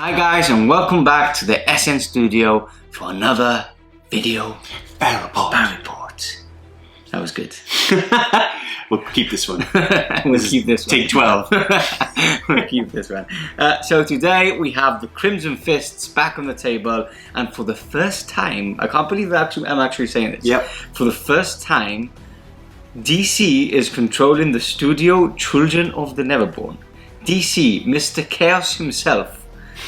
Hi guys, and welcome back to the SN Studio for another video. Bear report. That was good. We'll keep this one. We'll keep this one. Take 12. We'll keep this one. So today we have the Crimson Fists back on the table, and for the first time, I can't believe I'm actually saying this. Yep. For the first time, DC is controlling the studio Children of the Neverborn. DC, Mr. Chaos himself.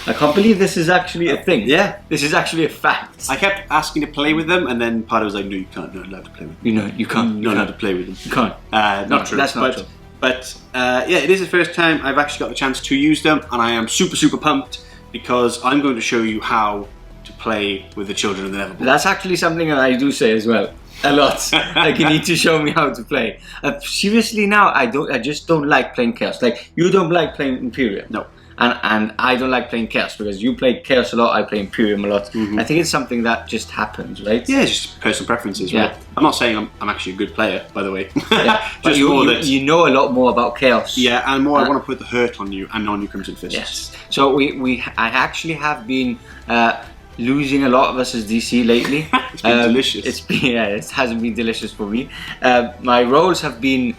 I can't believe this is actually a thing. Yeah. This is actually a fact. I kept asking to play with them, and then Pardo was like, no, you can't. You're not allowed to play with them. You can't. You're not allowed to play with them. You can't. Not true. That's not true. But yeah, it is the first time I've actually got the chance to use them, and I am super pumped because I'm going to show you how to play with the Children of the Neverborn. That's actually something that I do say as well. A lot. Like, you need to show me how to play. Seriously now, I just don't like playing Chaos. Like, you don't like playing Imperium. No. And I don't like playing Chaos because you play Chaos a lot, I play Imperium a lot. Mm-hmm. I think it's something that just happens, right? Yeah, it's just personal preferences, right? Yeah. I'm not saying I'm actually a good player, by the way. Yeah. Just you know a lot more about Chaos. Yeah, and more I want to put the hurt on you and on your Crimson Fists. Yes. So I actually have been losing a lot versus DC lately. It's been delicious. It hasn't been delicious for me. My rolls have been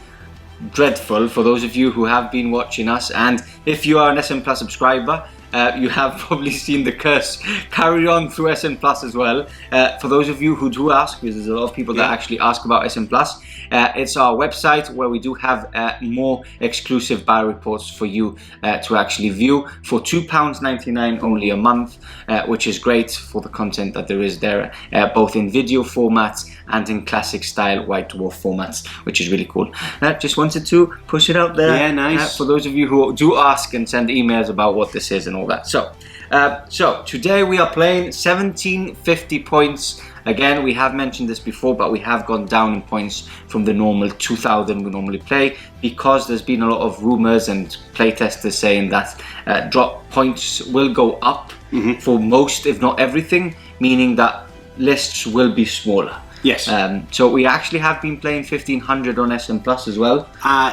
dreadful for those of you who have been watching us, and if you are an SN Plus subscriber, you have probably seen the curse carry on through SN Plus as well. For those of you who do ask, because there's a lot of people that actually ask about SN Plus, it's our website where we do have more exclusive buy reports for you to actually view for £2.99 only a month, which is great for the content that there is there, both in video formats and in classic style White Dwarf formats, which is really cool. Just wanted to push it out there. Yeah, nice. For those of you who do ask and send emails about what this is and all that. So today we are playing 1750 points. Again, we have mentioned this before, but we have gone down in points from the normal 2000 we normally play because there's been a lot of rumors and playtesters saying that drop points will go up for most, if not everything, meaning that lists will be smaller. Yes. So we actually have been playing 1500 on SN Plus as well.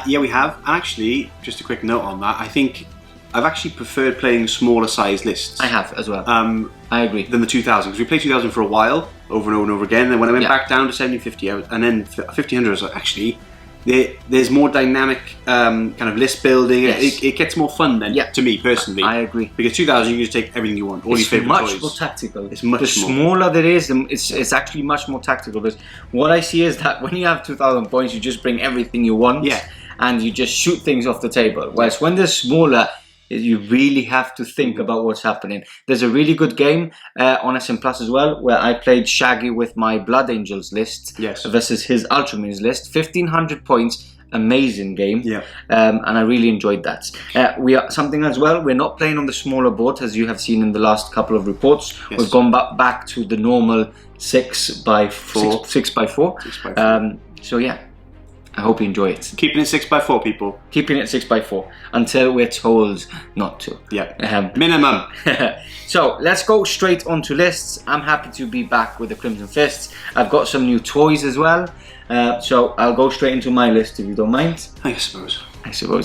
Yeah, we have. And actually, just a quick note on that, I think I've actually preferred playing smaller size lists. I have as well. I agree. Than the 2000, because we played 2000 for a while, over and over again. And then when I went back down to 1750, and then 1500, I was like, actually, there's more dynamic kind of list building. Yes. It gets more fun then, to me personally. I agree. Because 2000, you can just take everything you want, all your favorite toys. It's much more tactical. It's much the more. smaller there is, it's actually much more tactical. Because what I see is that when you have 2000 points, you just bring everything you want, and you just shoot things off the table. Whereas when they're smaller, you really have to think about what's happening. There's a really good game on SN Plus as well, where I played Shaggy with my Blood Angels list versus his Ultramarines list. 1500 points. Amazing game, and I really enjoyed that. We are something as well. We're not playing on the smaller board, as you have seen in the last couple of reports. We've gone back to the normal 6x4. 6x4. So yeah, I hope you enjoy it. Keeping it 6x4, people. Keeping it 6x4 until we're told not to. Yeah. Minimum. So let's go straight onto lists. I'm happy to be back with the Crimson Fists. I've got some new toys as well. So I'll go straight into my list if you don't mind. I suppose.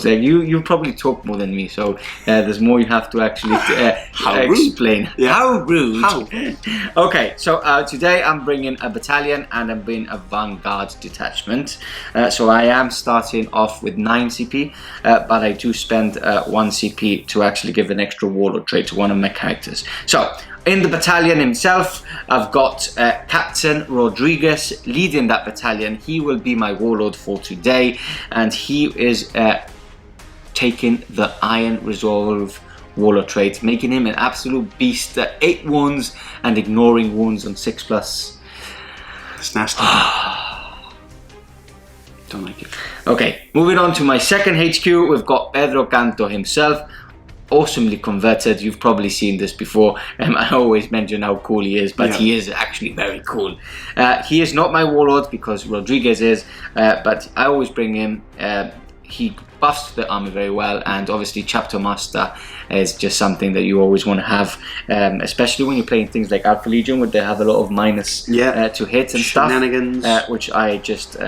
You probably talk more than me, so there's more you have to actually explain. Yeah. How rude. How? Okay, so today I'm bringing a battalion and I'm bringing a vanguard detachment. So I am starting off with 9 CP, but I do spend 1 CP to actually give an extra warlord trait to one of my characters. So in the battalion himself, I've got Captain Rodriguez leading that battalion. He will be my warlord for today, and he is taking the Iron Resolve warlord trait, making him an absolute beast. 8 wounds and ignoring wounds on 6+. It's nasty. Don't like it. Okay, moving on to my second HQ, we've got Pedro Canto himself. Awesomely converted. You've probably seen this before. I always mention how cool he is, but he is actually very cool. He is not my warlord because Rodriguez is, but I always bring him. He buffs the army very well, and obviously Chapter Master is just something that you always want to have, especially when you're playing things like Alpha Legion, where they have a lot of minus to hit and shenanigans, which I just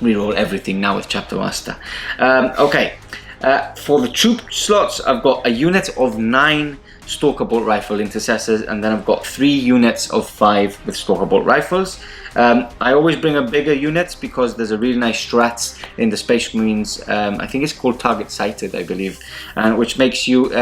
reroll everything now with Chapter Master. Okay. For the troop slots, I've got a unit of 9 Stalker Bolt Rifle Intercessors, and then I've got 3 units of 5 with Stalker Bolt Rifles. I always bring a bigger unit because there's a really nice strat in the Space Marines. I think it's called Target Sighted, I believe, which makes you,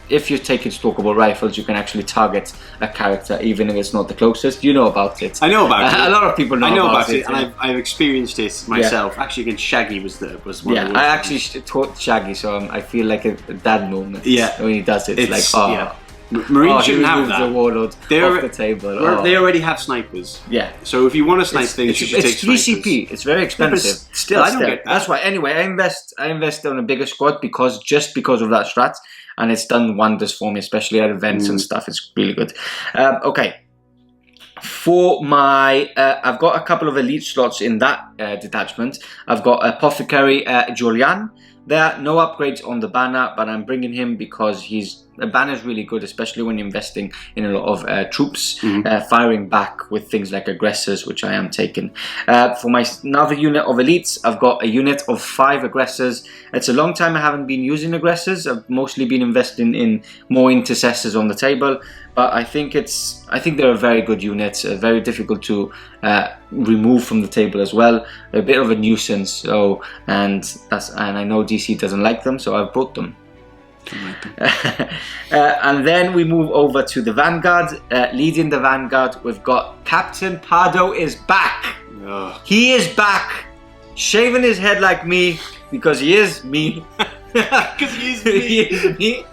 if you're taking Stalker Bolt Rifles, you can actually target a character even if it's not the closest. You know about it. I know about it. A lot of people know about it. And I've experienced it myself. Yeah. Actually, against Shaggy was one of the worst. I actually taught Shaggy, so I feel like a dad moment. Yeah. When he does it, it's like, oh. Yeah. Marines shouldn't have that. The Warlord off the table. They already have snipers. Yeah. So if you want to snipe things, you should take snipers. It's 3 CP. It's very expensive. Yeah, still, I don't get that. That's why. Anyway, I invest on a bigger squad because of that strat, and it's done wonders for me, especially at events and stuff. It's really good. Okay. For my, I've got a couple of elite slots in that detachment. I've got Apothecary Julian. There are no upgrades on the banner, but I'm bringing him because the banner is really good, especially when you're investing in a lot of troops, firing back with things like aggressors, which I am taking. For my another unit of elites, I've got a unit of 5 aggressors. It's a long time I haven't been using aggressors. I've mostly been investing in more intercessors on the table, but I think they're a very good unit, very difficult to remove from the table as well. They're a bit of a nuisance, so and I know DC doesn't like them, so I've brought them. And then we move over to the Vanguard. Leading the Vanguard, we've got Captain Pardo is back. Ugh. He is back, shaving his head like me because he is me. Because he is me. He is me.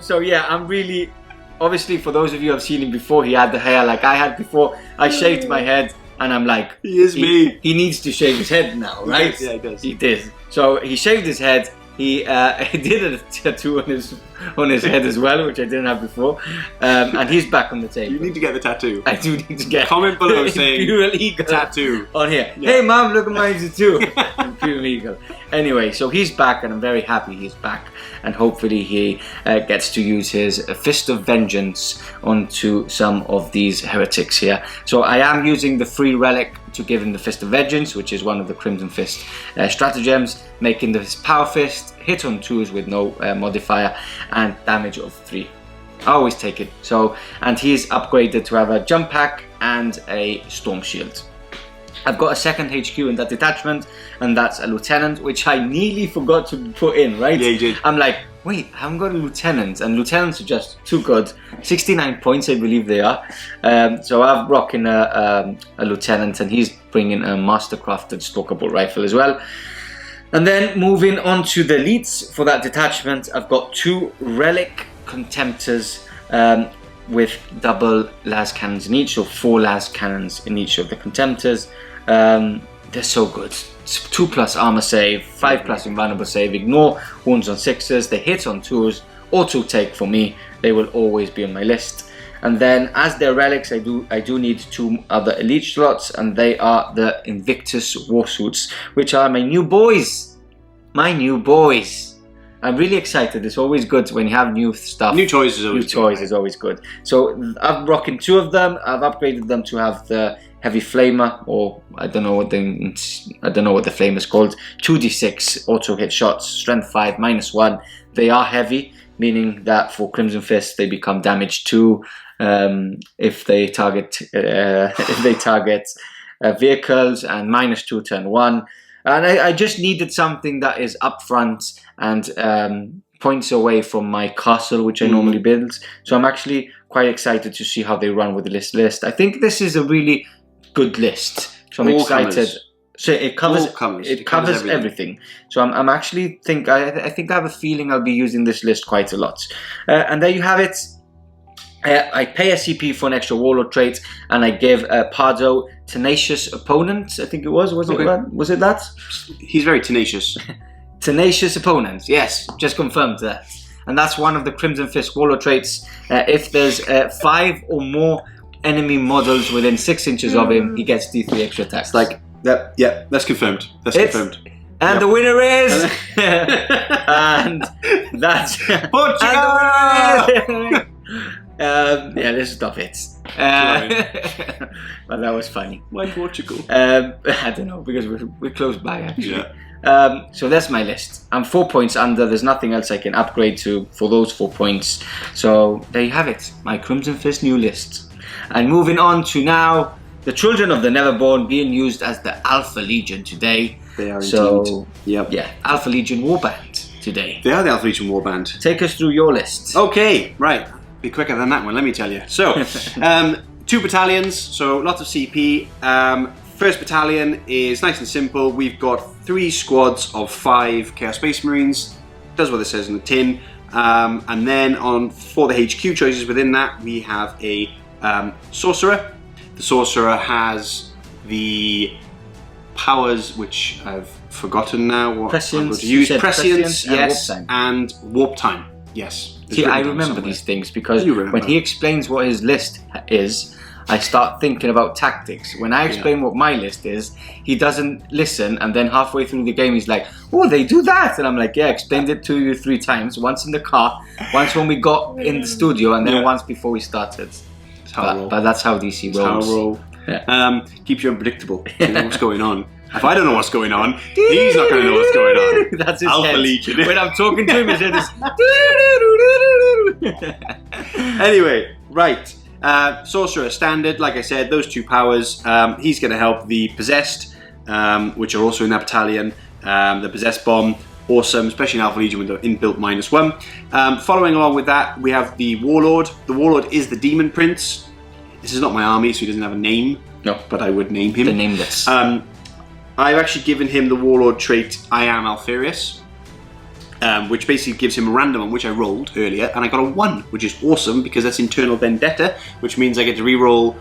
So yeah, I'm really. Obviously, for those of you who have seen him before, he had the hair like I had before. I shaved my head, and I'm like, he is me. He needs to shave his head now, right? Yeah, he does. He did. So he shaved his head. He did a tattoo on his head as well, which I didn't have before. And he's back on the table. You need to get the tattoo. I do need to get. Comment below saying Imperial Eagle tattoo on here. Yeah. Hey mom, look at my tattoo. Imperial Eagle. Anyway, so he's back, and I'm very happy he's back. And hopefully he gets to use his Fist of Vengeance onto some of these heretics here. So I am using the free relic to give him the Fist of Vengeance, which is one of the Crimson Fist stratagems, making this Power Fist, hit on 2s with no modifier, and damage of 3. I always take it. So, and he's upgraded to have a jump pack and a storm shield. I've got a second HQ in that detachment, and that's a lieutenant, which I nearly forgot to put in, right? Yeah, you did. I'm like, wait, I haven't got a lieutenant, and lieutenants are just too good. 69 points, I believe they are. So I'm rocking a lieutenant, and he's bringing a mastercrafted Stalker Bolt Rifle as well. And then moving on to the elites for that detachment, I've got 2 relic contemptors with double las cannons in each, so 4 las cannons in each of the contemptors. They're so good. 2+ armor save, 5+ invulnerable save, ignore wounds on 6s, they hit on 2s, auto take for me. They will always be on my list. And then as their relics, I do need 2 other elite slots, and they are the Invictus Warsuits, which are my new boys. My new boys. I'm really excited. It's always good when you have new stuff. New toys is always good. So I'm rocking 2 of them. I've upgraded them to have the Heavy Flamer, or I don't know what the flame is called. 2d6 auto hit shots, strength 5, -1. They are heavy, meaning that for Crimson Fist they become damage 2 if they target vehicles, and -2 turn 1. And I just needed something that is upfront and points away from my castle, which I normally build. So I'm actually quite excited to see how they run with this list. I think this is a really good list. So I'm excited. So it covers everything. So I'm actually I think I have a feeling I'll be using this list quite a lot. And there you have it. I pay a CP for an extra Warlord trait, and I give Pardo Tenacious Opponent. I think it was. Was it that? He's very tenacious. Tenacious Opponent. Yes, just confirmed that. And that's one of the Crimson Fist Warlord traits. If there's 5 or more enemy models within 6 inches of him, he gets D3 extra attacks. Yeah, that's confirmed. Confirmed. And the winner is, and that's Portugal. Yeah, let's stop it. But that was funny. Why Portugal? I don't know, because we're close by actually. Yeah. So that's my list. I'm 4 points under. There's nothing else I can upgrade to for those 4 points. So there you have it, my Crimson Fist new list. And moving on to now, the Children of the Neverborn being used as the Alpha Legion today. They are indeed. Yep. Yeah, Alpha Legion Warband today. They are the Alpha Legion Warband. Take us through your list. Okay, right. Be quicker than that one, let me tell you. So, 2 battalions, so lots of CP. First battalion is nice and simple. We've got 3 squads of 5 Chaos Space Marines. Does what it says in the tin. And then for the HQ choices within that, we have a Sorcerer. The Sorcerer has the powers which I've forgotten now what Prescience, I'm going to use. Prescience, and yes, Warptime. And Warptime, yes. See, I remember these things because when he explains what his list is, I start thinking about tactics. When I explain what my list is, he doesn't listen, and then halfway through the game he's like, oh, they do that, and I'm like, yeah, I explained it to you 3 times, once in the car, once when we got in the studio, and then once before we started. But that's how DC rolls. That's how I roll. Yeah. Keeps you unpredictable. You know what's going on. If I don't know what's going on, he's not going to know what's going on. That's his Alpha head. Legion. When I'm talking to him, his head is... Anyway, right. Sorcerer standard, like I said, those 2 powers. He's going to help the Possessed, which are also in that battalion. The Possessed Bomb, awesome, especially in Alpha Legion with the inbuilt -1. Following along with that, we have the Warlord. The Warlord is the Demon Prince. This is not my army, so he doesn't have a name. No. But I would name him. The nameless. I've actually given him the Warlord trait, I am Alpharius. Which basically gives him a random one, which I rolled earlier, and I got a 1, which is awesome because that's Internal Vendetta, which means I get to reroll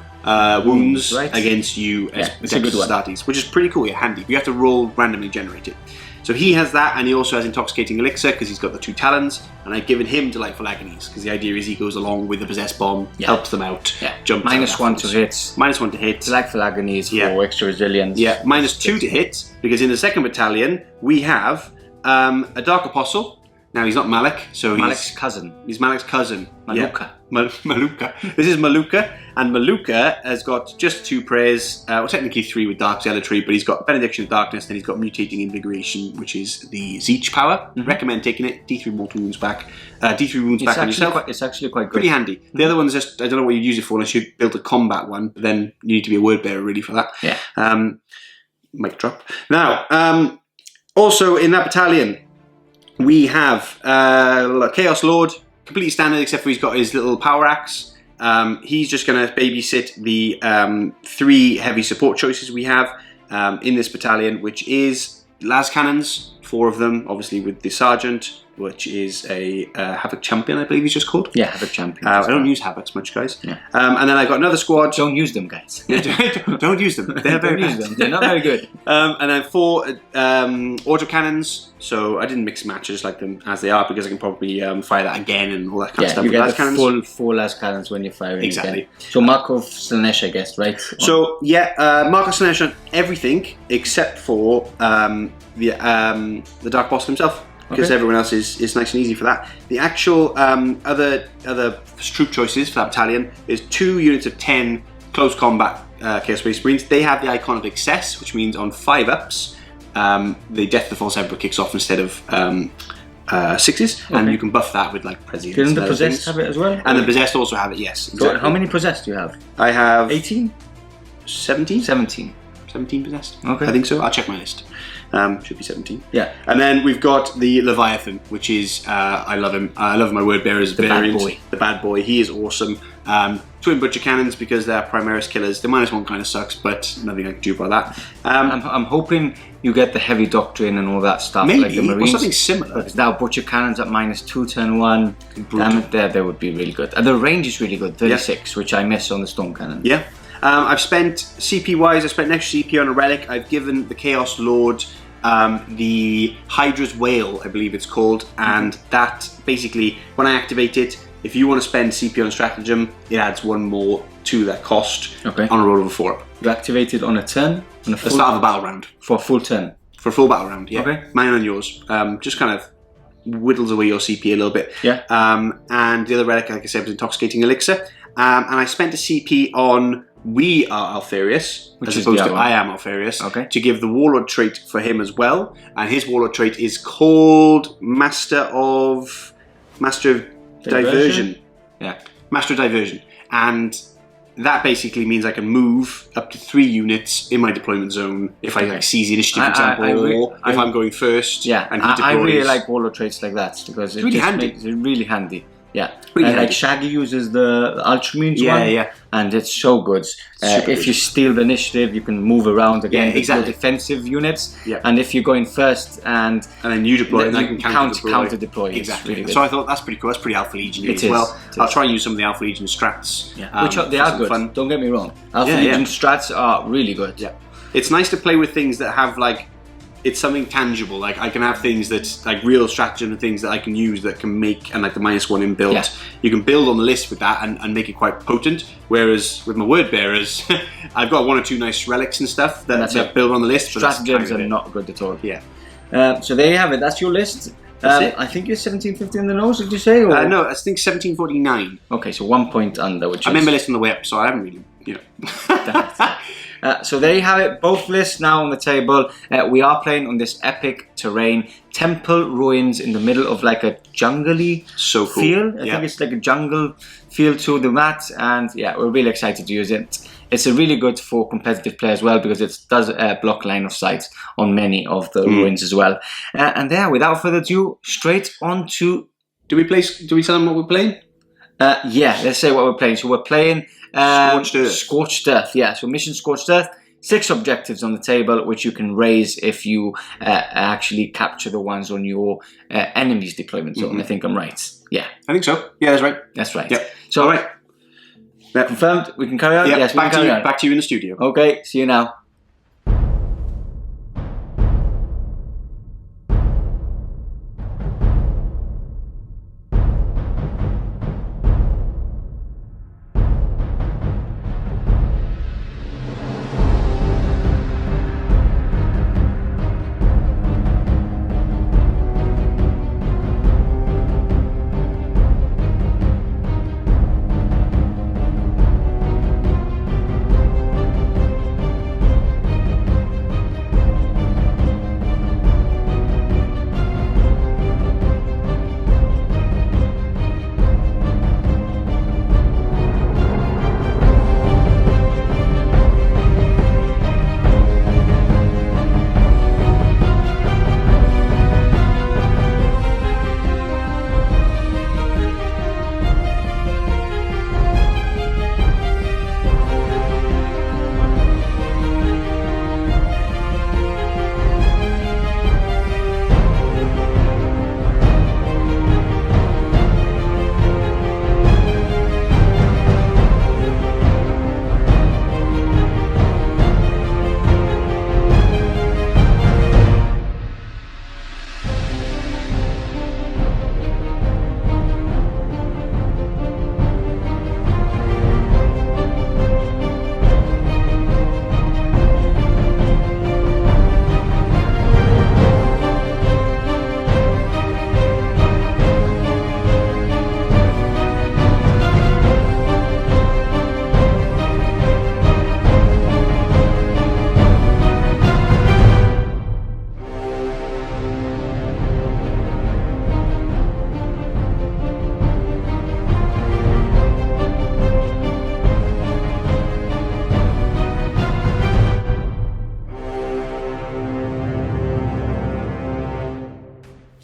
wounds against you as potential starties, which is pretty cool, handy. You have to roll randomly generate it. So he has that, and he also has Intoxicating Elixir because he's got the 2 talons, and I've given him Delightful Agonies because the idea is he goes along with the Possessed Bomb, helps them out, jumps -1 to hit. -1 to hit. Delightful Agonies for extra resilience. Yeah, -2 to hit because in the second battalion we have a Dark Apostle. Now he's not Malek, so Malek's cousin. He's Malek's cousin. Maluka. Yeah. Maluka. This is Maluka, and Maluka has got just 2 prayers. Well, technically 3 with Dark Zealotry, but he's got Benediction of Darkness, then he's got Mutating Invigoration, which is the Zeech power. Recommend taking it. D3 mortal wounds back. D3 wounds back on yourself. It's actually quite good. Pretty handy. The other one's just, I don't know what you use it for unless you build a combat one, but then you need to be a word bearer really for that. Yeah. Mic drop. Now, also in that battalion, we have Chaos Lord, completely standard except for he's got his little power axe. He's just going to babysit the 3 heavy support choices we have in this battalion, which is las cannons, 4 of them, obviously with the Sergeant, which is a Havoc Champion, I believe he's just called. Yeah, Havoc Champion. I don't use Havocs much, guys. Yeah. And then I've got another squad. Don't use them, guys. Don't use them. They're very bad. They're not very good. And then 4 autocannons. So I didn't mix and match, I just like them as they are because I can probably fire that again and all that kind of stuff. You get the full 4 las cannons when you're firing. Exactly. Again. So Markov Slaanesh, I guess, right? So yeah, Markov Slaanesh on everything except for the Dark Apostle himself. Because everyone else is nice and easy for that. The actual other troop choices for that battalion is 2 units of 10 close combat Chaos Space Marines. They have the icon of Excess, which means on 5-ups, the Death of the False Emperor kicks off instead of 6s, and you can buff that with like Prescience. Didn't the Possessed have it as well? And the Possessed also have it, yes. Exactly. So how many Possessed do you have? I have 18? 17? 17. 17 Possessed. Okay. I think so. I'll check my list. Should be 17. Yeah. And then we've got the Leviathan, which is, I love him. I love my word bearer's variant. Bad boy. The bad boy. He is awesome. Twin Butcher Cannons because they're Primaris killers. The -1 kind of sucks, but nothing I can do about that. I'm hoping you get the heavy doctrine and all that stuff. Maybe, like the Marines, or something similar. Because now Butcher Cannons at -2, turn 1. Damn it, they would be really good. And the range is really good, 36, which I miss on the Storm Cannon. Yeah. I've spent, CP-wise, I spent an extra CP on a relic. I've given the Chaos Lord the Hydra's Whale, I believe it's called, and that basically, when I activate it, if you want to spend CP on a stratagem, it adds 1 more to that cost on a roll of a 4-up. You activate it on a turn? On a full, the start of a battle round. For a full turn? For a full battle round, yeah. Okay. Mine and yours. Just kind of whittles away your CP a little bit. Yeah. And the other relic, like I said, was Intoxicating Elixir. And I spent a CP on we are Alpharius, Which as is opposed the to other I am Alpharius, Okay. to give the Warlord trait for him as well. And his Warlord trait is called Master of Diversion. Yeah. Master of Diversion. And that basically means I can move up to 3 units in my deployment zone if I like seize the initiative, for example, or if I'm going first. Yeah, and he deploys. I really like Warlord traits like that because it really just handy. makes it really handy. Yeah, Really and handy. like Shaggy uses the Ultramarines one, yeah. and it's so good. Super if good. you steal the initiative, you can move around again Yeah, with your exactly. defensive units. Yeah. And if you're going first and then you deploy, and I you can counter deploy. Exactly. Really good. So I thought that's pretty cool. That's pretty Alpha Legion It as is, well. it is. I'll try and use some of the Alpha Legion strats. Yeah. Which they for are some good. fun. Don't get me wrong. Alpha Yeah, Legion yeah. strats are really good. Yeah. It's nice to play with things that have like, it's something tangible. Like I can have things that like real stratagem and things that I can use that can make, and like the -1 inbuilt. Yeah. You can build on the list with that and make it quite potent. Whereas with my word bearers, I've got 1 or 2 nice relics and stuff that build on the list. But that's Stratagems kind are of not good at all. Yeah. So there you have it. That's your list. That's it. I think you're 1750 on the nose. Did you say? Or? No, I think 1749. Okay, so 1 point under. Which I is... made my list on the way up, so I haven't really, So there you have it, both lists now on the table. We are playing on this epic terrain, temple ruins in the middle of like a jungly So cool. feel. I think it's like a jungle feel to the map, and yeah, we're really excited to use it. It's a really good for competitive play as well because it does block line of sight on many of the ruins as well. And there, without further ado, straight on to... Do we tell them what we're playing? Yeah, let's say what we're playing. So we're playing Scorched Earth. Scorched Earth, yeah. So mission Scorched Earth, 6 objectives on the table, which you can raise if you actually capture the ones on your enemy's deployment zone. I think I'm right. Yeah, I think so. Yeah, that's right. that's right. Yep. So, All right. confirmed, we can carry on? Yeah, Yes, we can carry on. back to you in the studio. Okay, see you now.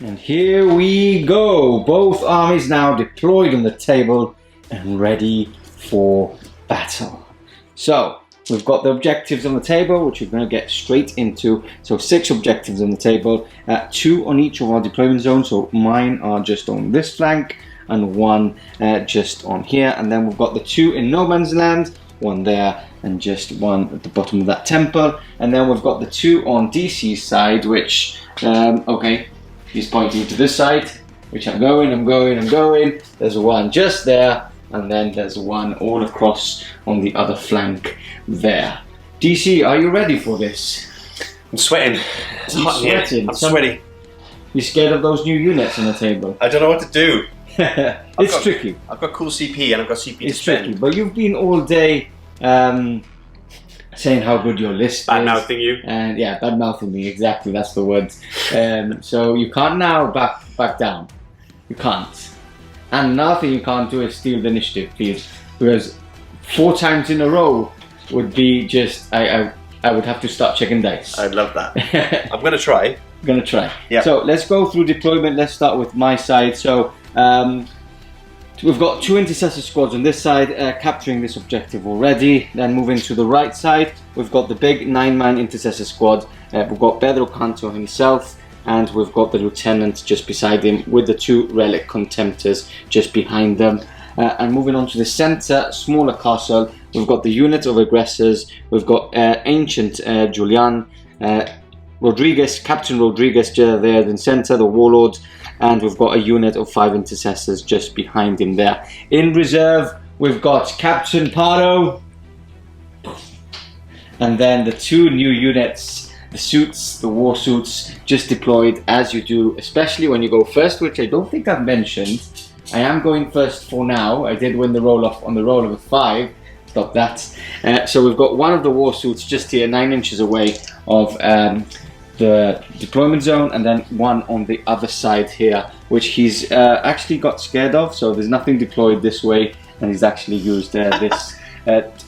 And here we go. Both armies now deployed on the table and ready for battle. So, we've got the objectives on the table, which we're going to get straight into. So 6 objectives on the table, 2 on each of our deployment zones. So mine are just on this flank and 1 just on here. And then we've got the 2 in no man's land, 1 there and just 1 at the bottom of that temple. And then we've got the 2 on DC's side, which, okay, he's pointing to this side, which I'm going. There's 1 just there. And then there's 1 all across on the other flank there. DC, are you ready for this? I'm sweating. It's hot in here. I'm sweaty. You scared of those new units on the table? I don't know what to do. It's tricky. I've got cool CP and I've got CP It's tricky, but you've been all day saying how good your list is. Bad-mouthing you. And yeah, bad-mouthing me, exactly, that's the word. So you can't now back down. You can't. And another thing you can't do is steal the initiative, please. Because 4 times in a row would be just, I would have to start checking dice. I'd love that. I'm going to try. Gonna try. Yep. So let's go through deployment. Let's start with my side. So we've got 2 intercessor squads on this side, capturing this objective already. Then moving to the right side, we've got the big 9-man intercessor squad. We've got Pedro Canto himself, and we've got the lieutenant just beside him with the 2 relic contemptors just behind them. And moving on to the center, smaller castle, we've got the unit of aggressors. We've got ancient Julian, Rodriguez, Captain Rodriguez there in center, the Warlord, and we've got a unit of 5 intercessors just behind him there. In reserve, we've got Captain Pardo, and then the 2 new units, the suits, the war suits, just deployed as you do, especially when you go first, which I don't think I've mentioned. I am going first for now. I did win the roll-off on the roll of a 5. Stop that. So we've got one of the war suits just here, 9 inches away of the deployment zone, and then one on the other side here, which he's actually got scared of. So there's nothing deployed this way, and he's actually used this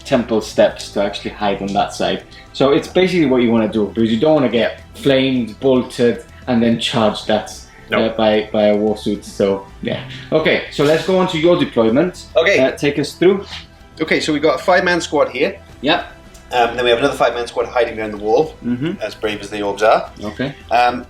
temple steps to actually hide on that side. So it's basically what you want to do, because you don't want to get flamed, bolted, and then charged by a war suit. So yeah. Okay, so let's go on to your deployment. Okay. Take us through. Okay, so we've got a 5-man squad here. Yep. Then we have another 5-man squad hiding behind the wall, as brave as the orbs are. Okay.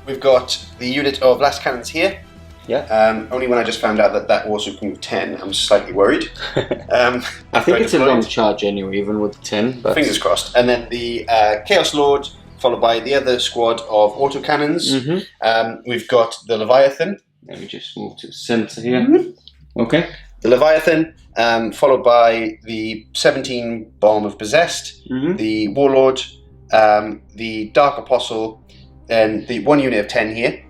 We've got the unit of last cannons here. Yeah. Only when I just found out that war suit can move 10, I'm slightly worried. I think it's a long charge anyway, even with 10. But fingers crossed. And then the Chaos Lord, followed by the other squad of autocannons. We've got the Leviathan. Let me just move to the center here. Okay. The Leviathan, followed by the 17 Bomb of Possessed, the Warlord, the Dark Apostle, and the 1 unit of 10 here.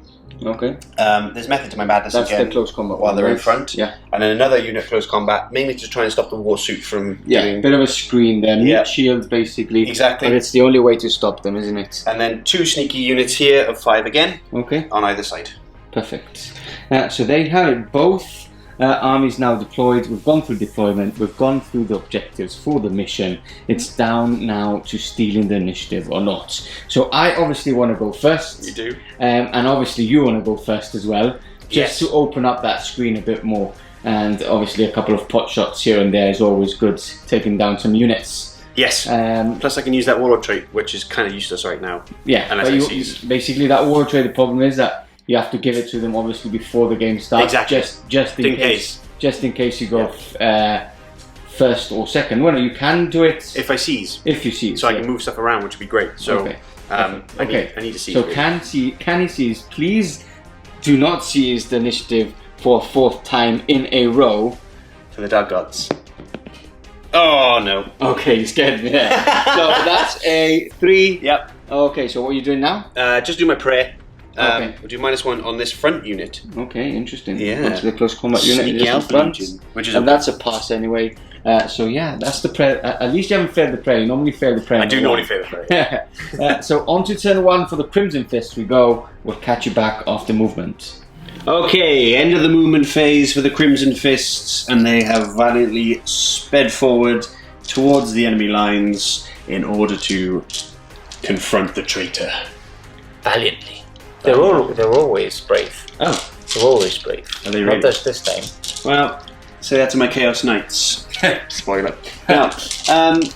Okay. There's Method to my Madness That's again. the close combat while they're in right? front. Yeah. And then another unit of close combat, mainly to try and stop the war suit from doing... bit of a screen there. Meat shield, basically. Exactly. But it's the only way to stop them, isn't it? And then 2 sneaky units here of 5 again. Okay. On either side. Perfect. So they have it. Both armies now deployed. We've gone through deployment. We've gone through the objectives for the mission. It's down now to stealing the initiative or not. So I obviously want to go first. You do. And obviously you want to go first as well. Just to open up that screen a bit more. And obviously a couple of pot shots here and there is always good, taking down some units. Yes. Plus I can use that Warlord trait, which is kind of useless right now. Yeah. Unless basically that Warlord trait, the problem is that you have to give it to them obviously before the game starts. Exactly. Just in case. Just in case you go first or second. Well, you can do it if I seize. If you seize. So I can move stuff around, which would be great. So okay. I need to seize. So can he seize? Please do not seize the initiative for a 4th time in a row. For the Dark Gods. Oh no. Okay, you scared me there. So that's a 3. Yep. Okay, so what are you doing now? Just do my prayer. Okay. We'll do -1 on this front unit. Okay, interesting. Yeah. Onto the close combat unit Sneaky in front. Which is and that's a pass anyway. So yeah, that's the prayer. At least you haven't failed the prayer. You normally fail the prayer. I do normally fail the prayer. So on to turn 1 for the Crimson Fist we go. We'll catch you back after movement. Okay, end of the movement phase for the Crimson Fists, and they have valiantly sped forward towards the enemy lines in order to confront the traitor. Valiantly. They're always brave. Oh. They're always brave. Are they really? Not just this time. Well, say that to my Chaos Knights. Spoiler. Now,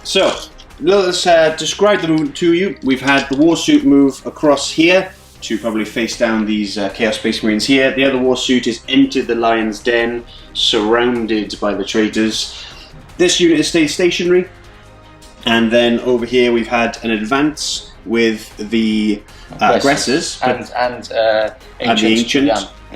so, let's describe the movement to you. We've had the Warsuit move across here to probably face down these Chaos Space Marines here. The other Warsuit has entered the Lion's Den, surrounded by the traitors. This unit has stayed stationary. And then over here we've had an advance with the aggressors and the ancient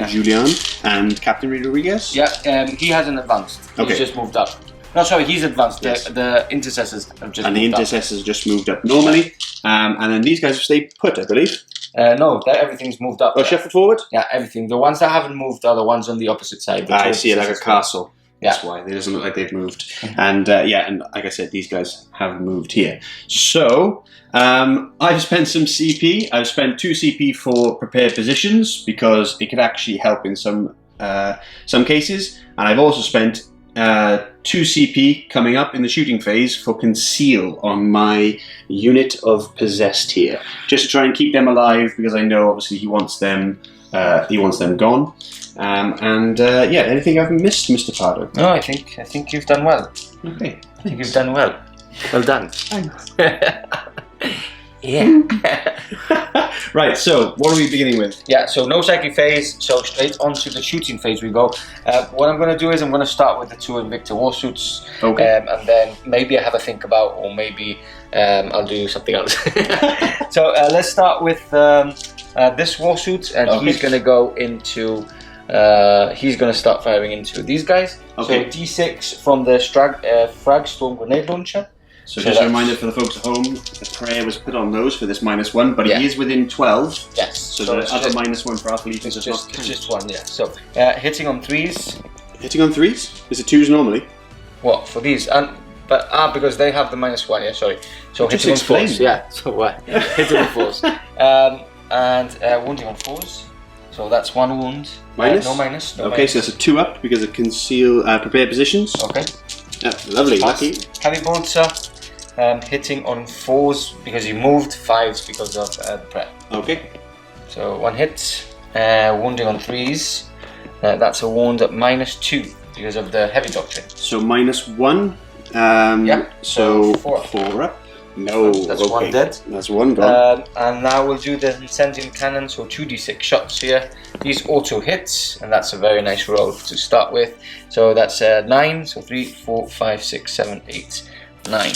Julian and Captain Rodriguez. Yeah, he hasn't advanced. He's just moved up. No, sorry, he's advanced. Yes. The intercessors have just and moved the intercessors just moved up normally, and then these guys have stayed put, I believe. No, everything's moved up. Oh, shuffled forward. Yeah, everything. The ones that haven't moved are the ones on the opposite side. I see it like a castle. That's why. It doesn't look like they've moved. And and like I said, these guys have moved here. So I've spent some CP. I've spent 2 CP for prepared positions because it could actually help in some cases. And I've also spent 2 CP coming up in the shooting phase for conceal on my unit of possessed here, just to try and keep them alive because I know obviously he wants them gone. Anything I've missed, Mr. Pardo? No, I think you've done well. Okay, I think you've done well. Well done. Thanks. Yeah. Right, so what are we beginning with? Yeah, so no psychic phase, so straight onto the shooting phase we go. What I'm going to do is I'm going to start with the 2 Invicta Warsuits. Okay. And then maybe I have a think about, or maybe I'll do something else. So let's start with this Warsuit, and he's going to go into... he's going to start firing into these guys. Okay. So D6 from the Frag Storm Grenade Launcher. So just a reminder for the folks at home, the prayer was put on those for this -1, but he is within 12. Yes. So the other -1 for Alpha Legions is not just 1, yeah. So hitting on 3s. Hitting on 3s? Is it 2s normally? What, for these? Because they have the -1, yeah, sorry. So Just hitting on explain. 4s, yeah. So what? Hitting on 4s. And wounding on 4s. So that's 1 wound. Minus? No minus. No okay, minus. so that's a 2 up because of conceal prepared positions. Okay. Lovely, lucky. Heavy bolter. Hitting on 4s because he moved, 5s because of the prep. Okay. So 1 hit. Wounding on 3s. That's a wound at -2 because of the heavy doctrine. So -1. Yeah. So 4 up. No. That's okay. 1 dead. That's 1 gone. And now we'll do the incendiary cannon. So 2d6 shots here. These auto hits, and that's a very nice roll to start with. So that's 9. So 3, 4, 5, 6, 7, 8, 9.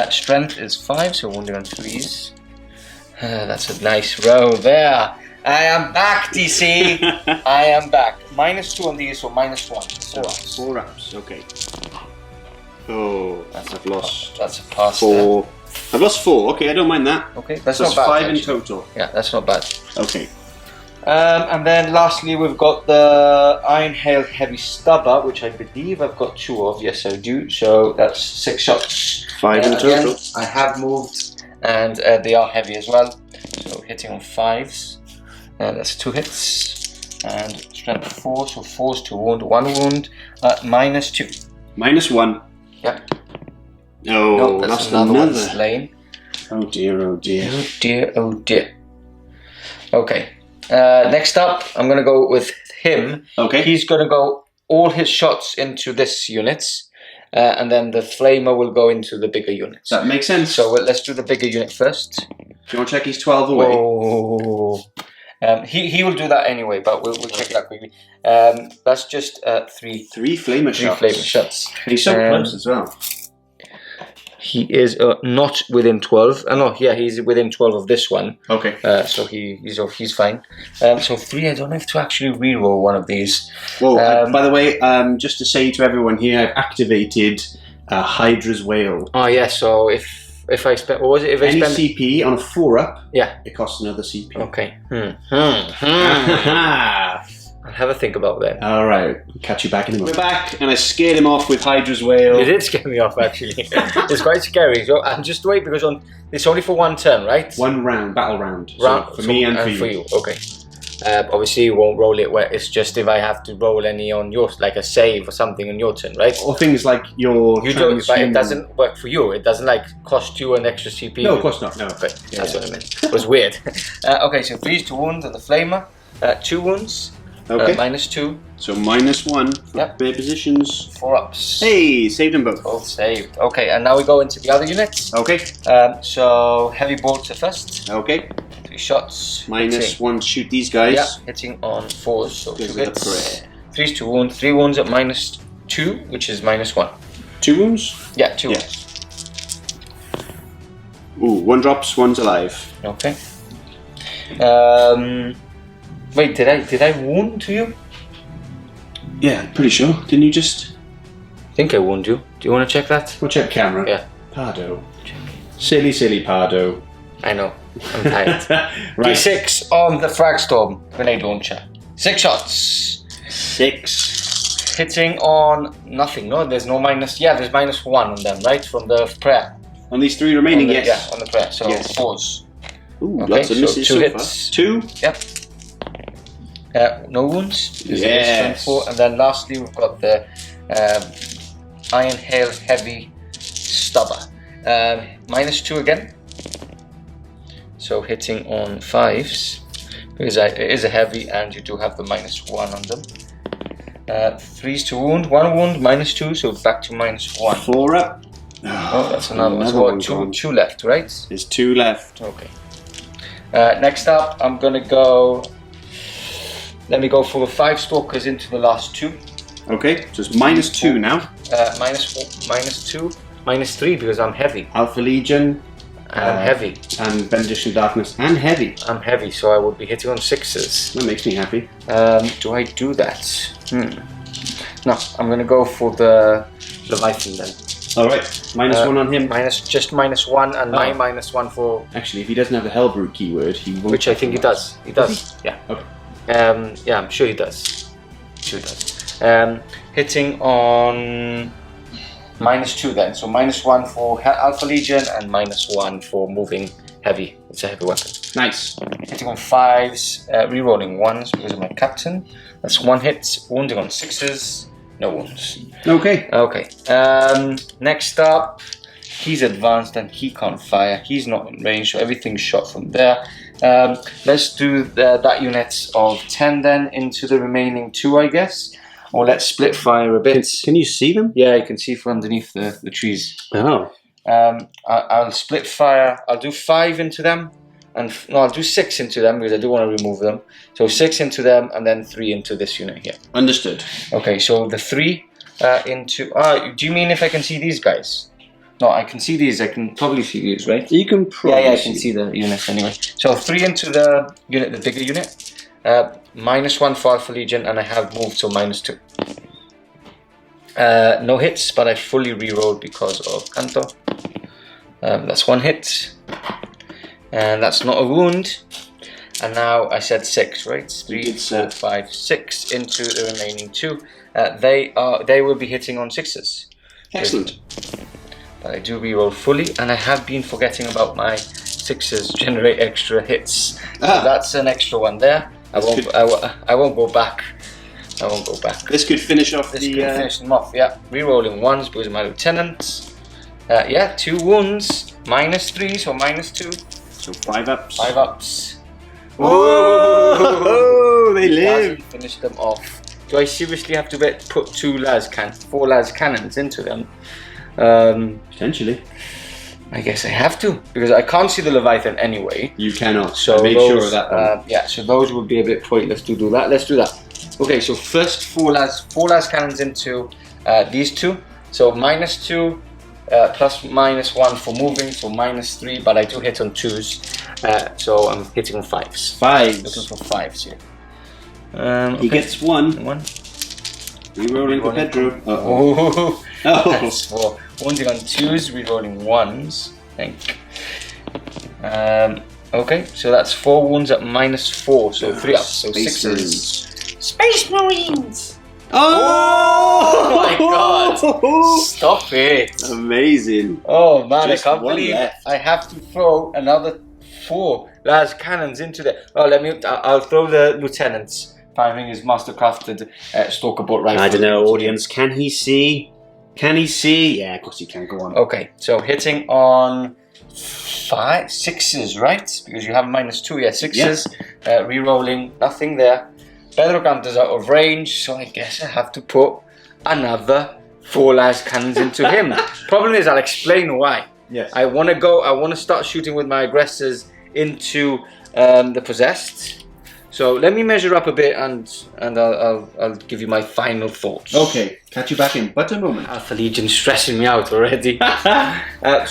Strength is 5, so wounding on 3s. That's a nice roll there. I am back, DC. I am back. -2 on these, so -1. 4 ups. 4 ups. Okay. Oh, I've lost. That's a pass. 4. I've lost 4. Okay, I don't mind that. Okay, that's So not it's bad. 5 in actually. total. Yeah, that's not bad. Okay. And then lastly, we've got the Iron Hail Heavy Stubber, which I believe I've got 2 of. Yes, I do. So that's 6 shots. 5 in total. Again, I have moved, and they are heavy as well. So hitting on 5s. That's 2 hits. And strength 4, so 4s to wound, 1 wound. -2. -1. Yep. Oh, No, that's lost another one another. slain. Oh dear, oh dear. Oh dear, oh dear. Okay. Next up, I'm going to go with him. Okay. He's going to go all his shots into this unit, and then the flamer will go into the bigger units. That makes sense. So let's do the bigger unit first. Do you want to check he's 12 away? Oh. He will do that anyway, but we'll check that quickly. That's just 3 3 flamer shots. He's so close as well. He is not within 12. No, yeah, he's within 12 of this one. Okay. So he's fine. So 3, I don't have to actually reroll one of these. Well, by the way, just to say to everyone here, I've activated Hydra's Whale. Oh yeah, so if I spend, what was it? If I Any spend CP on a 4 up, yeah, it costs another CP. okay. I'll have a think about that. All right, catch you back in a moment. We're back, and I scared him off with Hydra's Whale. It did scare me off actually. It's quite scary. So I'm just wait because it's only for 1 turn, right? 1 round, battle round. Round So for me and for you. Okay. Obviously, you won't roll it where it's just if I have to roll any on yours, like a save or something on your turn, right? Or things like your. You don't, but it doesn't work for you. It doesn't like cost you an extra CP. No, of course not. No. Okay, that's what I meant. It was weird. Okay, so 3 to wound and the flamer. 2 wounds. Okay. -2. So -1 for Yep. bare positions. 4 ups. Hey, saved them both. Both saved. Okay, and now we go into the other units. Okay. So heavy bolter first. Okay. 3 shots. -1 to shoot these guys. Yeah, hitting on 4s, so 2 Because of the hits. prayer. 3 to wound. 3 wounds at -2, which is -1. 2 wounds? Yeah, 2 Yeah. wounds. Ooh, 1 drops, 1's alive. Okay. Wait, did I wound to you? Yeah, pretty sure. Didn't you just... I think I wound you. Do you want to check that? We'll check camera. Yeah. Pardo. Silly, silly Pardo. I know. I'm tired. Right. D6 on the Fragstorm grenade launcher. 6 shots. 6. Hitting on nothing. No, there's no minus. Yeah, there's -1 on them, right? From the prayer. On these 3 remaining, yes. Yeah, on the prayer. So yes. 4s. Ooh, okay, lots of misses 2 so hits. far. 2. Yep. No wounds. Yes. 4. And then lastly, we've got the Iron Hail Heavy Stubber. -2 again. So hitting on 5s. Because it is a heavy and you do have the -1 on them. 3s to wound. 1 wound, -2. So back to -1. 4 up. Oh, that's another one. So two left, right? There's 2 left. Okay. Next up, I'm gonna go. Let me go for the 5 stalkers into the last 2. Okay, so it's -2 now. -2, -3 because I'm heavy. Alpha Legion. And I'm heavy. And Benediction Darkness. And heavy. I'm heavy, so I would be hitting on 6s. That makes me happy. Do I do that? No, I'm gonna go for the Leviathan then. Alright, -1 on him. Just -1 and my -1 for. Actually, if he doesn't have the Hellbrood keyword, he won't. Which I think he does. He does. Yeah. Okay. Yeah, I'm sure he does. Hitting on -2 then. So -1 for Alpha Legion and -1 for moving heavy. It's a heavy weapon. Nice. Hitting on 5s, rerolling 1s because of my captain. That's 1 hit. Wounding on 6s. No wounds. Okay. Okay. Next up, he's advanced and he can't fire. He's not in range, so everything's shot from there. Let's do that unit of 10 then into the remaining 2, I guess. Or let's split fire a bit. Can you see them? Yeah, you can see from underneath the trees. Oh. I'll split fire. I'll do 5 into them. And no, I'll do 6 into them because I do want to remove them. So 6 into them and then 3 into this unit here. Understood. Okay, so the 3 into... do you mean if I can see these guys? No, I can see these. I can probably see these, right? You can probably Yeah, I can see the units anyway. So 3 into the unit, the bigger unit. -1 for Alpha Legion and I have moved to -2. No hits, but I fully rerolled because of Canto. That's 1 hit. And that's not a wound. And now I said 6, right? 3, 4, 5, 6 into the remaining 2. They will be hitting on 6s. Excellent. But I do reroll fully, and I have been forgetting about my 6s generate extra hits. So that's an extra one there. I won't go back. I won't go back. This could finish off This could finish them off. Yeah, rerolling 1s because of my lieutenant. Yeah, 2 wounds, -3, so -2. So 5 ups. 5 ups. Oh, they live. Finish them off. Do I seriously have to put 4 las cannons into them? Potentially. I guess I have to because I can't see the Leviathan anyway. You cannot. So I made sure of that one. Yeah, so those would be a bit pointless to do that. Let's do that. Okay, so first 4 las cannons into these 2. So -2. Plus -1 for moving, so -3, but I do hit on 2s, so I'm hitting on 5s. 5s. Looking for 5s here. He gets 1. Rerolling for Pedro. Oh, Oh. for wounding on 2s, rerolling 1s. Thank. Okay, so that's 4 wounds at -4, so 3 ups, so 6s. Space Marines. Oh my God! Stop it! Amazing. Oh man, Just I can't one believe left. I have to throw another 4 las cannons into there. Oh, I'll throw the lieutenants firing his mastercrafted stalker bolt rifle. I don't know, audience. Can he see? Can he see? Yeah, of course he can. Go on. Okay, so hitting on 6s, right? Because you have -2. Yeah, 6s. Yeah. Rerolling, nothing there. Pedroganta's out of range, so I guess I have to put another 4 las cannons into him. Problem is, I'll explain why. Yes. I want to start shooting with my aggressors into the possessed. So let me measure up a bit, and I'll give you my final thoughts. Okay, catch you back in but a moment. Alpha Legion's stressing me out already.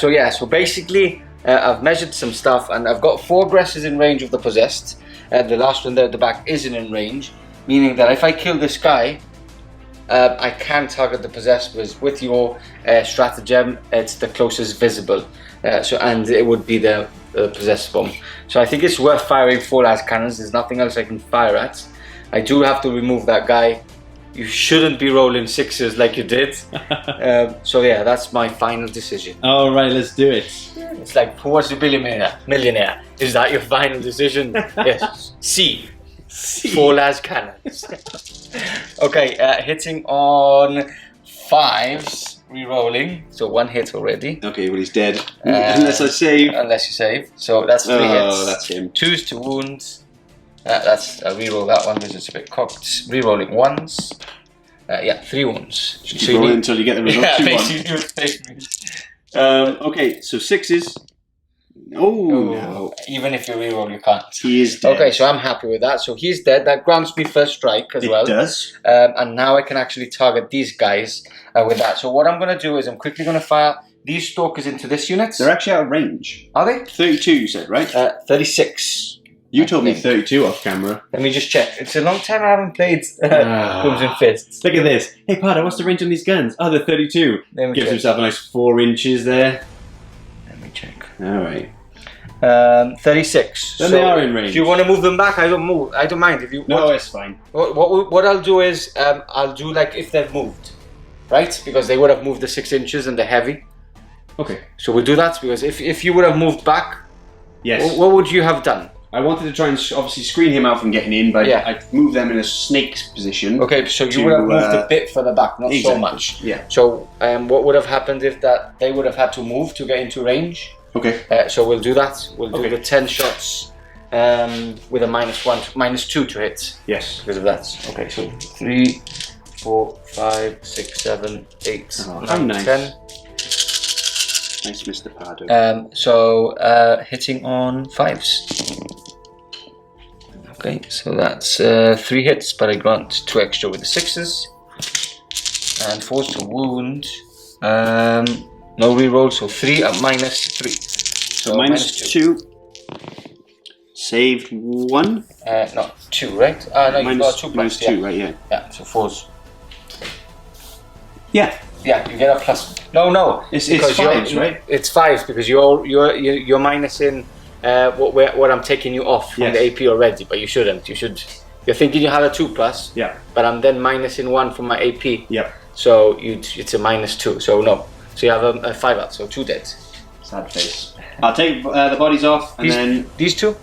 So yeah, so basically I've measured some stuff, and I've got 4 aggressors in range of the possessed. The last one there at the back isn't in range, meaning that if I kill this guy, I can target the possessed with your stratagem. It's the closest visible, and it would be the possessed bomb. So I think it's worth firing 4 las cannons. There's nothing else I can fire at. I do have to remove that guy you shouldn't be rolling sixes like you did. So yeah, that's my final decision. All right, let's do it. It's like, who was the millionaire? Is that your final decision? Yes. C. 4 las cannons. Okay, hitting on 5s, re-rolling. So 1 hit already. Okay, well he's dead. Unless I save. Unless you save. So that's 3 hits. Oh, that's him. 2s to wounds. That's re-roll that one because it's a bit cocked. Re-rolling 1s. Yeah, 3 wounds. Just keep rolling until you get the result you want. basically. Okay, so 6s. Oh, no. Even if you re-roll, you can't. He is dead. Okay, so I'm happy with that. So he's dead. That grants me first strike as well. It does. And now I can actually target these guys with that. So what I'm going to do is I'm quickly going to fire these stalkers into this unit. They're actually out of range. Are they? 32, you said, right? 36. You told me 32 off camera. Let me just check. It's a long time I haven't played Crimson Fists. Look at this. Hey, Pardo, what's the range on these guns? Oh, they're 32. Gives himself a nice 4 inches there. Let me check. All right. 36. Then they are in range. Do you want to move them back? I don't move. I don't mind if you. No, it's fine. What I'll do is I'll do like if they've moved, right? Because they would have moved the 6 inches and they're heavy. Okay. So we'll do that because if you would have moved back, yes. What would you have done? I wanted to try and obviously screen him out from getting in, but I moved them in a snake's position. Okay, so you would have moved a bit further back, not so much. Yeah. So what would have happened if they would have had to move to get into range? Okay. So we'll do that. We'll do the 10 shots with a -2 to hit. Yes. Because of that. Okay, so 3, 4, 5, 6, 7, 8, 9, nice. 10. Nice, Mr. Pardo. So hitting on 5s. Okay, so that's 3 hits, but I grant 2 extra with the 6s. And 4s to wound. No reroll, so 3 at -3. So -2. Saved 1. No, 2, right? No, you've got 2 plus. -2, right? Yeah. Yeah, so 4s. Yeah. Yeah, you get a plus. No. It's 5s, right? It's 5s because you're minusing what I'm taking you off from the AP already, but you shouldn't. You're thinking you have a 2 plus. Yeah. But I'm then minusing 1 from my AP. Yep. So it's a -2. So no. So you have a 5 out. So 2 dead. Sad face. I'll take the bodies off and then these 2.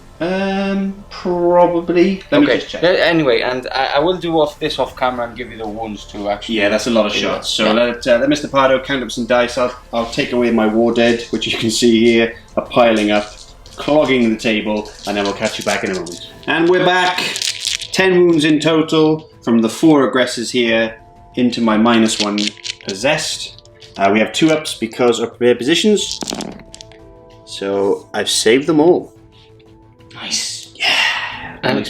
Probably. Let me just check. Anyway, and I will do this off camera and give you the wounds too. Actually. Yeah, that's a lot of shots. So let Mr. Pardo count up some dice. I'll take away my war dead, which you can see here are piling up, clogging the table, and then we'll catch you back in a moment. And we're back. 10 wounds in total from the 4 aggressors here into my -1 possessed. We have 2 ups because of their positions. So I've saved them all. Nice. Yeah. And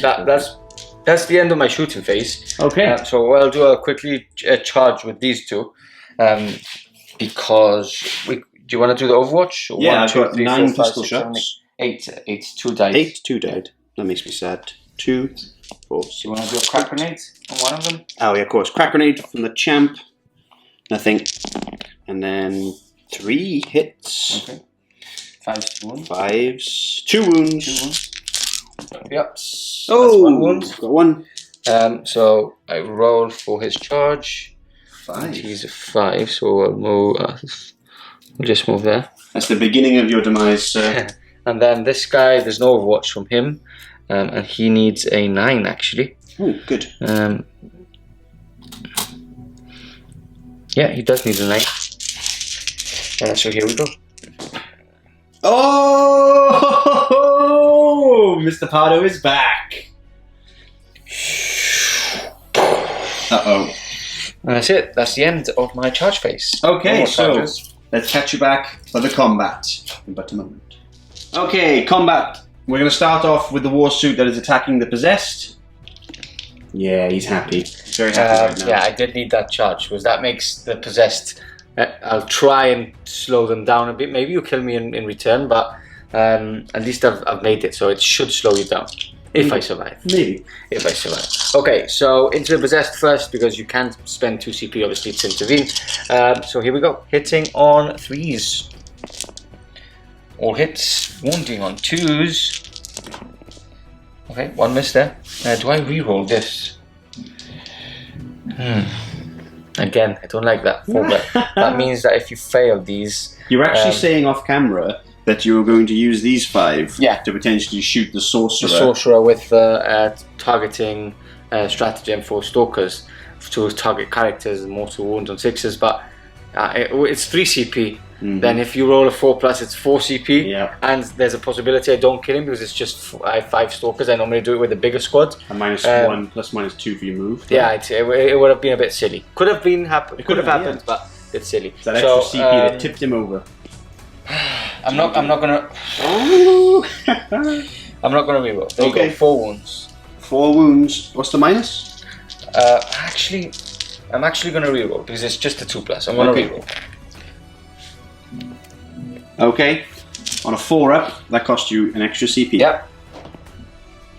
that's the end of my shooting phase. Okay. So I'll do a quickly charge with these 2, because do you want to do the Overwatch? Or yeah, I've got 9 pistol shots. 8. 2 died. 8, 2 died. That makes me sad. 2, 4. So you want to do a crack grenade on one of them? Oh yeah, of course. Crack grenade from the champ. Nothing. And then 3 hits. Okay. 5s to wound. 5s. 2 wounds. 2 wounds. Yep. Oh, that's 1 wound. Got 1. So I roll for his charge. 5. He's a 5, so I'll move. We'll just move there. That's the beginning of your demise, sir. And then this guy, there's no Overwatch from him, and he needs a 9 actually. Oh, good. Yeah, he does need a 9. So here we go. Oh, Mr. Pardo is back. Uh-oh. And that's it. That's the end of my charge phase. Okay, so let's catch you back for the combat in but a moment. Okay, combat. We're going to start off with the war suit that is attacking the possessed. Yeah, he's happy. Very happy right now. Yeah, I did need that charge because that makes the possessed. I'll try and slow them down a bit. Maybe you kill me in return, but at least I've made it, so it should slow you down. If I survive. Maybe. If I survive. Okay, so into the possessed first, because you can't spend 2 CP obviously to intervene. So here we go. Hitting on 3s. All hits. Wounding on 2s. Okay, 1 miss there. Do I reroll this? Again, I don't like that. That means that if you fail these... You're actually saying off camera that you were going to use these 5 to potentially shoot the Sorcerer. The Sorcerer with targeting stratagem for Stalkers to target characters and mortal wounds on 6s, but it's 3 CP. Then if you roll a 4+, it's 4 CP, and there's a possibility I don't kill him because it's just I have 5 Stalkers. I normally do it with a bigger squad. A -1 ±2 for your move. Yeah, it would have been a bit silly. Could have happened, but it's silly. That extra CP that tipped him over. I'm not gonna. I'm not gonna reroll. There you go. 4 wounds. 4 wounds. What's the minus? I'm actually gonna reroll because it's just a 2+. I'm gonna reroll. Okay. On a 4-up, that cost you an extra CP. Yep.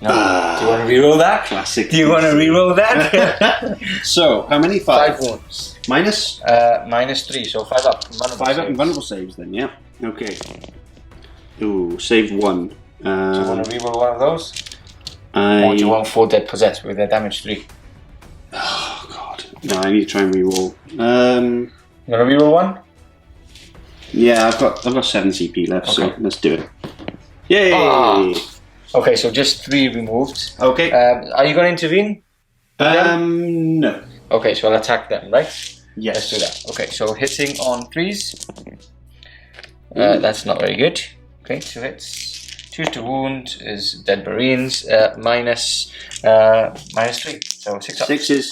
No. Do you want to reroll that? Classic. Do you want to reroll that? So, how many? 5 wounds. Minus? -3, so 5 up. 5 up and vulnerable saves then, yeah. Okay. Ooh, save 1. Do you want to reroll one of those? Or do you want 4 dead possessed with their damage 3? Oh, God. No, I need to try and reroll. You want to reroll one? Yeah, I've got 7 CP left, so let's do it. Yay! Okay, so just 3 removed. Okay. Are you going to intervene? No. Okay, so I'll attack them, right? Yes. Let's do that. Okay, so hitting on 3s. That's not very good. Okay, 2 hits. Choose to wound is dead Marines. -3, so 6 up. 6s.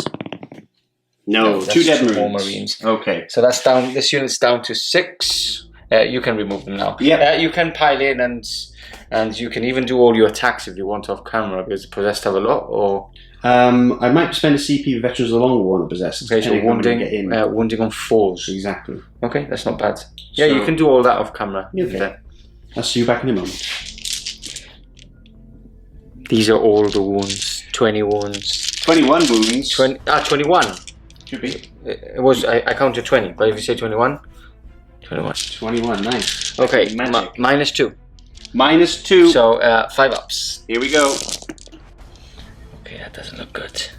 No, 2 dead Marines. 4 Marines. Okay. So that's down. This unit's down to 6. You can remove them now. Yeah. You can pile in and you can even do all your attacks if you want off camera because the possessed have a lot. Or I might spend a CP with Veterans of the Long War on possessed. okay, so wounding on 4s. Exactly. Okay, that's not bad. Yeah, you can do all that off camera. Okay. I'll see you back in a moment. These are all the wounds. 20 wounds. 21 wounds. 21. Should be. It was. I counted 20, but if you say 21, 21. 21, nice. Okay, -2. -2. So 5 ups. Here we go. Okay, that doesn't look good.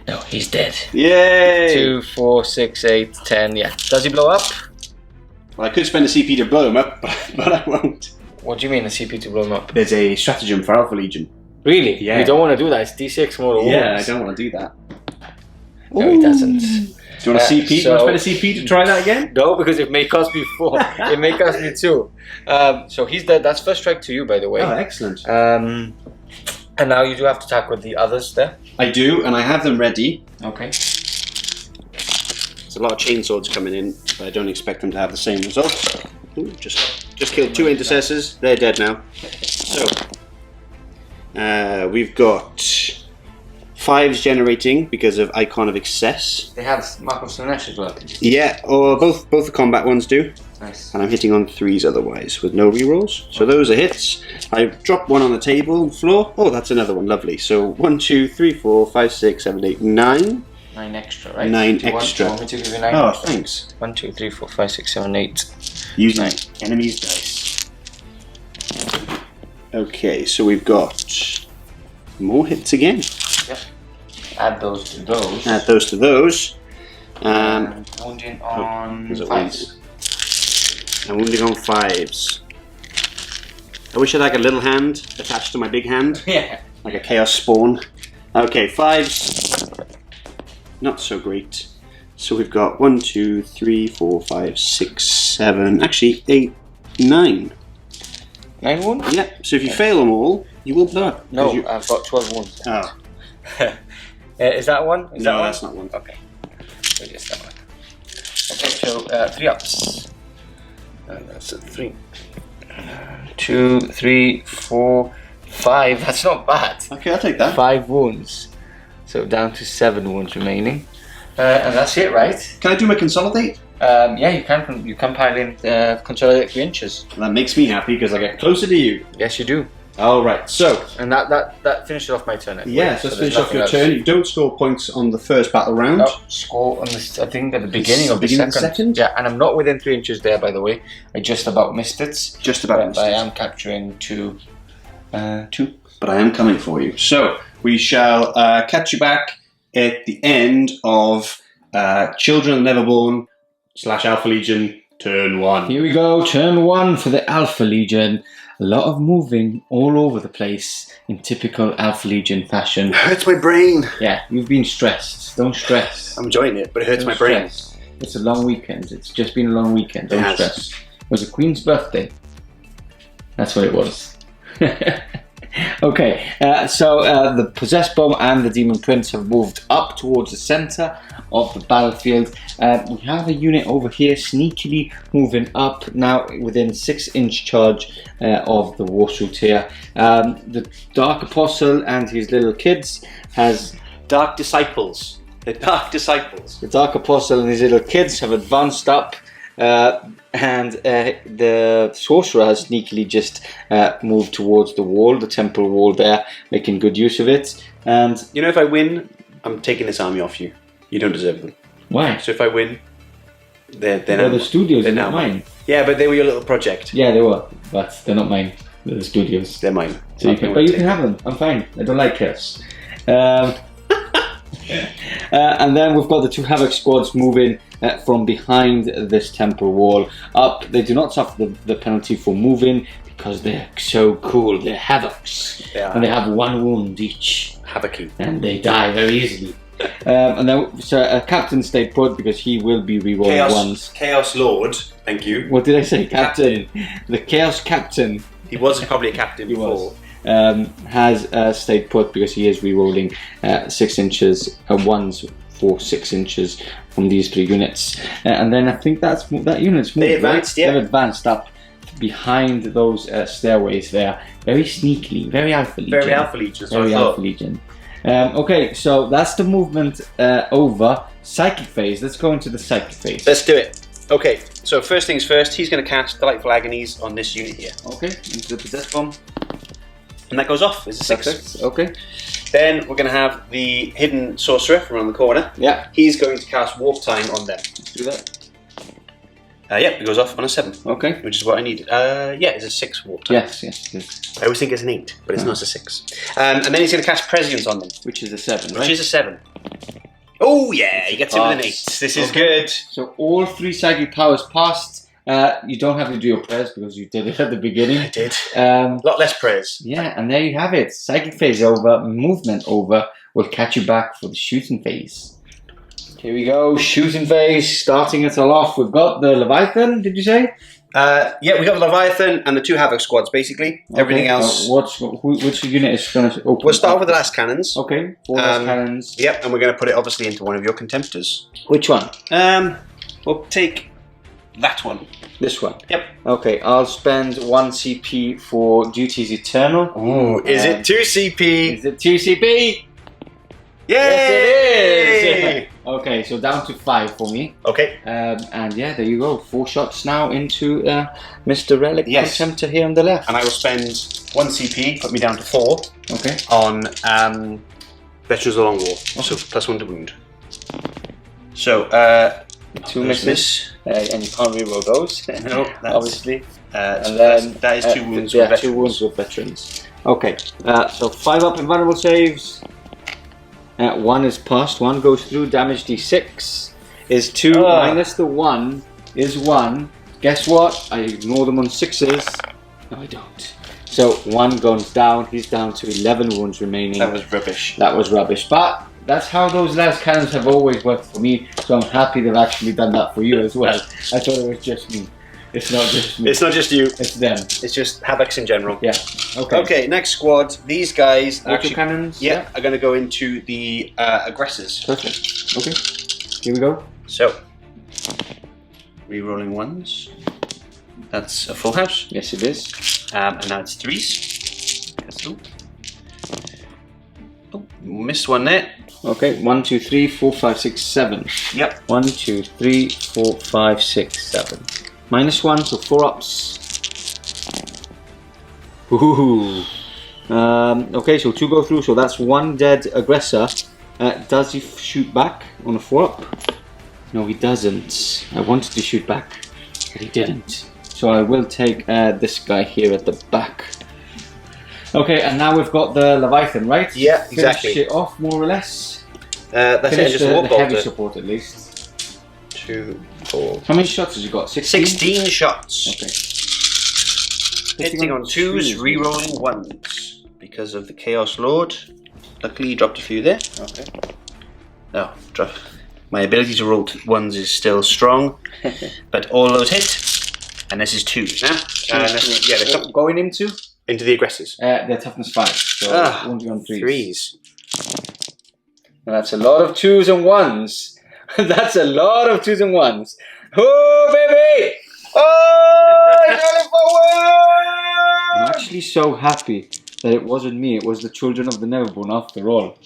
No, he's dead. Yay! 2, 4, 6, 8, 10. Yeah. Does he blow up? Well, I could spend a CP to blow him up, but I won't. What do you mean a CP to blow him up? There's a stratagem for Alpha Legion. Really? Yeah. You don't want to do that. It's D6 more wounds. Yeah, I don't want to do that. No, he doesn't. Do you want a CP? Do you want to spend a CP to try that again? No, because it may cost me 4. It may cost me 2. So he's dead. That's first strike to you, by the way. Oh, excellent. And now you do have to attack with the others there. I do, and I have them ready. Okay. There's a lot of chainswords coming in, but I don't expect them to have the same result. Ooh, just killed 2 intercessors. They're dead now. So we've got 5s generating because of Icon of Excess. They have Mark of Slaanesh as well. Yeah, or both the combat ones do. Nice. And I'm hitting on 3s otherwise with no rerolls. So those are hits. I've dropped 1 on the table, floor. Oh, that's another one. Lovely. So 1, 2, 3, 4, 5, 6, 7, 8, 9. 9 extra, right? 9 extra. Want me to give you 9 Oh, extra? thanks. 1, 2, 3, 4, 5, 6, 7, 8. Using 9. enemy's dice. Okay, so we've got more hits again. Yep. Add those to those. Add those to those. And wounding on 5s. And wounding on 5s. I wish I had like a little hand attached to my big hand. Yeah. Like a chaos spawn. Okay, 5s. Not so great. So we've got 1, 2, 3, 4, 5, 6, 7, actually 8, 9. 9 wounds? Yeah, so if you fail them all, you will blow up. No, I've got 12 wounds. Oh. Is that one? Is No, that one? that's not one. Okay. So just that one. Okay, so 3 ups. And that's a 3. 2, 3, 4, 5. That's not bad. Okay, I'll take that. 5 wounds. So down to 7 wounds remaining. And that's it, right? Can I do my consolidate? Yeah, you can. You can pile in consolidate 3 inches. That makes me happy because I get closer to you. Yes, you do. All right, so And that finishes off my turn. Anyway. yes, let's So there's finish off nothing your else. turn. You don't score points on the first battle round. No, score on this. I think at the beginning of the second. Yeah, and I'm not within 3 inches there, by the way. I just about missed it. Just about missed I it. am capturing 2. But I am coming for you. So we shall catch you back at the end of Children of Neverborn / Alpha Legion turn 1. Here we go, turn 1 for the Alpha Legion. A lot of moving all over the place in typical Alpha Legion fashion. Hurts my brain. Yeah, you've been stressed. Don't stress. I'm enjoying it, but it hurts Don't my brain. stress. It's a long weekend. It's just been a long weekend. Don't stress. It was the Queen's birthday. That's what it was. Okay, so the Possessed Bomb and the Demon Prince have moved up towards the center of the battlefield. We have a unit over here sneakily moving up now within 6-inch charge of the war suit here. The Dark Apostle and his little kids has... Dark Disciples. The Dark Disciples. The Dark Apostle and his little kids have advanced up. And the Sorcerer has sneakily just moved towards the wall, the temple wall there, making good use of it. And you know, if I win, I'm taking this army off you. You don't deserve them. Why? So if I win, they're now the studios are not mine. Yeah, but they were your little project. Yeah, they were, but they're not mine. They're the studios. They're mine. So you can have them. I'm fine. I don't like chaos. And then we've got the 2 Havoc squads moving from behind this temple wall up. They do not suffer the penalty for moving because they're so cool. They're Havocs. They are. And they have 1 wound each. Havocy. And they die very easily. And then Captain stayed put because he will be rerolling once. Chaos Lord, thank you. What did I say? Captain. The Chaos Captain. He was probably a captain before. Has stayed put because he is re-rolling 6 inches, ones for 6 inches from these 3 units. And then I think that unit's moved. They advanced, right? yeah. They've advanced up behind those stairways there. Very sneakily, very Alpha Legion. Very Alpha Legion. Very Alpha Legion. Okay, so that's the movement over. Psychic phase. Let's go into the psychic phase. Let's do it. Okay, so first things first, he's going to cast Delightful Agonies on this unit here. Okay, into the Possessed Bomb. And that goes off as a 6. Perfect. Okay. Then we're going to have the hidden Sorcerer from around the corner. Yeah. He's going to cast Warptime on them. Let's do that. Yeah, it goes off on a 7. Okay. Which is what I needed. Yeah, it's a 6 Warptime. Yes. I always think it's an 8, but it's not a 6. And then he's going to cast Prescience on them. Which is a 7, right? Which is a 7. Oh yeah, he gets it with an 8. This is good. So all 3 psychic powers passed. You don't have to do your prayers because you did it at the beginning. I did. A lot less prayers. Yeah, and there you have it. Psychic phase over, movement over. We'll catch you back for the shooting phase. Here we go, shooting phase. Starting it all off, we've got the Leviathan, did you say? Yeah, we got the Leviathan and the 2 Havoc squads, basically. Okay. Everything else. Which unit is going to open? We'll start with the last cannons. Okay, 4 last cannons. Yep, and we're going to put it obviously into one of your Contemptors. Which one? We'll take that one. This one? Yep. Okay, I'll spend 1 CP for Duties Eternal. Ooh, is it 2 CP? Is it 2 CP? Yay! Yes, it is! Okay, so down to 5 for me. Okay. And yeah, there you go. 4 shots now into Mr. Relic Contemptor here on the left. And I will spend 1 CP, put me down to 4. Okay. On Veterans of the Long War. Okay. So +1 to wound. So, 2 misses. And you can't reroll those. No, obviously. And then that is 2 wounds with veterans. 2 wounds with veterans. Okay, so 5 up invulnerable saves. 1 is passed, 1 goes through, damage d6 is 2, minus the 1 is 1. Guess what? I ignore them on 6s. No, I don't. So 1 goes down, he's down to 11 wounds remaining. That was rubbish. That was rubbish. But that's how those last cannons have always worked for me, so I'm happy they've actually done that for you as well. I thought it was just me. It's not just me. It's not just you. It's them. It's just Havocs in general. Yeah. Okay. Okay, next squad. These guys actually cannons. Yeah, are going to go into the aggressors. Perfect. Okay. Here we go. So, re-rolling 1s. That's a full house. Yes, it is. And now it's 3s. Oh, missed one there. Okay, 1, 2, 3, 4, 5, 6, 7. Yep. 1, 2, 3, 4, 5, 6, 7. Minus 1, so 4 ups. Ooh. Okay, so 2 go through, so that's 1 dead aggressor. Does he shoot back on a 4 up? No, he doesn't. I wanted to shoot back, but he didn't. So I will take this guy here at the back. Okay, and now we've got the Leviathan, right? Yeah, exactly. Finish it off, more or less. That's it. Just a warp the heavy bolter. support at least. 2, 4. How many shots has you got? 16? 16 shots. Okay. Hitting on 2s, re-rolling 1s because of the Chaos Lord. Luckily, you dropped a few there. Okay. Oh, drop. My ability to roll 1s is still strong, but all those hit. And this is 2s now. They're going into the aggressors. their toughness 5. So wounding on 3s. 3s. And that's a lot of 2s and 1s. That's a lot of 2s and 1s. Oh, baby! Oh, it's running forward! I'm actually so happy that it wasn't me. It was the children of the Neverborn after all.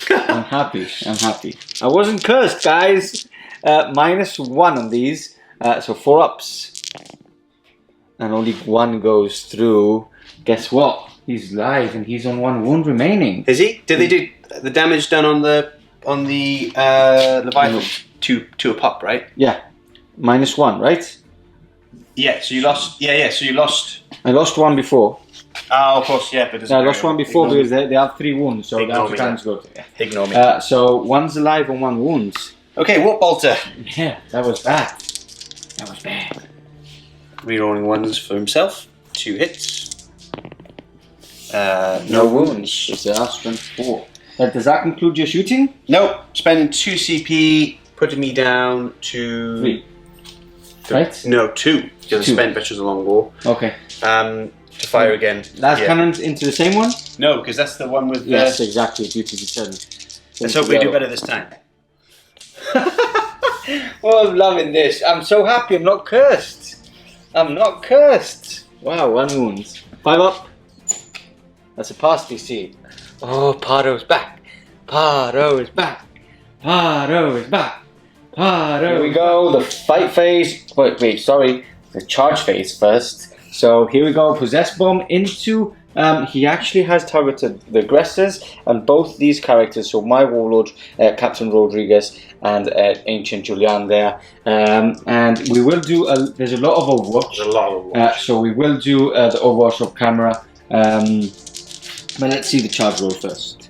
I'm happy. I'm happy. I wasn't cursed, guys. -1 on these. So 4 ups. And only 1 goes through. Guess what? He's live and he's on 1 wound remaining. Is he? Did they do the damage done on the Leviathan? To a pop, right? Yeah. -1, right? Yeah. So you lost. Yeah. So you lost. I lost 1 before. Oh, of course. Yeah, but I lost 1 before because they have 3 wounds, so Ignore me that's good. Ignore me. So 1's alive and 1 wounds. Okay, Warp Bolter. Yeah, that was bad. That was bad. Rerolling 1s for himself. 2 hits. No wounds. It's a strength 4. Does that include your shooting? Nope. Spending 2 CP, putting me down to 3. Right? No, 2. Because I 2. spent Veterans of Long War. Okay. To fire again. Last cannons into the same one? No, because that's the one with. Yes, exactly. Duty determined. Let's hope we do better this time. Oh, I'm loving this. I'm so happy I'm not cursed. I'm not cursed. Wow, 1 wound. 5 up. That's a pass DC. Oh, Pardo's back. Pardo is back. Pardo is back. Pardo. Here we go. The fight phase. Wait, sorry. The charge phase first. So here we go. Possess bomb into. He actually has targeted the aggressors and both these characters. So my Warlord, Captain Rodriguez, and Ancient Julian there. And we will do. There's a lot of Overwatch. There's a lot of Overwatch. So we will do the Overwatch off camera. But let's see the charge roll first.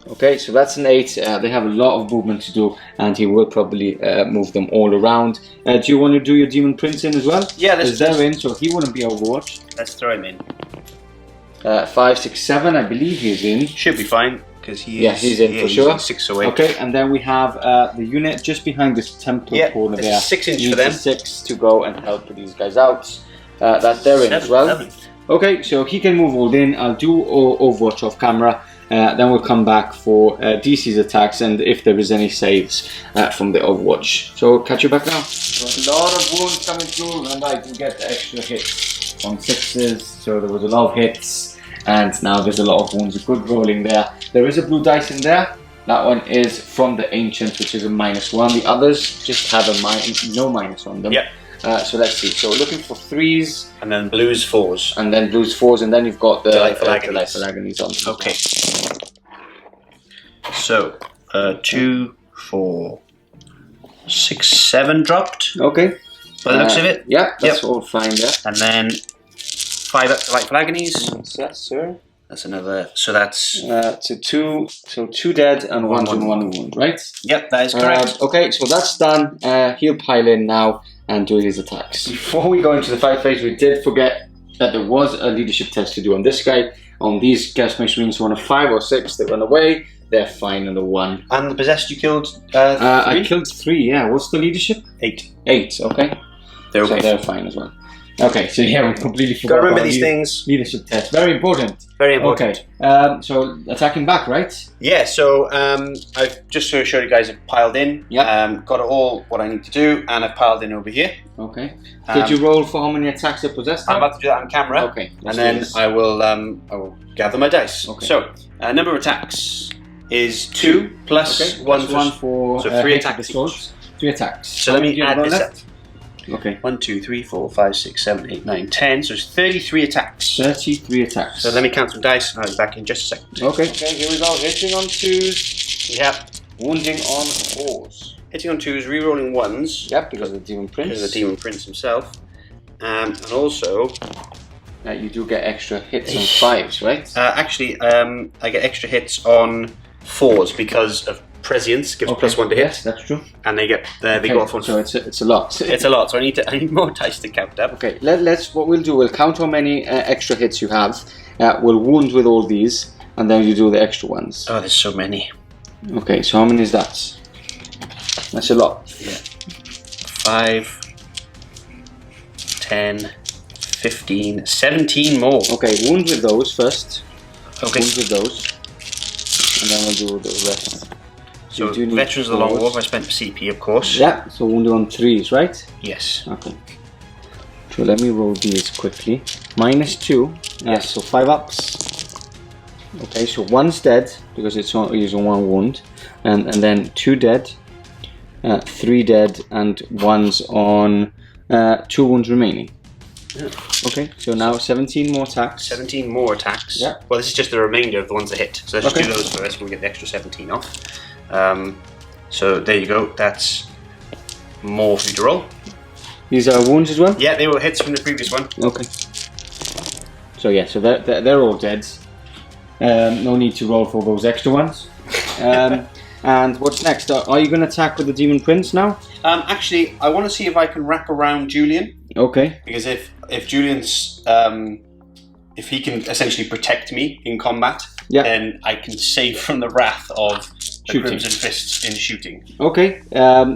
Okay, so that's an 8. They have a lot of movement to do, and he will probably move them all around. Do you want to do your Demon Prince in as well? Yeah, they're in, so he wouldn't be Overwatch. Let's throw him in. 5, 6, 7, I believe he's in. Should be fine, because he's in for sure. 6 away. Okay, and then we have the unit just behind this temple corner there. 6 inch for them. 6 to go and help these guys out. That they're in as well. 7. Okay, so he can move all in. I'll do Overwatch off camera. Then we'll come back for DC's attacks and if there is any saves from the Overwatch. So catch you back now. So a lot of wounds coming through, and I can get the extra hits on 6s. So there was a lot of hits, and now there's a lot of wounds. Good rolling there. There is a blue dice in there. That one is from the Ancient, which is a -1. The others just have no minus on them. Yep. So let's see. So looking for 3s. And then blues 4s. And then blues 4s, and then you've got the Delightful Agonies on. Okay. So, 2, 4, 6, 7 dropped. Okay. By the looks of it. Yeah, that's all fine there. And then 5 up Delightful Agonies. Yes, sir. That's another. So that's. So 2. So 2 dead and 1 wound, right? Yep, that is correct. Okay, so that's done. He'll pile in now and do his attacks. Before we go into the fight phase, we did forget that there was a leadership test to do on this guy. On these Gas Marines, so on a 5 or 6, they run away. They're fine on the 1. And the possessed you killed 3? I killed 3, yeah. What's the leadership? 8. 8, okay. They're okay. So they're fine as well. Okay, so yeah, we completely forgot. Gotta remember about these things. Leadership test, very important. Very important. Okay, so attacking back, right? Yeah, so I've just sort of showed you guys have piled in. Yeah. Got all what I need to do, and I've piled in over here. Okay. Did you roll for how many attacks they possessed? I'm about to do that on camera. Okay. And then I will gather my dice. Okay. So number of attacks is 2 plus 1 for so 3 attacks. 3 attacks. So let me add this up. Okay. 1, 2, 3, 4, 5, 6, 7, 8, 9, 10. So it's 33 attacks. 33 attacks. So let me count some dice, and I'll be back in just a second. Okay, here we go. Hitting on 2s. Yep. Wounding on 4s. Hitting on 2s, re-rolling 1s. Yep, because of the Demon Prince. Because of the Demon Prince himself. And also... you do get extra hits on 5s, right? Actually, I get extra hits on 4s because of Prescience gives +1 to hit. Yes, that's true. And they get they go off on. So it's a lot. It's a lot. So I need more dice to count up. Okay, what we'll do. We'll count how many extra hits you have. We'll wound with all these, and then you do the extra ones. Oh, there's so many. Okay, so how many is that? That's a lot. Yeah. 5, 10, 15, 17 more. Okay, wound with those first. Okay. Wound with those, and then we'll do the rest. So Veterans of the Long War, I spent CP, of course. Yeah, so wounded on 3s, right? Yes. Okay. So let me roll these quickly. -2. Yes. So 5 ups. Okay, so 1's dead because it's using 1 wound, and then 2 dead, 3 dead, and 1's on 2 wounds remaining. Yeah. Okay, so now 17 more attacks. 17 more attacks. Yeah. Well, this is just the remainder of the ones that hit. So let's just do those first. We'll get the extra 17 off. So there you go. That's more for you to roll. These are wounds as well? Yeah, they were hits from the previous one. Okay. So yeah, so they're all dead. No need to roll for those extra ones. And what's next? Are you going to attack with the Demon Prince now? Actually, I want to see if I can wrap around Julian. Okay. Because if Julian's if he can essentially protect me in combat, then I can save from the wrath of the Crimson Fists in shooting. Okay,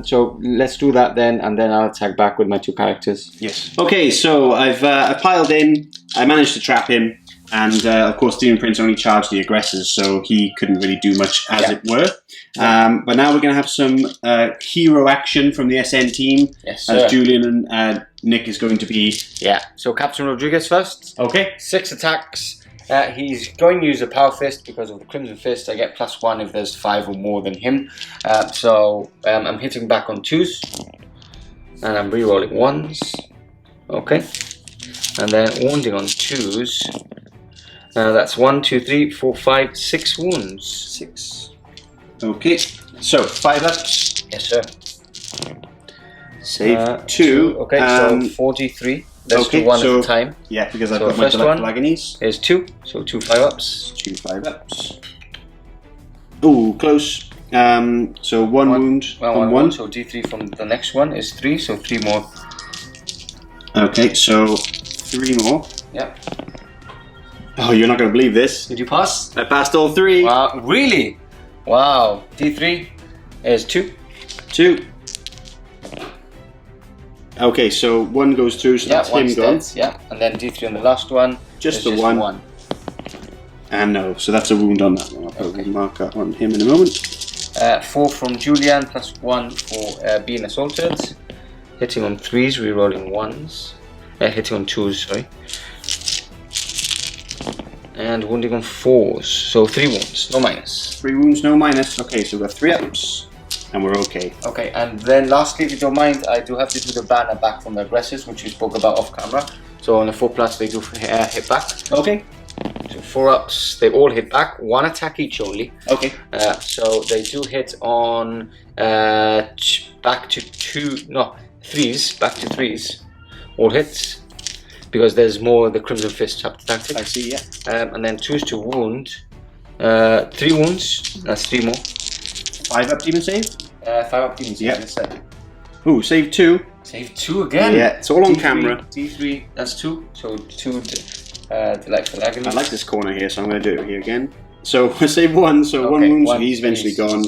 so let's do that then, and then I'll attack back with my 2 characters. Yes. Okay, so I've piled in, I managed to trap him, and of course Demon Prince only charged the aggressors, so he couldn't really do much as it were. But now we're going to have some hero action from the SN team, as Julian and Nick is going to be... Yeah, so Captain Rodriguez first. Okay. 6 attacks. He's going to use a Power Fist because of the Crimson Fist. I get +1 if there's 5 or more than him. So I'm hitting back on 2s. And I'm re-rolling 1s. Okay. And then wounding on 2s. That's 1, 2, 3, 4, 5, 6 wounds. 6. Okay. So 5 ups. Yes, sir. Save 2. Okay, so 43. Let's do one at a time. Yeah, because I've got my delightful Agonies. Is 2, so 2 5-ups. 2 5-ups. Ooh, close. So 1 wound on 1. So D3 from the next one is 3, so 3 more. Okay, so 3 more. Yeah. Oh, you're not going to believe this. Did you pass? I passed all 3. Wow, really? Wow. D3 is 2. 2. Okay, so 1 goes through, so that's him gone. Yeah, and then D3 on the last one. Just the 1. And no, so that's a wound on that one. I'll put a marker on him in a moment. 4 from Julian, +1 for being assaulted. Hitting on 3s, re-rolling 1s. Hitting on 2s, sorry. And wounding on 4s, so 3 wounds, no minus. 3 wounds, no minus. Okay, so we've got 3 ups. And we're okay. Okay, and then lastly, if you don't mind, I do have to do the banner back from the aggressors, which we spoke about off camera. So on the 4+, they do hit back. Okay. So 4 ups, they all hit back. 1 attack each only. Okay. So they do hit on back to 3s, back to 3s. All hits. Because there's more the Crimson Fist chapter tactic. I see, yeah. And then 2s to wound. 3 wounds, that's 3 more. 5 up demon save? 5 up demon save, yes. Ooh, save 2. Save 2 again? Yeah, it's all on D3, camera. D3, that's 2. So 2 delightful agonies. I like this corner here, so I'm going to do it here again. So save 1, so 1 wound, so he's eventually gone.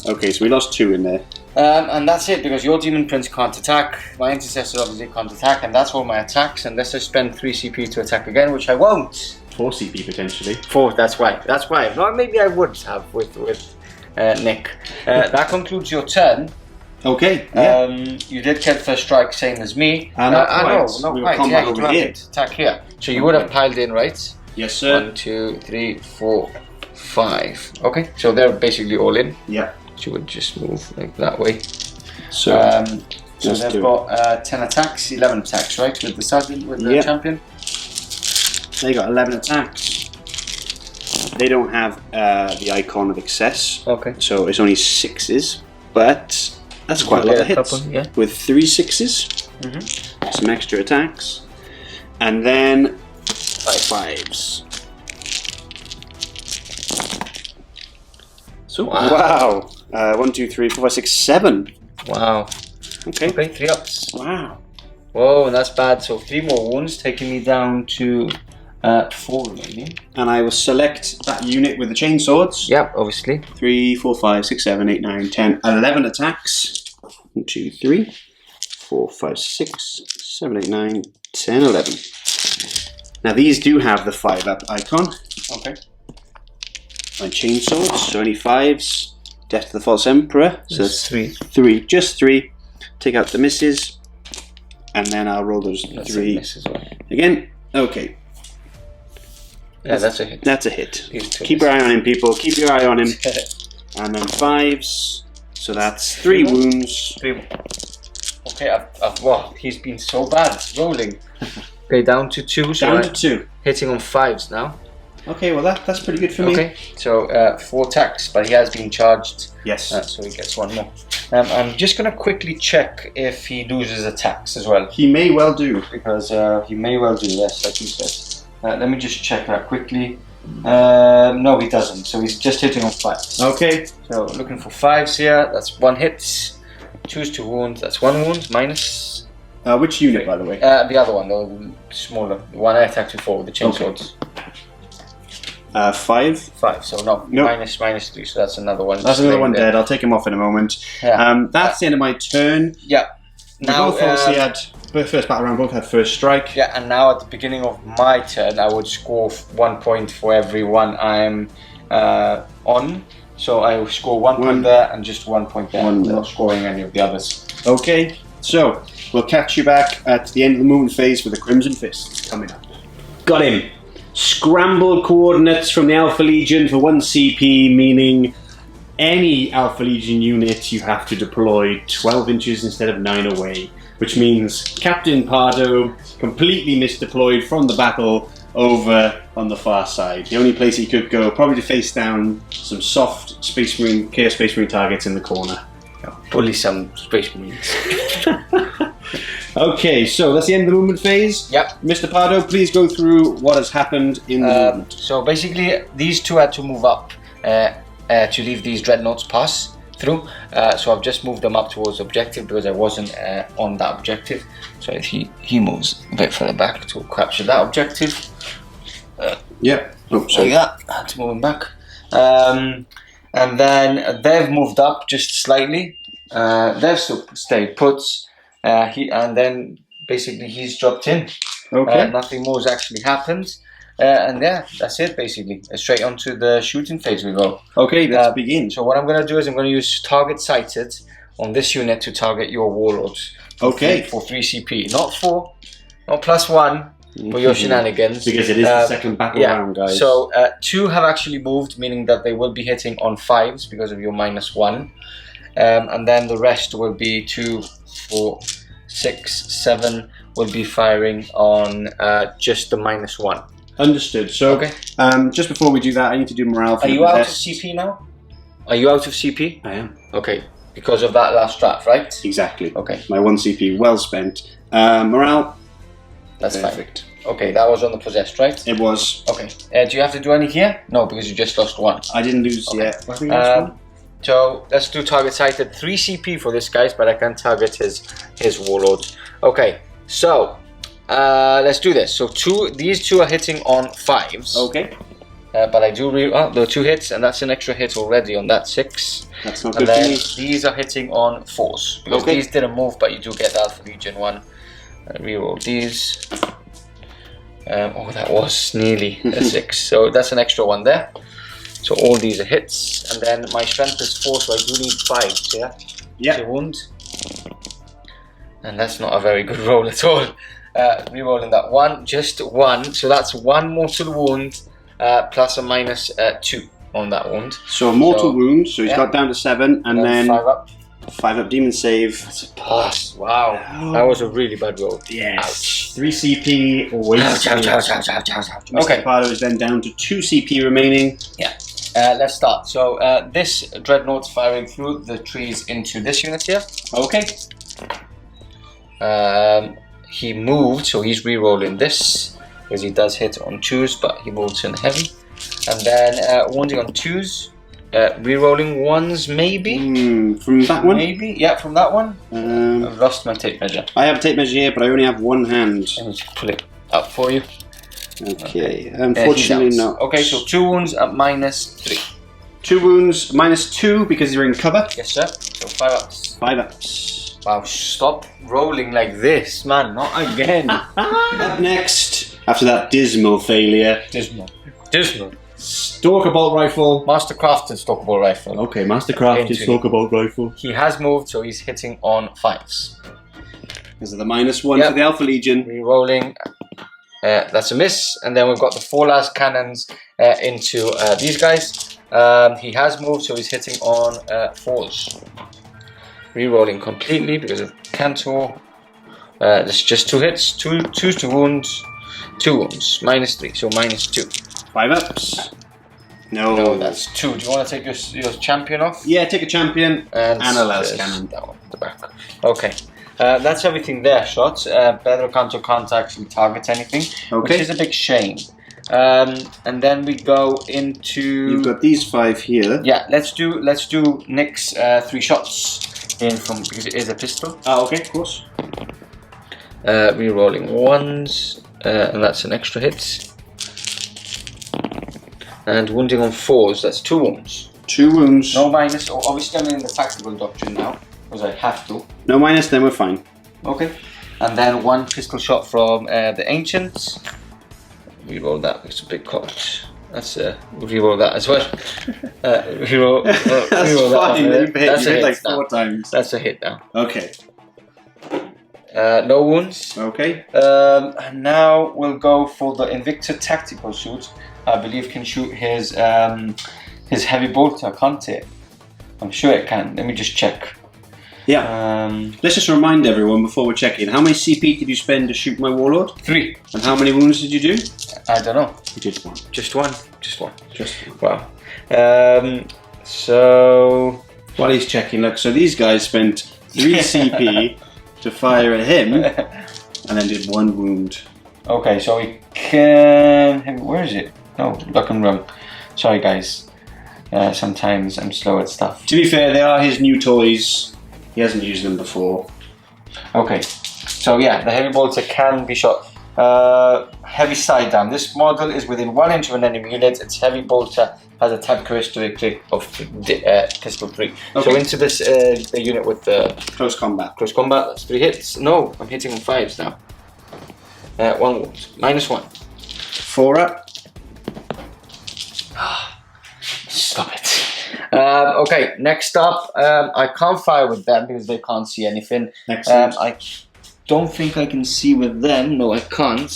Okay, so we lost 2 in there. And that's it, because your Demon Prince can't attack, my Intercessor obviously can't attack, and that's all my attacks, unless I spend 3 CP to attack again, which I won't. 4 CP potentially. 4, that's why. That's why. No, maybe I would have with Nick. That concludes your turn. Okay. Yeah. You did get first strike, same as me. Not quite. No, we quite. Were Yeah, you over here. attack here. So you would have piled in, right? Yes, sir. 1, 2, 3, 4, 5. Okay, so they're basically all in. Yeah. So you would just move like that way. So, so they've got 10 attacks, 11 attacks, right? With the sergeant, with the champion. They got 11 attacks. They don't have the icon of excess. Okay. So it's only 6s, but that's quite a lot of hits. Couple, yeah. With 3 6s, some extra attacks, and then 5 5s. So wow. 1, 2, 3, 4, 5, 6, 7. Wow. Okay. Okay, 3 ups. Wow. Whoa, that's bad. So 3 more wounds, taking me down to 4 remaining. And I will select that unit with the chainswords. Yep, obviously. 3, 4, 5, 6, 7, 8, 9, 10, 11 attacks. 1, 2, 3, 4, 5, 6, 7, 8, 9, 10, 11. Now these do have the 5-up icon. Okay. My chainswords, so any 5s. Death to the False Emperor. So that's 3. 3. Just 3. Take out the misses. And then I'll roll those That's 3 a miss as well. again. Okay. Yeah, that's a hit. That's a hit. These 2 Keep your eye on him, people. Keep your eye on him. And then 5s. So that's 3 wounds. 3 more. Okay, wow, he's been so bad rolling. Okay, down to 2. So Down to 2. hitting on 5s now. Okay, well that's pretty good for me. Okay, so 4 attacks, but he has been charged. Yes. So he gets 1 more. I'm just going to quickly check if he loses attacks as well. He may well do. Because he may well do, yes, like you said. Let me just check that quickly. No, he doesn't. So he's just hitting on 5s. Okay. So looking for 5s here. That's 1 hit. Choose 2 wounds. That's 1 wound minus. Which unit, by the way? The other one, the smaller. The one I attacked before with the chainswords. 5. 5. So no, Nope. minus 3. So that's another one. That's another one dead. I'll take him off in a moment. Yeah. That's the end of my turn. Yeah. Now, both obviously had first battle round. Both had first strike. Yeah, and now at the beginning of my turn, I would score 1 point for every one I'm on. So I will score 1 point there and just 1 point there. One not scoring any of the others. Okay. So we'll catch you back at the end of the movement phase with the Crimson Fist coming up. Got him. Scramble coordinates from the Alpha Legion for 1 CP, meaning any Alpha Legion unit you have to deploy 12 inches instead of 9 away, which means Captain Pardo completely misdeployed from the battle over on the far side. The only place he could go, probably to face down some soft Space Marine, Chaos Space Marine targets in the corner. Bully some Space Marines. Okay, so that's the end of the movement phase. Yep. Mr. Pardo, please go through what has happened in the movement. So basically, these 2 had to move up to leave these dreadnoughts pass through. So I've just moved them up towards objective because I wasn't on that objective. So if he moves a bit further back to capture that objective. Yep. Oh, sorry. Like that. I had to move him back. And then they've moved up just slightly. They've still stayed put. And then basically he's dropped in. Okay. Nothing more has actually happened. And yeah, that's it basically. Straight onto the shooting phase we go. Okay, let's begin. So what I'm going to do is I'm going to use target sighted on this unit to target your warlords. Okay. For 3 CP. Not 4, not +1 for your shenanigans. Because it is the second battle round, guys. So 2 have actually moved, meaning that they will be hitting on 5s because of your -1. And then the rest will be 2, 4, 6, 7 will be firing on just the -1. Understood. So, okay. Just before we do that, I need to do morale for Are you out of CP now? Are you out of CP? I am. Okay, because of that last strat, right? Exactly. Okay. My 1 CP, well spent. Morale? That's perfect. Fine. Okay, that was on the possessed, right? It was. Okay. Do you have to do any here? No, because you just lost 1. I didn't lose yet. I think I lost 1. So let's do target sighted. 3 CP for this guys, but I can target his warlord. Okay, so let's do this. So these 2 are hitting on 5s. Okay. But I do the 2 hits, and that's an extra hit already on that 6. That's not and good for then me. These are hitting on 4s because these didn't move, but you do get Alpha Legion 1. Reroll these. Oh, that was nearly a 6. So that's an extra 1 there. So all these are hits, and then my strength is 4, so I do need 5. Yeah. Yeah. To wound. And that's not a very good roll at all. Rerolling that 1, just 1. So that's 1 mortal wound, plus or minus 2 on that wound. So a mortal wound. So he's got down to 7, and then 5 up. 5 up demon save. That's a pass. Wow. That was a really bad roll. Yes. Ouch. 3 CP. Ouch. Okay. Pardo is then down to 2 CP remaining. Yeah. Let's start. So this dreadnought's firing through the trees into this unit here. Okay. He moved, so he's re-rolling this because he does hit on 2s, but he moves in heavy. And then wounding on 2s, Rerolling ones, maybe? From that one? Maybe, yeah, from that one. I've lost my tape measure. I have a tape measure here, but I only have one hand. Let me just pull it out for you. Okay, unfortunately not. Okay, so 2 wounds at -3. 2 wounds, -2 because you're in cover. Yes, sir. So 5 ups. 5 ups. Wow, stop rolling like this, man. Not again. Up next, after that dismal failure. Dismal. Stalker bolt rifle. Mastercrafted Stalker bolt rifle. Okay, Mastercrafted Stalker bolt rifle. He has moved, so he's hitting on 5s. This is the -1 for the Alpha Legion. Rerolling. That's a miss. And then we've got the 4 last cannons into these guys. He has moved, so he's hitting on 4s. Rerolling completely because of Cantor. That's just 2 hits. 2 wounds. 2 wounds. -3, so -2. 5 ups. No, that's 2. Do you want to take your champion off? Yeah, take a champion and a last cannon. That one at the back. Okay. That's everything there, shots. Pedro Canto can't actually target anything, which is a big shame. And then we go into. You've got these 5 here. Yeah, let's do Nick's 3 shots in from because it is a pistol. Okay, of course. Rerolling 1s, and that's an extra hit. And wounding on 4s, that's 2 wounds. 2 wounds. No minus. Obviously, I'm in the tactical doctrine now because I have to. No minus, then we're fine. Okay. And then 1 pistol shot from the Ancients. Reroll that, it's a big cost. That's reroll that as well. Reroll fine. that. That's a hit like 4 times. That's a hit now. Okay. No wounds. Okay. And now we'll go for the Invicta tactical suit. I believe can shoot his heavy bolter, can't it? I'm sure it can. Let me just check. Yeah. Let's just remind everyone before we're checking. How many CP did you spend to shoot my Warlord? 3. And how many wounds did you do? I don't know. Just 1. Just one. Just one. Just 1. Wow. So while he's checking, look. So these guys spent 3 CP to fire at him, and then did 1 wound. Okay, so we can. Where is it? No, look, I'm wrong. Sorry, guys. Sometimes I'm slow at stuff. To be fair, they are his new toys. He hasn't used them before. Okay, so yeah, the heavy bolter can be shot. Heavy side down. This model is within 1 inch of an enemy unit. Its heavy bolter has a type characteristic of pistol 3. Okay. So into this the unit with the close combat. Close combat. That's 3 hits. No, I'm hitting on 5s now. 1 wound. -1. 4 up. Stop it. Okay, next up, I can't fire with them because they can't see anything. I don't think I can see with them. No, I can't.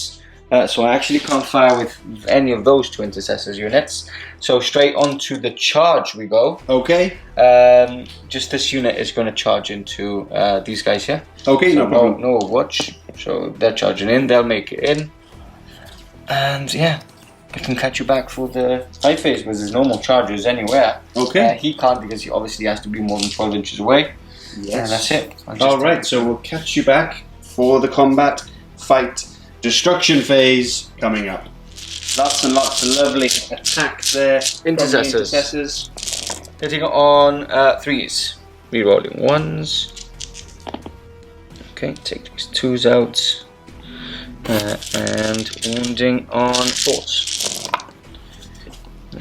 So I actually can't fire with any of those 2 intercessors units. So straight onto the charge we go. Okay. Just this unit is going to charge into these guys here. Okay, so no problem. No watch. So they're charging in. They'll make it in. And yeah. I can catch you back for the fight phase because there's normal charges anywhere. Okay. He can't because he obviously has to be more than 12 inches away. Yes. And that's it. Alright, so we'll catch you back for the combat, fight, destruction phase coming up. Lots and lots of lovely attacks there. Intercessors. Hitting on 3s. Rerolling 1s. Okay, take these 2s out. And wounding on 4s.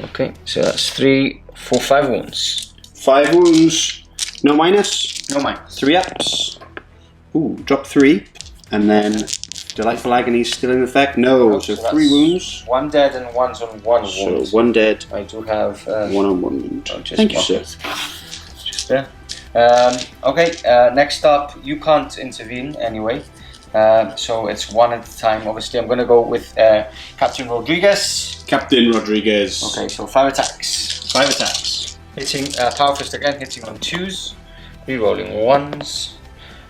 Okay, so that's 3, 4, 5 wounds. 5 wounds. No minus? No minus. 3 ups. Ooh, drop 3. And then Delightful Agonies still in effect? No, so 3 wounds. 1 dead and 1's on 1 wound. So 1 dead. I do have 1 on 1 wound. Oh, Thank you, sir. Just there. Okay, next up, you can't intervene anyway. So it's 1 at a time. Obviously, I'm going to go with Captain Rodriguez. Captain Rodriguez. Okay, so 5 attacks. 5 attacks. Hitting Power Fist again, hitting on 2s. Rerolling 1s.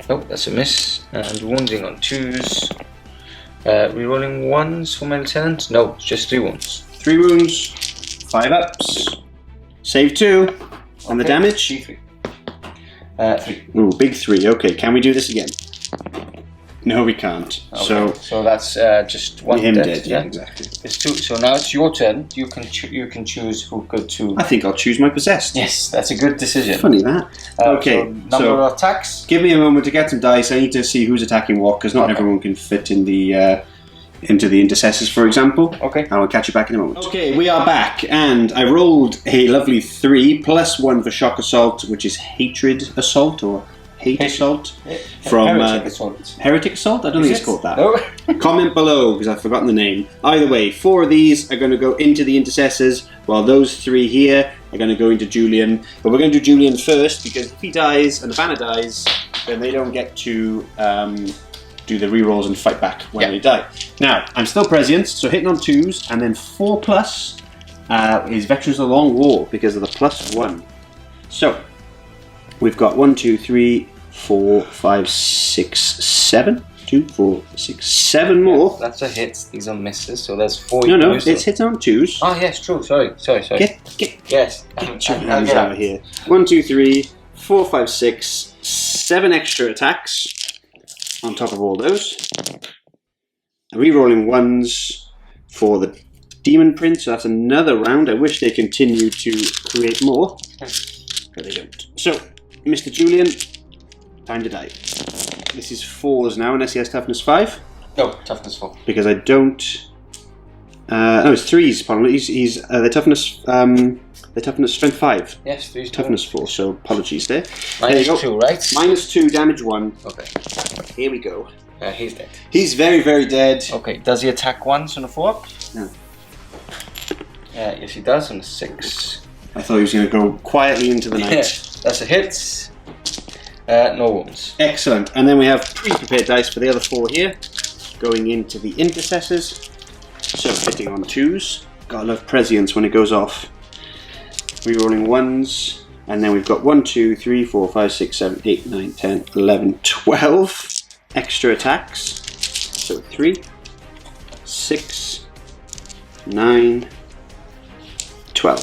Nope, that's a miss. And wounding on 2s. Rerolling 1s for my lieutenant. No, it's just 3 wounds. 3 wounds. 5 ups. Save 2. On the damage? 3. 3. Ooh, big 3. Okay, can we do this again? No, we can't. Okay. So that's just one him dead. dead. Yeah, exactly. There's two. So now it's your turn. You can choose who go to. I think I'll choose my possessed. Yes, that's a good decision. Funny that. Okay, so number of attacks. Give me a moment to get some dice. I need to see who's attacking what, because not everyone can fit in the into the intercessors, for example. Okay. And I'll catch you back in a moment. Okay, we are back, and I rolled a lovely 3 plus 1 for shock assault, which is hatred assault or hate assault from Heretic Assault. Heretic Assault? I don't think it's called that. No. Comment below, because I've forgotten the name. Either way, 4 of these are going to go into the intercessors, while those 3 here are going to go into Julian. But we're going to do Julian first, because if he dies and the banner dies, then they don't get to do the rerolls and fight back when they die. Now, I'm still Prescience, so hitting on 2s, and then 4 plus is Veterans of the Long War, because of the +1. So, we've got 1, 2, 3, 4, 5, 6, 7. 2, 4, 6, 7 more. That's a hit. These are misses. So there's 4. No, it's hit on 2s. Oh yes, true. Sorry. Get your hands Okay. out here. 1, 2, 3, 4, 5, 6, 7 extra attacks on top of all those. Rerolling 1s for the Demon Prince. So that's another round. I wish they continued to create more, but they don't. So, Mr. Julian, time to die. This is 4s now, unless he has toughness 5. No, toughness 4. Because I don't. No, it's 3s. Pardon me. He's the toughness. The toughness strength 5. Yes, 3s. Toughness 4. So apologies there. Minus there you go. 2, right? -2, damage 1. Okay. Here we go. He's dead. He's very, very dead. Okay. Does he attack once on a 4? No. Yes, he does on a 6. I thought he was going to go quietly into the night. That's a hit. No wounds. Excellent. And then we have pre-prepared dice for the other 4 here, going into the intercessors. So hitting on 2s. Gotta love Prescience when it goes off. Rerolling 1s, and then we've got 1, 2, 3, 4, 5, 6, 7, 8, 9, 10, 11, 12 extra attacks. So 3, 6, 9, 12.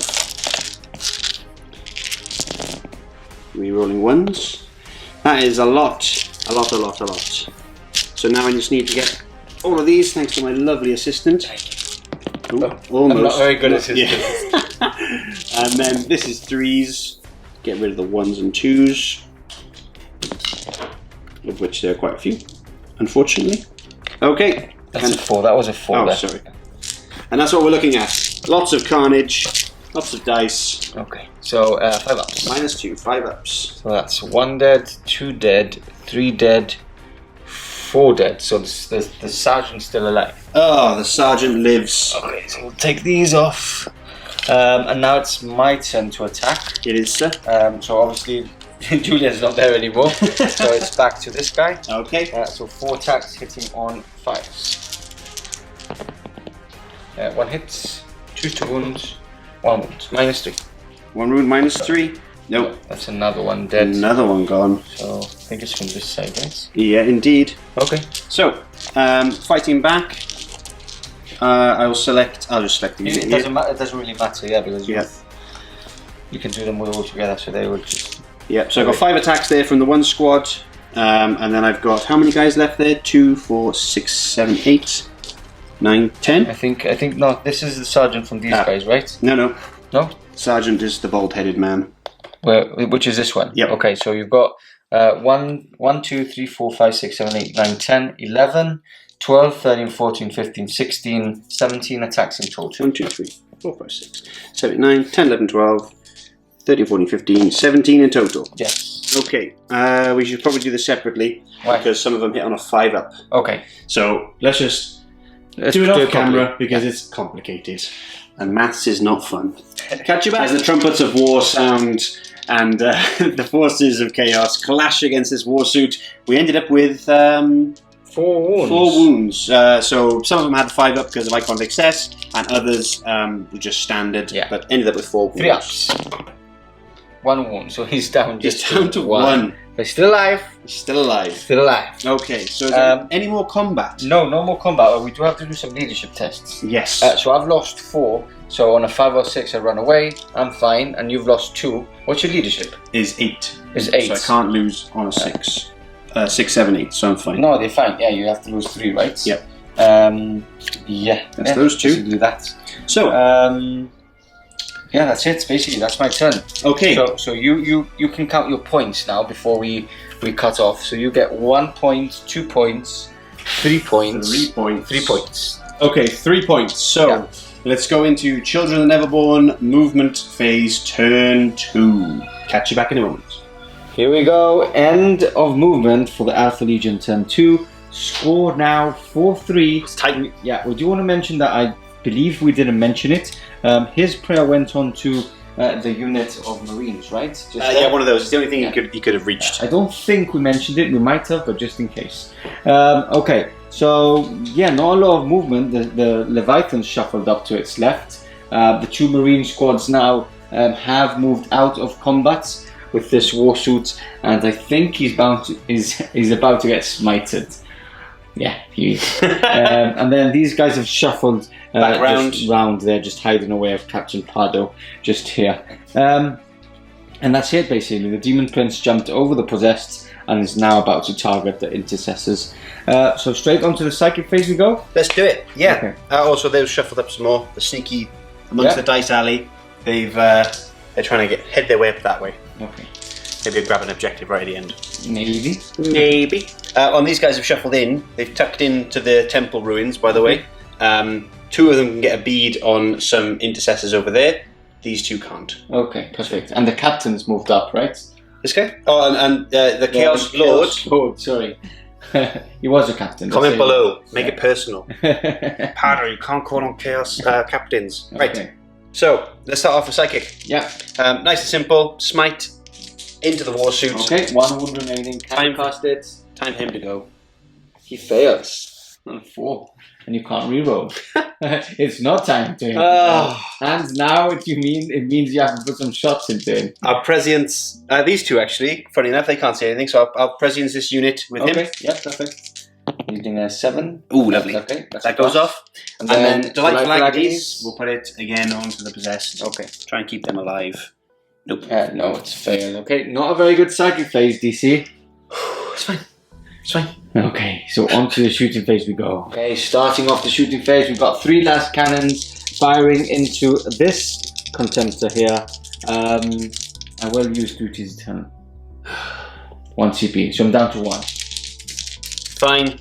Rerolling 1s. That is a lot. So now I just need to get all of these, thanks to my lovely assistant. Ooh, almost. I'm not very good at assistant. Yeah. And then this is 3s. Get rid of the 1s and 2s, of which there are quite a few, unfortunately. Okay. That's a 4. That was a 4. Oh, sorry. And that's what we're looking at. Lots of carnage, lots of dice. Okay. So 5 ups. -2, 5 ups. So that's 1 dead, 2 dead, 3 dead, 4 dead. So the sergeant's still alive. Oh, the sergeant lives. Okay, so we'll take these off. And now it's my turn to attack. It is, sir. So obviously Julian's not there anymore. So it's back to this guy. Okay. So 4 attacks hitting on 5s. 1 hit, 2 wounds, 1 wound. -3. 1 wound, -3. Nope. That's another one dead. Another one gone. So I think it's from this side, right? Yeah, indeed. Okay. So, fighting back. I'll just select the unit It doesn't really matter, yeah, because you can do them all together, so they would just... Yep, so I've got 5 attacks there from the 1 squad, and then I've got how many guys left there? 2, 4, 6, 7, 8, 9, 10? I think no, this is the sergeant from these guys, right? No. No? Sergeant is the bald-headed man. Which is this one? Yep. Okay, so you've got 1, 2, 3, 4, 5, 6, 7, 8, 9, 10, 11, 12, 13, 14, 15, 16, 17 attacks in total. 1, 2, 3, 4, 5, 6, 7, 9, 10, 11, 12, 13, 14, 15, 17 in total. Yes. Okay, we should probably do this separately. Why? Because some of them hit on a 5 up. Okay. So let's just do it off camera because it's complicated. And maths is not fun. Catch you back. As the trumpets of war sound and the forces of chaos clash against this war suit, we ended up with 4 wounds. 4 wounds. So some of them had 5 up because of icon of excess, and others were just standard, but ended up with 4 wounds. 3 ups. 1 wound, so he's down just down to 1. But he's still alive. He's still alive. Still alive. Okay, so is there any more combat? No more combat, but we do have to do some leadership tests. Yes. So I've lost 4, so on a 5 or 6 I run away, I'm fine, and you've lost 2. What's your leadership? Is 8. Is 8. So I can't lose on a 6. 6, 7, 8, so I'm fine. No, they're fine. Yeah, you have to lose 3, right? Yep. Yeah. That's those 2. Do that. So, yeah, that's it. Basically, that's my turn. okay. So you can count your points now before we cut off. So you get 1 point, 2 points, 3 points, 3 points. 3 points. Okay, 3 points. So, let's go into Children of the Neverborn, movement phase, turn 2. Catch you back in a moment. Here we go. End of movement for the Alpha Legion turn 2. Score now 4-3. It's tight. Yeah, we do want to mention that I believe we didn't mention it. His prayer went on to the unit of Marines, right? Yeah, one of those. It's the only thing you could have reached. I don't think we mentioned it. We might have, but just in case. Okay, so yeah, not a lot of movement. The Leviathan shuffled up to its left. The 2 Marine squads now have moved out of combat with this warsuit, and I think he's about to get smited. Yeah, he is. And then these guys have shuffled back round. They're just hiding away of Captain Pardo just here. And that's it basically. The Demon Prince jumped over the possessed and is now about to target the intercessors. So straight onto the psychic phase we go. Let's do it. Yeah. Okay. Also, they've shuffled up some more. The sneaky amongst the dice alley. They're trying to head their way up that way. Okay. Maybe grab an objective right at the end. Maybe. On these guys have shuffled in. They've tucked into the temple ruins, by the way. 2 of them can get a bead on some intercessors over there. These 2 can't. Okay, perfect. And the captain's moved up, right? This guy? Oh, and the Chaos Lord. Lord, sorry. He was a captain. Comment below. Make it personal. Pardo, you can't call on Chaos captains. Okay. Right. So, let's start off with Psychic. Yeah. Nice and simple. Smite into the warsuit. Okay, 1 wound remaining. Can you cast it? Time for him to go. He fails. On 4. And you can't reroll. It's not time to him. And now it means you have to put some shots into him. Our Prescience, these 2 actually, funny enough, they can't say anything, so I'll Prescience this unit with him. Okay, yeah, perfect. Using a 7. Ooh, lovely. Okay, that goes off. And then Delightful Agonies, we'll put it again onto the possessed. Okay. Try and keep them alive. Nope. No, it's failed. Okay, not a very good psychic phase, DC. It's fine. It's fine. Okay, so onto the shooting phase we go. Okay, starting off the shooting phase, we've got 3 last cannons firing into this contemptor here. I will use duties turn. 1 CP, so I'm down to 1. Fine.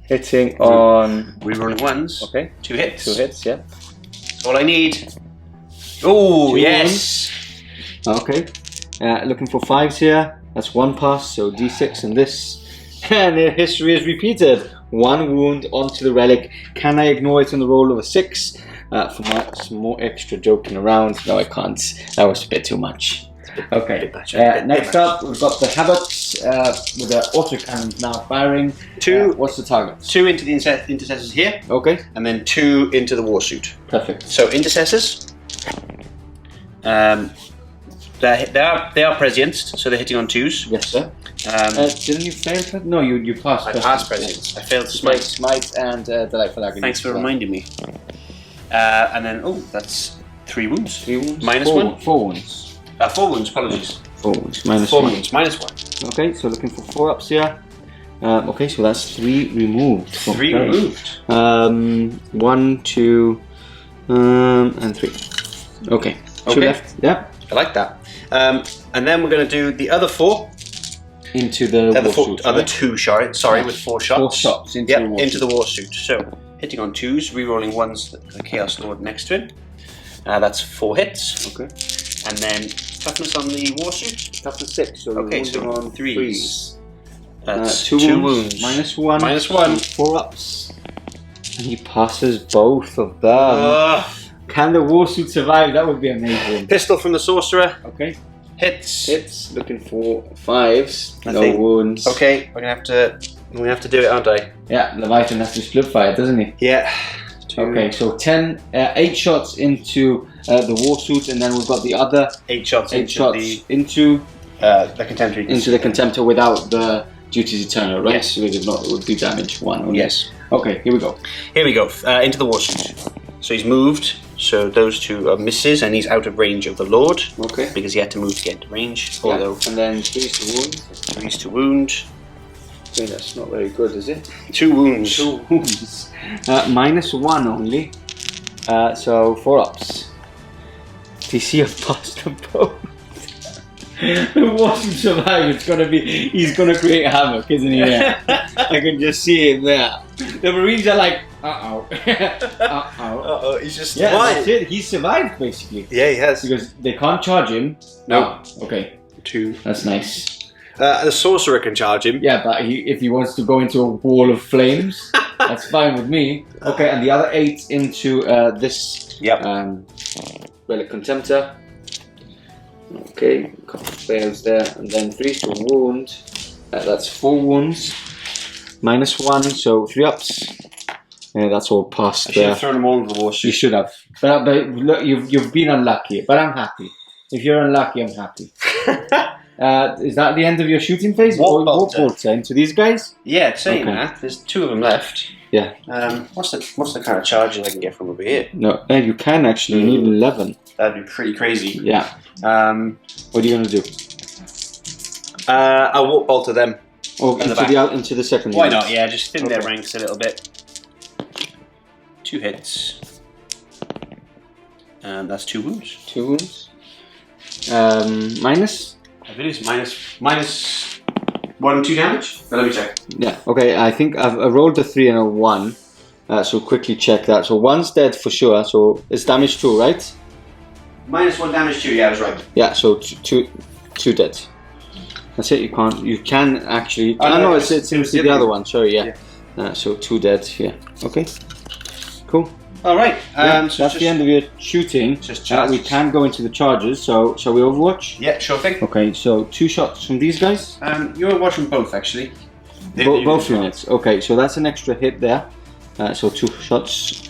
Hitting on... Rerolling 1s. Okay. 2 hits. 2 hits, yeah. That's all I need. Oh, yes. Okay. Looking for 5s here. That's 1 pass, so D6 and this. And the history is repeated. 1 wound onto the relic. Can I ignore it on the roll of a 6? For some more extra joking around. No, I can't. That was a bit too much. Okay. Next up, we've got the Havocs with the autocannons now firing. 2. What's the target? 2 into the intercessors here. Okay. And then 2 into the warsuit. Perfect. So intercessors. They are prescienced, so they're hitting on 2s. Yes, sir. Didn't you fail? No, you passed. I passed prescience. I failed smite. Smite and Delightful Agony. Thanks for reminding me. And then, that's 3 wounds. 3 wounds? Minus 1? 4 wounds. 4 wounds, apologies. 4 wounds. Minus 4 1. wounds, minus 1. Okay, so looking for 4 ups here. Okay, so that's 3 removed. 3 removed. 1, 2, and 3. Okay. 2 left. Yep. I like that. And then we're going to do the other 4. Into the warsuit. Other 2, sorry, with 4 shots. 4 shots into the warsuit. Into the warsuit. So, hitting on 2s, rerolling 1s, the Chaos Lord next to it. That's 4 hits. Okay. And then toughness on the warsuit. Toughness 6. So okay, so on 3s. That's 2 wounds. Minus 1. Minus 1. 4 ups. And he passes both of them. Can the warsuit survive? That would be amazing. Pistol from the Sorcerer. Okay. Hits. Looking for 5s. No wounds. Okay, we're gonna have to do it, aren't I? Yeah, Leviathan has to split fire, doesn't he? Yeah. Okay, so 8 shots into the warsuit, and then we've got the other 8 shots into the Contemptor. Into the Contemptor without the Duties Eternal, right? Yes. So it would be damage 1. Only. Yes. Okay, here we go. Into the warsuit. So he's moved. So those two are misses, and he's out of range of the Lord. Okay. Because he had to move to get into range. Yeah. Although And then 3 to wound. 3 to wound. Okay, that's not very good, is it? 2 wounds. 2 wounds. -1 only. So 4 ups. DC of Pardo both. It wasn't survive. It's gonna be. He's gonna create havoc, isn't he? Yeah. I can just see it there. The Marines are like, He's just that's it. He survived basically. Yeah, he has. Because they can't charge him. No. Okay. 2. That's nice. The Sorcerer can charge him. Yeah, but if he wants to go into a wall of flames, that's fine with me. Okay, and the other 8 into this. Yep. Relic Contemptor. Okay, a couple of fails there, and then 3 to wound. That's 4 wounds. -1, so 3 ups. Yeah, that's all past. I should have thrown them all into the war You chute. should have. But look, you've been unlucky. But I'm happy. If you're unlucky, I'm happy. Is that the end of your shooting phase? Warp Or bolter. bolter into these guys? Yeah, saying Okay. that, there's 2 of them left. Yeah. What's the kind of charges I can get from over here? No, you can actually. You need 11. That'd be pretty crazy. Yeah. What are you gonna do? I'll Warp Bolter them. Oh, In the back. into the second. Why unit. not? Yeah, just thin their Okay. ranks a little bit. 2 hits. And that's 2 wounds. 2 wounds. Minus. I believe it's minus 1, 2 damage. But let me check. Yeah. Okay. I think I rolled a 3 and a 1. So quickly check that. So 1's dead for sure. So it's damage 2, right? -1 damage 2. Yeah, I was right. Yeah. So two dead. That's it. You can actually. Oh, no, no, it it's was the other one. Sorry. Yeah. Yeah. So 2 dead. Yeah. Okay. Cool. All right. Yeah, So that's the end of your shooting. Just We charges. can go into the charges. So shall we Overwatch? Yeah, sure thing. Okay. So 2 shots from these guys. You were watching both actually. Both units. Okay. So that's an extra hit there. So 2 shots.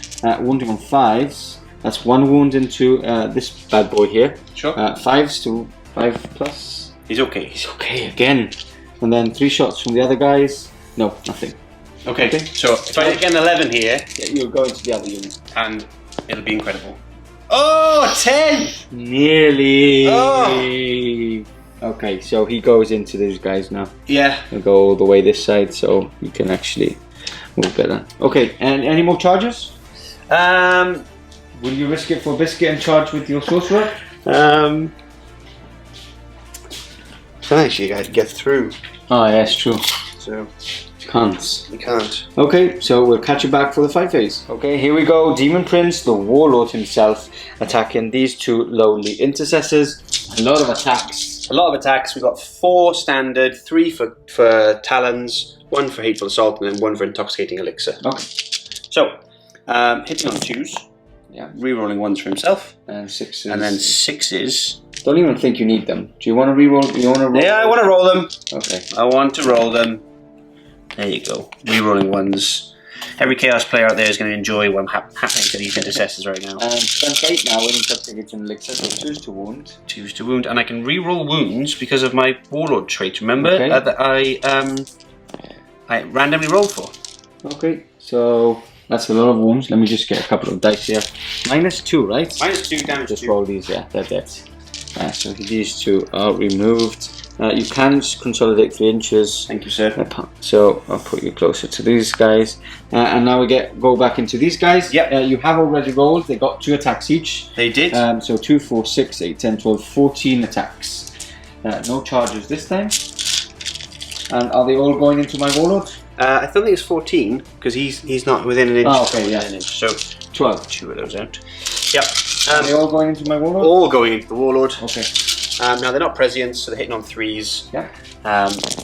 Wounding on 5s. That's 1 wound into this bad boy here. Sure. 5s to 5+. He's okay. He's okay again. And then 3 shots from the other guys. No, nothing. Okay. Okay. So if I get an 11 here, Yeah, you'll go into the other unit. and it'll be incredible. Oh, 10! Nearly. Oh. Okay, so he goes into these guys now. Yeah. He'll go all the way this side, so you can actually move better. Okay, and any more charges? Will you risk it for biscuit and charge with your sorcerer? So actually, I had to get through. Oh, yeah, it's true. So Can't. you can't. Okay, so we'll catch you back for the fight phase. Okay, here we go. Demon Prince, the Warlord himself, attacking these 2 lowly intercessors. A lot of attacks. A lot of attacks. We've got 4 standard, 3 for talons, 1 for hateful assault, and then 1 for intoxicating elixir. Okay. So hitting on 2s. Yeah. Rerolling 1s for himself, And 6s. and then 6s. Don't even think you need them. Do you want to reroll? Do you want to roll? Yeah, I want to roll them. Okay. I want to roll them. There you go. Rerolling 1s. Every Chaos player out there is going to enjoy what happening to these intercessors right now. Strength 8 now when Intoxicating Elixir, so 2s to wound. 2s to wound, and I can reroll wounds because of my Warlord trait. Remember Okay. that I randomly roll for. Okay, so that's a lot of wounds. Let me just get a couple of dice here. -2, right? -2 damage. Just roll these, yeah, they're dead. So these 2 are removed. You can consolidate 3 inches. Thank you, sir. So I'll put you closer to these guys. And now we go back into these guys. Yep. You have already rolled. They got 2 attacks each. They did. So 2, 4, 6, 8, 10, 12, 14 attacks. No charges this time. And are they all going into my Warlord? I don't think it's 14 because he's not within an inch. Oh, okay, yeah. An inch. So 12. 2 of those out. Yep. Are they all going into my Warlord? All going into the Warlord. Okay. Now they're not Prescience, so they're hitting on 3s. Yeah.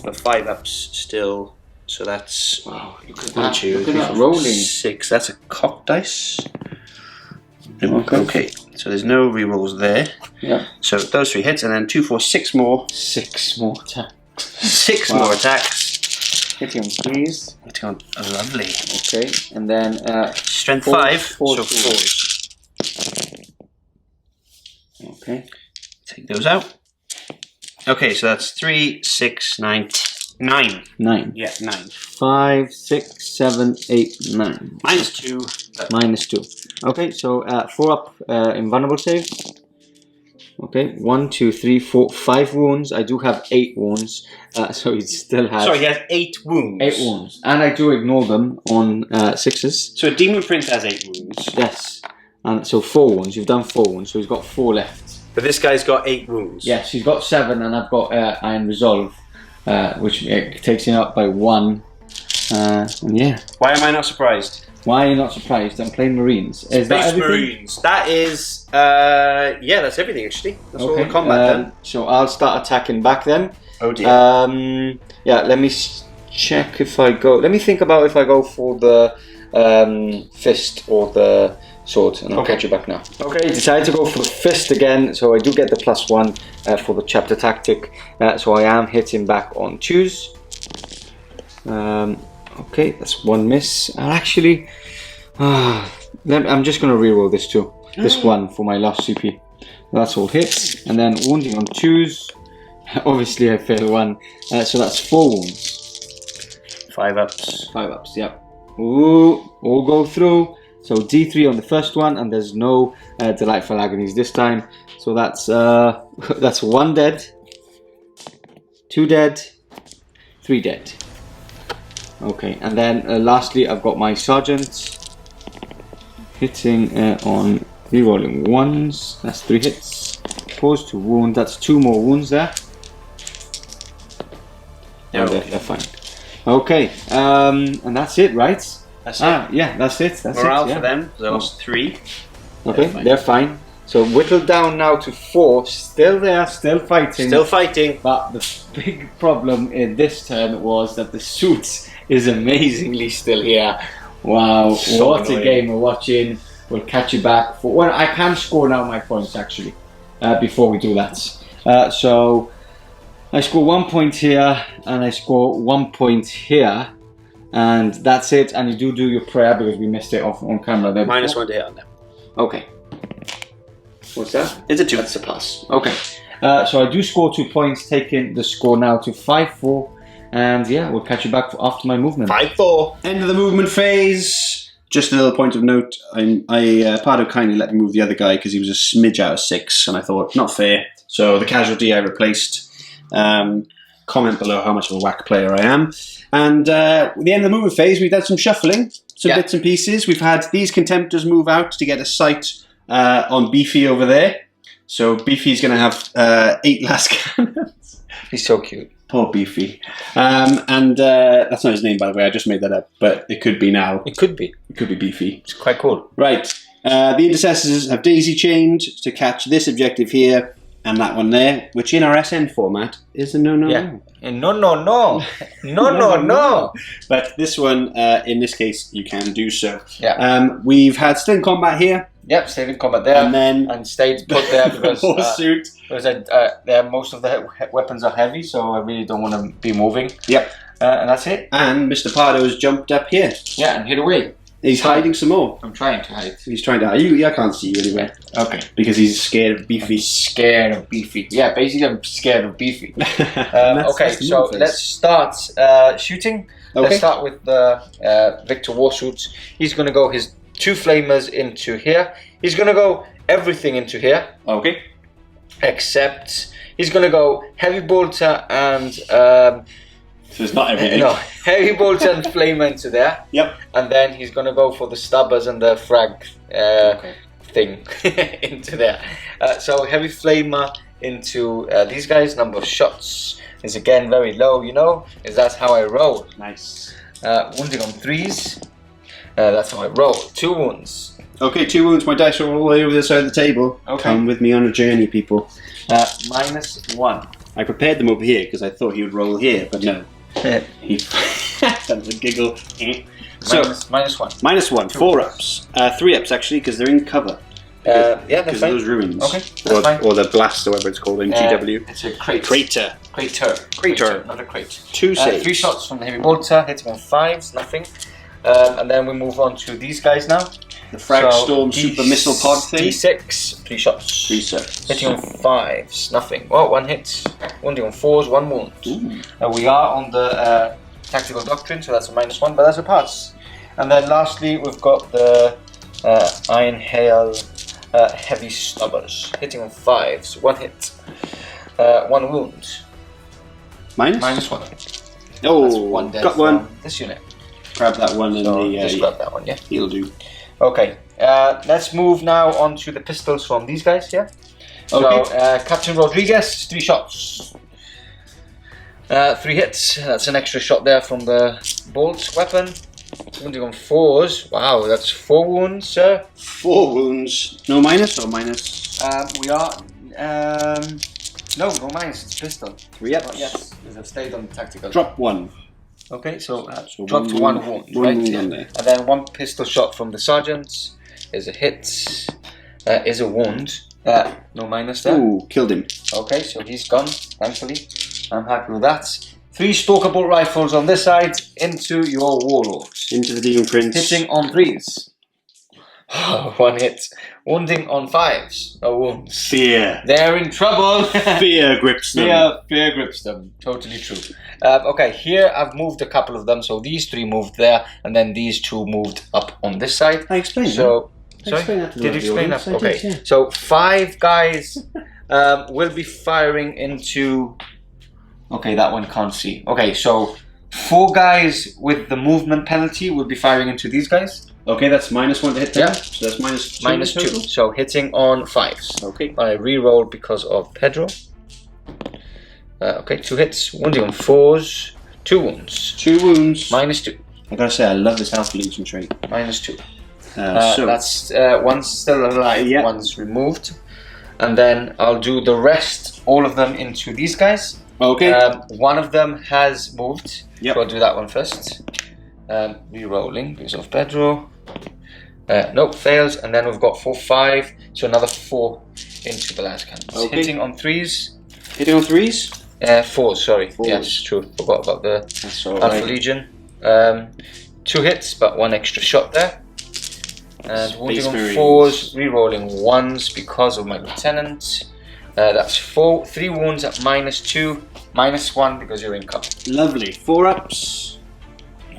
But 5 ups still. So that's Wow, look at 1, that. 2, Look at 3, that 4, rolling. 6. That's a cock dice. Okay. Okay. So there's no rerolls there. Yeah. So those 3 hits, and then 2, 4, 6 more. 6 more attacks. 6 Wow. more attacks. Hitting on 3s. Hitting on lovely. Okay. And then Strength 4, 5. 4, So 2. 4s. Okay. Take those out. Okay, so that's 3, 6, 9, 9. 9. Yeah, 9. 5, 6, 7, 8, 9. -2. -2. Okay, so 4 up invulnerable save. Okay, 1, 2, 3, 4, 5 wounds. I do have 8 wounds, so he still has. Sorry, he has 8 wounds. 8 wounds, and I do ignore them on 6s. So a Demon Prince has 8 wounds. Yes, and so 4 wounds. You've done 4 wounds, so he's got 4 left. But this guy's got 8 wounds. Yes, he's got 7, and I've got Iron Resolve, which takes him up by 1. And yeah. Why am I not surprised? Why are you not surprised? I'm playing Marines. Is that everything? Marines. That is, yeah, that's everything actually. That's all the combat then. So I'll start attacking back then. Oh dear. Yeah, let me check if I go. Let me think about if I go for the fist or the sword, and I'll catch you back now. Okay, decided to go for the fist again, so I do get the +1 for the chapter tactic. So I am hitting back on choose. Okay, that's 1 miss. Actually, I'm just going to reroll this too. This 1 for my last CP. That's all hits. And then wounding on choose. Obviously, I fail 1. So that's 4 wounds. 5 ups. 5 ups, yep. Ooh, all go through. So D3 on the first one, and there's no delightful agonies this time. So that's that's 1 dead, 2 dead, 3 dead. Okay, and then lastly, I've got my sergeant hitting on rerolling 1s. That's 3 hits. Pause to wound. That's 2 more wounds there. Yeah, they're fine. Okay, and that's it, right? That's it. Yeah, that's it. That's Morale it, for them. Those 3. Okay, they're fine. So whittled down now to 4. Still there, still fighting. Still fighting. But the big problem in this turn was that the suit is amazingly still here. Wow, So what annoying. a game we're watching. We'll catch you back for. Well, I can score now my points actually. Before we do that, so I score 1 point here, and I score 1 point here, and that's it. And you do your prayer because we missed it off on camera there. -1 to hit on them. Okay. What's that? It's a 2. That's a pass. Okay. So I do score 2 points, taking the score now to 5-4. And yeah, we'll catch you back after my movement. 5-4. End of the movement phase. Just a little point of note. Pardo kindly let me move the other guy because he was a smidge out of 6, and I thought, not fair. So the casualty I replaced. Comment below how much of a whack player I am. And at the end of the movement phase, we've done some shuffling, some bits and pieces. We've had these Contemptors move out to get a sight on Beefy over there. So Beefy's going to have 8 last cannons. He's so cute. Poor Beefy. And that's not his name, by the way. I just made that up, but it could be now. It could be. It could be Beefy. It's quite cool. Right. The Intercessors have daisy chained to catch this objective here and that one there, which in our SN format is a no. Yeah. No. But this one, in this case, you can do so. Yeah. We've had still in combat here. Yep, stayed in combat there, And then and stayed put there because suit. most of the weapons are heavy, so I really don't want to be moving. Yep. And that's it. And Mr. Pardo has jumped up here. Yeah, and hit away. He's hiding some more. I'm trying to hide. He's trying to hide. I can't see you anywhere. Okay. Because he's scared of Beefy. Scared of Beefy. Yeah, basically I'm scared of Beefy. That's So let's start shooting. Okay. Let's start with the Victor Warsuits. He's going to go his 2 flamers into here. He's going to go everything into here. Okay. Except he's going to go heavy bolter and So it's not everything. no, heavy bolter and flamer into there. Yep. And then he's going to go for the stubbers and the frag thing into there. So heavy flamer into these guys. Number of shots is again very low, is that's how I roll. Nice. Wounding on 3s. That's how I roll. 2 wounds. Okay, 2 wounds. My dice are all the way over the side of the table. Okay. Come with me on a journey, people. -1. I prepared them over here because I thought he would roll here, but no. He that's a giggle. So, -1. -1. 4 ups. 3 ups, actually, because they're in cover. Yeah, that's Because of fine. those ruins. Okay, that's fine. Or the blast, or whatever it's called in GW. It's a crate. Crater. Crater, not a crate. 2 saves. 3 shots from the heavy bolter, hit him on 5s, nothing. And then we move on to these guys now. The Frag Storm Super Missile Pod thing. D6, 3 shots. 3 shots. Hitting on 5s, nothing. Oh, 1 hit. Wounding on 4s, 1 wound. We are on the Tactical Doctrine, so that's a -1, but that's a pass. And then lastly, we've got the Iron Hail Heavy Stubbers. Hitting on 5s, 1 hit. 1 wound. Minus? -1. Oh, that's 1 dead got one. This unit. Grab that one in Just grab that one, yeah? He'll do. Okay, let's move now on to the pistols from these guys here. Okay. So, Captain Rodriguez, 3 shots. 3 hits, that's an extra shot there from the bolt weapon. Wounding on 4s, wow, that's 4 wounds, sir. 4 wounds. No minus or minus? We are, no minus, it's pistol. 3 up. Yes, because I've stayed on the tactical. Drop 1. Okay, so drop one to wound. 1 wound, One right? wound Yeah. on there. And then 1 pistol shot from the sergeant is a hit, is a wound. No minus there. Ooh, killed him. Okay, so he's gone, thankfully. I'm happy with that. 3 Stalker Bolt Rifles on this side into your Warlords. Into the Demon Prince. Hitting on 3s. 1 hit. Wounding on 5s. No wounds. Fear. They're in trouble. Fear grips them. Fear grips them. Totally true. Okay, here I've moved a couple of them. So these 3 moved there, and then these 2 moved up on this side. I explained so, that. Sorry? Explain that to Did you explain audience? that? I Okay. did, yeah. So 5 guys will be firing into... Okay, that one can't see. Okay, so 4 guys with the movement penalty will be firing into these guys. Okay, that's -1 to hit them. Yeah. So that's -2. -2. So hitting on 5s. Okay. I re-rolled because of Pedro. Okay, 2 hits. Wounding on 4s. 2 wounds. 2 wounds. -2. I gotta say, I love this Alpha Legion trait. -2. So That's one's still alive, Yeah. one's removed. And then I'll do the rest, all of them, into these guys. okay. One of them has moved. Yep. So I'll do that one first. Re-rolling because of Pedro. Nope, fails. And then we've got 4, 5. So another 4 into the last cannons. Okay. Hitting on 3s. Hitting on 3s. 4s, sorry. 4s. Yes, true. Forgot about the That's all Alpha right. Legion. 2 hits, but 1 extra shot there. And wounding on Marines. 4s, re-rolling 1s because of my lieutenant. That's 3 wounds at -2, -1 because you're in cover. Lovely. 4 ups.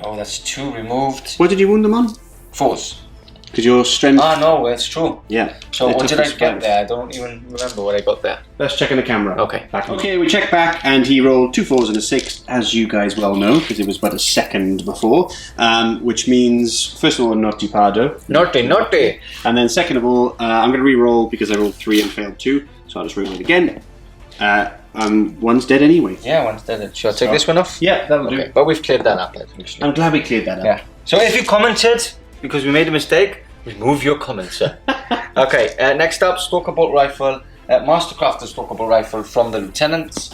Oh, that's 2 removed. What did you wound them on? 4s. Because your strength. Ah, no, that's true. Yeah. So They what took did I us get 5. there? I don't even remember what I got there. Let's check in the camera. Okay. Okay, we check back, and he rolled 2 4s and a 6, as you guys well know, because it was but a second before. Which means, first of all, naughty Pardo. Naughty, naughty. And then second of all, I'm going to re-roll because I rolled 3 and failed 2, so I'll just re-roll it again. One's dead anyway. Yeah, one's dead. Should I take this one off? Yeah, that'll Okay, do. but we've cleared that up. Actually. I'm glad we cleared that up. Yeah. So if you commented because we made a mistake, remove your comment, sir. Okay. Next up, Stalker Bolt Rifle, Mastercrafted Stalker Bolt Rifle from the lieutenant.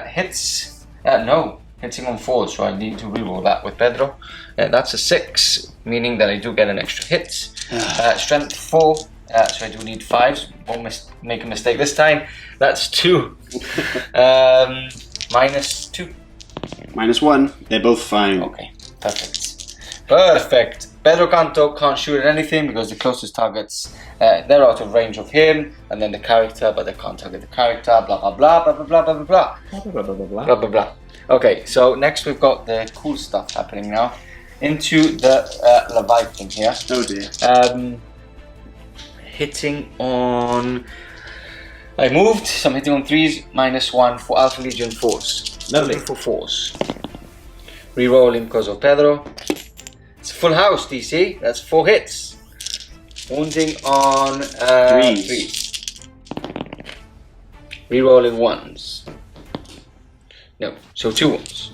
Hits. No, hitting on 4s, so I need to reroll that with Pedro. That's a 6, meaning that I do get an extra hit. Strength 4, so I do need 5s. Won't make a mistake this time. That's 2. -2. -1. They're both fine. Okay, perfect. Perfect. Pedro Canto can't shoot at anything because the closest targets, they're out of range of him, and then the character, but they can't target the character, blah blah blah, blah blah blah blah blah blah. Blah, blah, blah, blah, Blah blah blah. Okay, so next we've got the cool stuff happening now. Into the Leviathan here. Oh dear. Hitting on... I moved, so I'm hitting on 3s, -1 for Alpha Legion 4s. Lovely. For 4s. Rerolling because of Pedro. It's a full house, DC. That's 4 hits. Wounding on 3s. Rerolling 1s. No, so 2 wounds.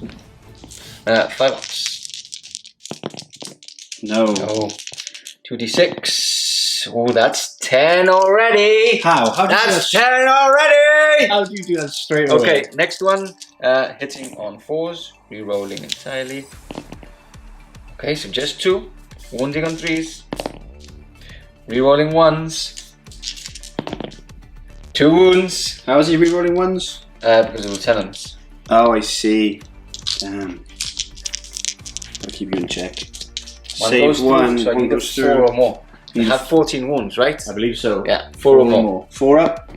5 ups. No. No. 2d6. Oh, that's 10 already. How? How did That's 10 already. How do you do that straight away? Okay, next one. Hitting on 4s. Rerolling entirely. Okay, so just 2. Wounding on 3s. Rerolling 1s. 2 wounds. How is he re-rolling 1s? Because of lieutenants. Oh, I see. Damn. I'll keep you in check. One Save goes through, one, so I one need a goes 4 through. or more. They have 14 wounds, right? I believe so. Yeah, 4 or more. 4 up.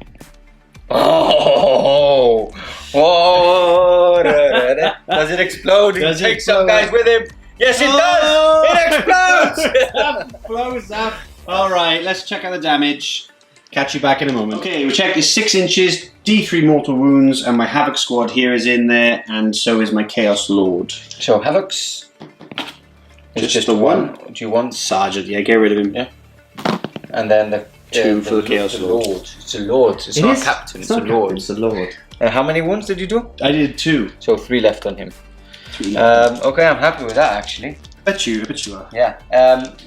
Oh! Whoa! Does it explode? Does He it takes some explode? guys with him. Yes, it does! It explodes! Blows up. Alright, let's check out the damage. Catch you back in a moment. Okay, we checked is 6 inches, D3 mortal wounds, and my Havoc squad here is in there, and so is my Chaos Lord. So, Havoc's. It's Just the one. Do you want? Sergeant, yeah, get rid of him. Yeah. And then the 2 for the Chaos Lord. It's a Lord. It's not a captain. It's a Lord. It's a Lord. How many wounds did you do? I did 2. So 3 left on him. 3 left. Okay, I'm happy with that actually. I bet you are. Yeah.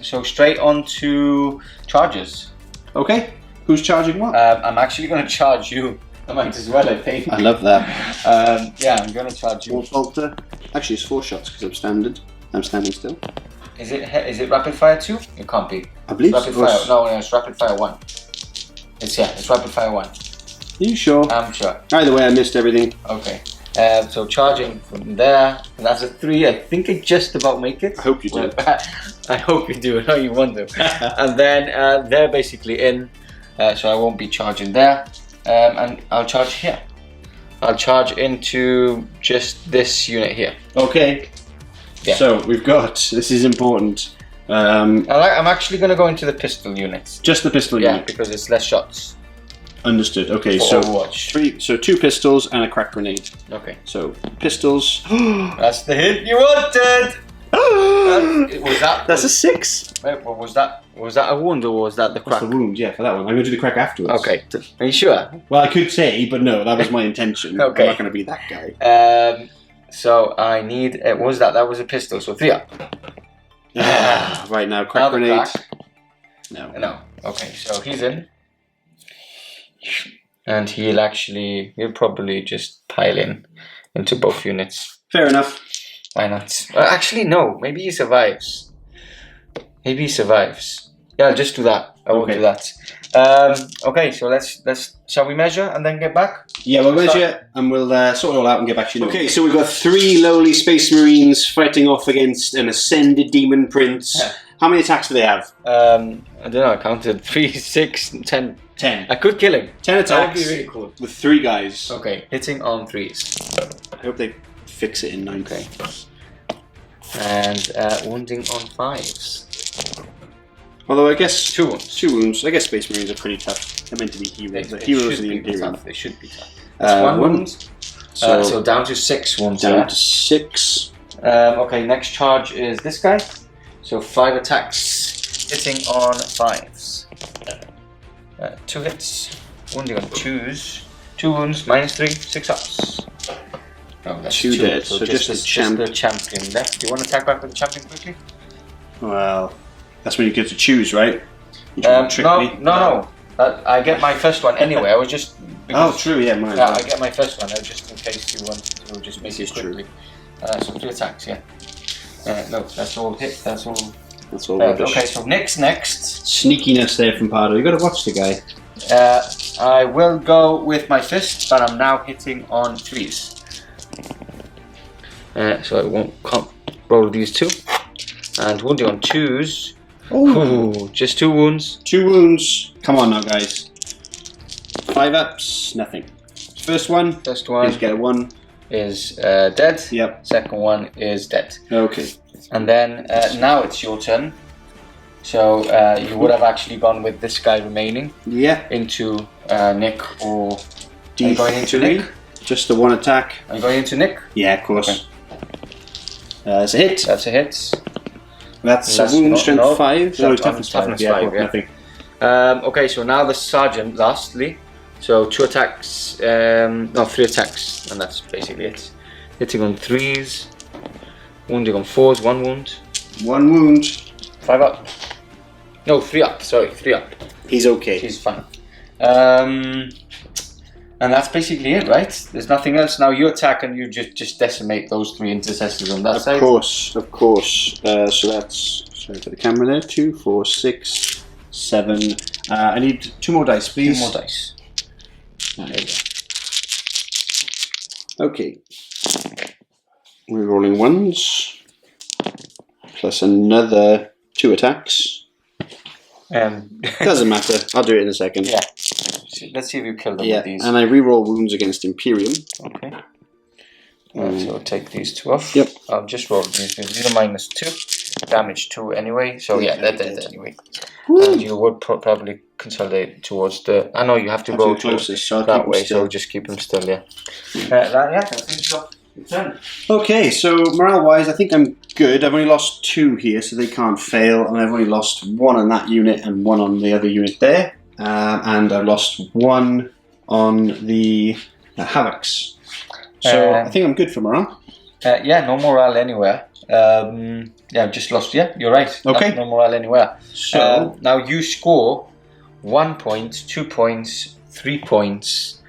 So straight on to charges. Okay, who's charging what? I'm actually going to charge you. I might as well, I think. I love that. Yeah, I'm going to charge you. Wolf Bolter. Actually, it's 4 shots because I'm standing still. Is it rapid fire 2? It can't be. I believe Rapid so. fire. No, it's rapid fire 1. It's rapid fire 1. Are you sure? I'm sure. Either way, I missed everything. Okay. So charging from there, and that's a 3. I think I just about make it. I hope you do. I hope you do. No, you won't do. And then they're basically in, so I won't be charging there. And I'll charge here. I'll charge into just this unit here. Okay. Yeah. So we've got. This is important. I'm actually going to go into the pistol units. Just the pistol Yeah, unit. because it's less shots. Understood. Okay, For so Overwatch. 2 pistols and a crack grenade. Okay. So pistols. That's the hit you wanted. Was that? That's a 6. Wait, what was that? Was that a wound or was that the crack? That's the wound. Yeah, for that one. I'm going to do the crack afterwards. Okay. Are you sure? Well, I could say, but no, that was my intention. Okay. I'm not going to be that guy. So I need. What was that? That was a pistol. So 3 up. Right now, crack Another grenade. crack. No. No. Okay. So he's in, and he'll probably just pile into both units. Fair enough. Why not? Actually, no. Maybe he survives. Yeah, I'll just do that. I won't do that. Okay, so let's. Shall we measure and then get back? Yeah, we'll measure and we'll sort it all out and get back to you. Okay, so we've got 3 lowly space marines fighting off against an ascended demon prince. Yeah. How many attacks do they have? I don't know. I counted 3, 6, 10. 10. I could kill him. 10 attacks. That would be really cool. With 3 guys. Okay, hitting on 3s. I hope they fix it in 9. Okay. And wounding on 5s. Although I guess 2 wounds. 2 wounds. I guess space marines are pretty tough. They're meant to be heroes. They're heroes of the Imperium. They should be tough. That's 1 wound. So down to 6 wounds. Down to 6. Okay, next charge is this guy. So 5 attacks, hitting on 5s. 2 hits, wounding on 2s. 2 wounds, -3, 6 ups. Oh, that's 2 dead. So just the champion left. Do you want to attack back with the champion quickly? Well, that's when you get to choose, right? You try to trick me? No. I get my first one anyway. I was just. Oh, true. Yeah, mine. Yeah, I get my first one. Just in case you want to just make it quickly. So 3 attacks. Yeah. No, that's all hit. That's all. That's all rubbish. Okay, so next. Sneakiness there from Pardo. You got to watch the guy. I will go with my fist, but I'm now hitting on 3s. So I can't roll these 2. And wounding on 2s. Ooh, just 2 wounds. 2 wounds. Come on now, guys. 5 ups. Nothing. First one. Please get a 1. Is dead. Yep. Second one is dead. Okay. And then now it's your turn. So you would have actually gone with this guy remaining. Yeah. Into Nick or. D3. Are you going into Nick? Just the 1 attack. Are you going into Nick? Yeah, of course. Okay. That's a hit. That's a hit. That's a wound strength 5. No, toughness 5. Yeah, Nothing. Okay, so now the sergeant lastly. So 2 attacks, 3 attacks, and that's basically it. Hitting on 3s, wounding on 4s, 1 wound. 1 wound. 5 up. No, 3 up, sorry, 3 up. He's okay. He's fine. And that's basically it, right? There's nothing else. Now you attack and you just decimate those 3 intercessors on that side. Of course. So that's, sorry for the camera there, 2, 4, 6, 7. I need 2 more dice, please. 2 more dice. There you go. Okay. We're rolling 1s. Plus another 2 attacks. Doesn't matter. I'll do it in a second. Yeah. Let's see if you kill them with these. And I reroll wounds against Imperium. Okay. So I'll take these 2 off. Yep. I'll just roll these. These are -2. Damage 2 anyway. So yeah, they're dead anyway. And you would probably consolidate towards the... I know you have to go closest, so I'll that keep way, them still. so just keep them still, yeah. That finishes off your turn. Okay, so morale-wise, I think I'm good. I've only lost 2 here, so they can't fail. And I've only lost 1 on that unit and 1 on the other unit there. And I've lost 1 on the Havocs. So I think I'm good for morale. Yeah, no morale anywhere. Yeah, I've just lost. Yeah, you're right. Okay. No morale anywhere. So now you score 1 point, 2 points, 3 points.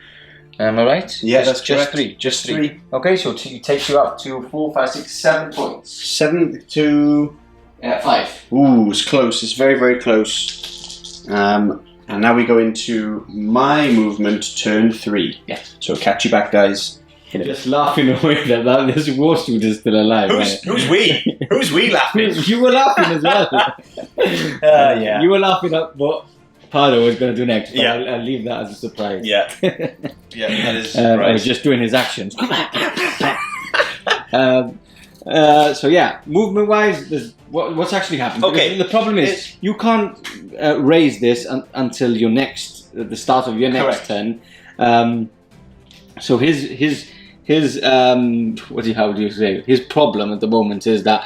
Am I right? Yeah, that's just correct. 3. Just 3. 3. Okay, so it takes you up to 4, 5, 6, 7 points. 7 to 5. Ooh, it's close. It's very, very close. And now we go into my movement, turn 3. Yeah. So catch you back, guys. Just laughing away that this war student is still alive. Who's we? Who's we laughing? You were laughing as well. Yeah. You were laughing at what Pardo was going to do next. But Yeah. I'll leave that as a surprise. Yeah. Yeah, that is I was just doing his actions. So yeah, movement-wise, what's actually happened? Okay. Because the problem is you can't raise this until your the start of your next turn. So his how do you say? His problem at the moment is that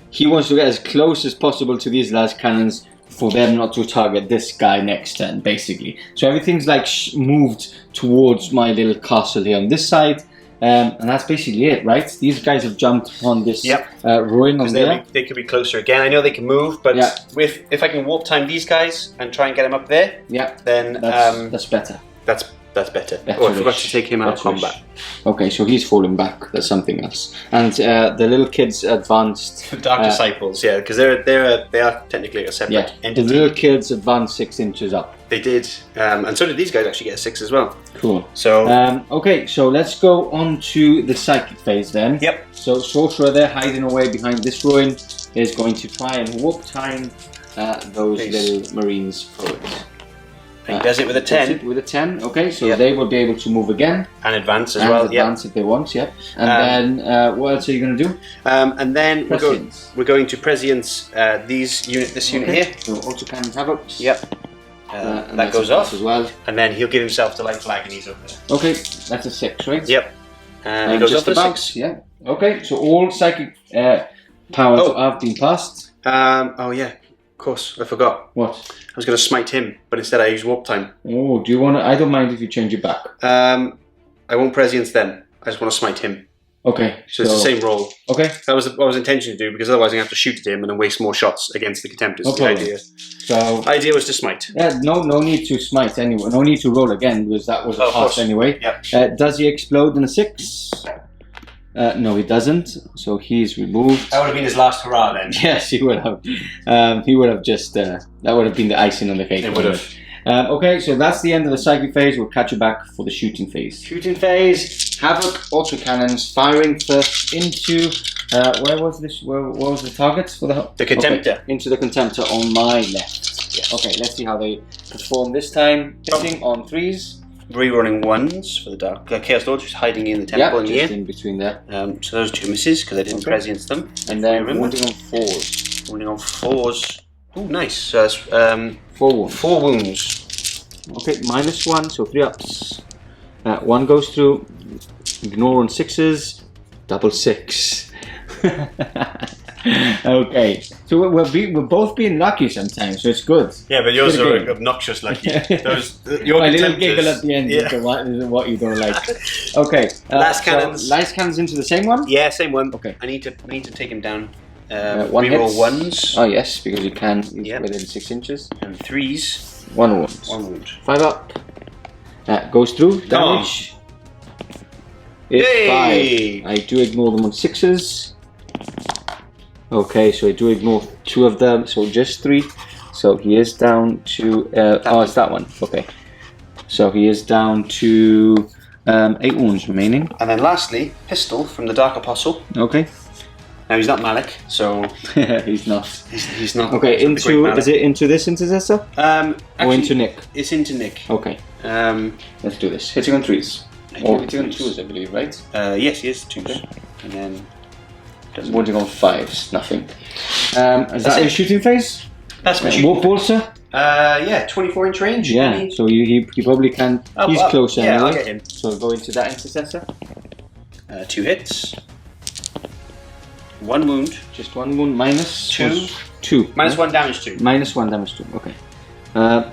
he wants to get as close as possible to these last cannons for them not to target this guy next turn, basically. So everything's like moved towards my little castle here on this side. And that's basically it, right? These guys have jumped on this ruin on there. They could be closer again. I know they can move, but if I can warp time these guys and try and get them up there, then that's better. That's better. Oh, I forgot to take him out of combat. Okay, so he's falling back. That's something else. And the little kids advanced. Dark Disciples, yeah, because they are technically a separate entity. The little kids advanced 6 inches up. They did, and so did these guys actually get a 6 as well. Cool. So okay, so let's go on to the psychic phase then. Yep. So Sorcerer there hiding away behind this ruin is going to try and warp time those little marines forward. He does it with a 10. With a 10, okay, so they will be able to move again. And advance as well, advance if they want, And then, what else are you going to do? And then we're going to Prescience this unit here. So autocannon Havocs. Yep. And that goes off as well. And then he'll give himself the light Agonies over there. Okay, that's a 6, right? Yep. And he goes off the 6. Yeah. Okay, so all psychic powers have been passed. Oh yeah, of course, I forgot. What? I was going to smite him, but instead I used warp time. Oh, do you want to? I don't mind if you change it back. I won't Prescience then. I just want to smite him. Okay. So it's the same roll. Okay. That was what I was intending to do, because otherwise I'm going to have to shoot at him and then waste more shots against the Contemptors. Okay. The idea. So the idea was to smite. Yeah, no need to smite anyway. No need to roll again, because that was a pass anyway. Yep. Does he explode in a 6? No, he doesn't. So he's removed. That would have been his last hurrah then. Yes, he would have. He would have just. That would have been the icing on the cake. It would have. Okay, so that's the end of the psychic phase. We'll catch you back for the shooting phase. Shooting phase. Havoc autocannons firing first into. Where was this? What was the target for the Contemptor? Okay, into the Contemptor on my left. Yes. Okay, let's see how they perform this time. Hitting on 3s. Rerunning 1s for the Dark Chaos Lord, who's hiding in the temple just in between there. So those 2 misses because I didn't Prescience them. And then wounding on 4s. Wounding on 4s. Oh, nice. So that's 4 wounds. 4 wounds. Okay, -1, so 3 ups. 1 goes through. Ignore on 6s. Double 6. Okay, so we're both being lucky sometimes, so it's good. Yeah, but yours are obnoxious lucky. Your my little giggle at the end is what you don't like. Okay, last cannons. So last cannons into the same one. Yeah, same one. Okay, I need to take him down. One reroll hits. 1s. Oh yes, because you can within 6 inches. And 3s. 1 wound. 1 wound. 5 up. Goes through. Damage. It's 5. I do ignore them on 6s. Okay, so I do ignore 2 of them, so just 3. So he is down to. It's that one. Okay. So he is down to 8 wounds remaining. And then lastly, pistol from the Dark Apostle. Okay. Now he's not Malik, so he's not. He's not. Okay, is it into this intercessor? Or into Nick? It's into Nick. Okay. Let's do this. Hitting on 3s. Or hitting on 2s, I believe, right? Yes, he is 2s. And then wounding on 5s, nothing. Is that your shooting phase? That's my shooting. Warp bolster? Yeah, 24-inch range. Yeah, so he probably can. He's closer. Yeah, anyway. I'll get him. So go into that intercessor. 2 hits. 1 wound. Just 1 wound minus 2. 2. Minus 1 damage 2. Minus 1 damage 2. Okay.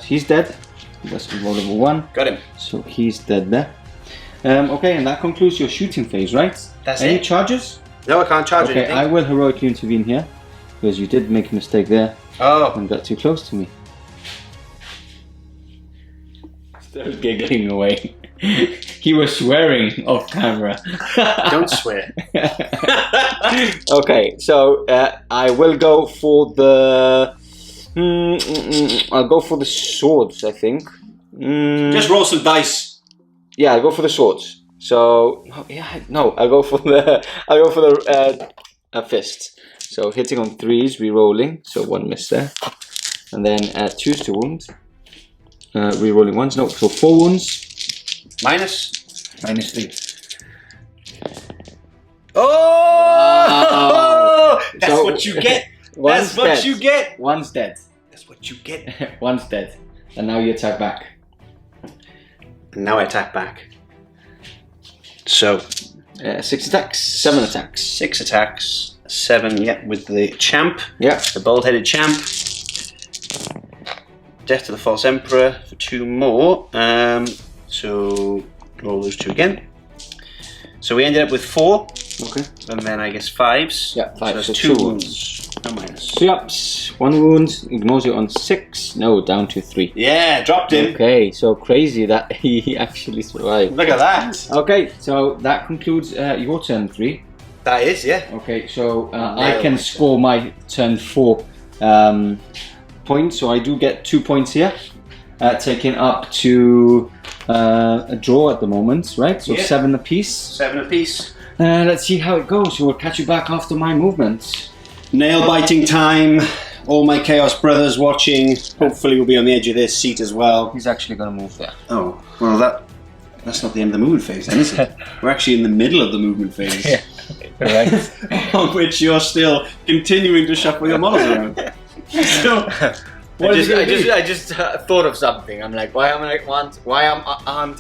He's dead. That's roll number 1. Got him. So he's dead there. Okay, and that concludes your shooting phase, right? That's Any it. charges? No, I can't charge anything. I will heroically intervene here because you did make a mistake there. Oh. And got too close to me. Still giggling away. He was swearing off camera. Don't swear. Okay, so I will go for the. I'll go for the swords, I think. Just roll some dice. Yeah, I'll go for the swords. So I'll go for the fist. So hitting on 3s, re-rolling. So 1 miss there, and then 2s to wound. Re-rolling 1s. No, so 4 wounds. Minus 3. Oh! That's So, what you get. That's what you get. One's dead. That's what you get. One's dead. And now you attack back. And now I attack back. So 6 attacks, 7 attacks. 6 attacks, 7. Yeah, with the champ. Yeah. The bald-headed champ. Death to the False Emperor for 2 more. So roll those 2 again. So we ended up with 4. Okay. And then I guess 5s. Yeah, 5. So that's So 2 2 wounds. No minus. 2 ups, 1 wound, ignores you on 6. No, down to 3. Yeah, dropped him. Okay, so crazy that he actually survived. Look at that. Okay, so that concludes your turn 3. That is, yeah. Okay, so I can score my turn 4 points, so I do get 2 points here. Taking up to a draw at the moment, right? So 7 apiece. 7 apiece. Let's see how it goes. So we'll catch you back after my movement. Nail biting time. All my Chaos brothers watching. Hopefully we'll be on the edge of their seat as well. He's actually going to move there. Oh, well that's not the end of the movement phase then, is it? We're actually in the middle of the movement phase. Yeah, right. On which you're still continuing to shuffle your models around. So, I just thought of something. I'm like, why aren't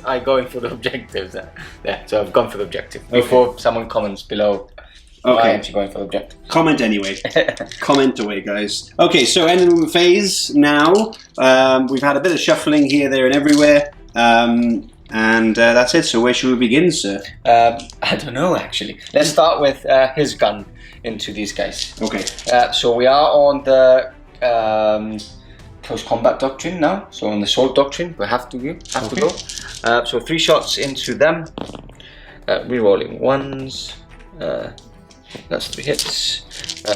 I going for the objectives? Yeah, so I've gone for the objective. Before someone comments below, why aren't you going for the objective? Comment anyway. Comment away, guys. Okay, so end of the movement phase now. We've had a bit of shuffling here, there, and everywhere. And that's it. So where should we begin, sir? I don't know, actually. Let's start with his gun into these guys. Okay. So we are on the close combat doctrine now. So on the sword doctrine, we have to go. So 3 shots into them. Rerolling 1s. That's 3 hits.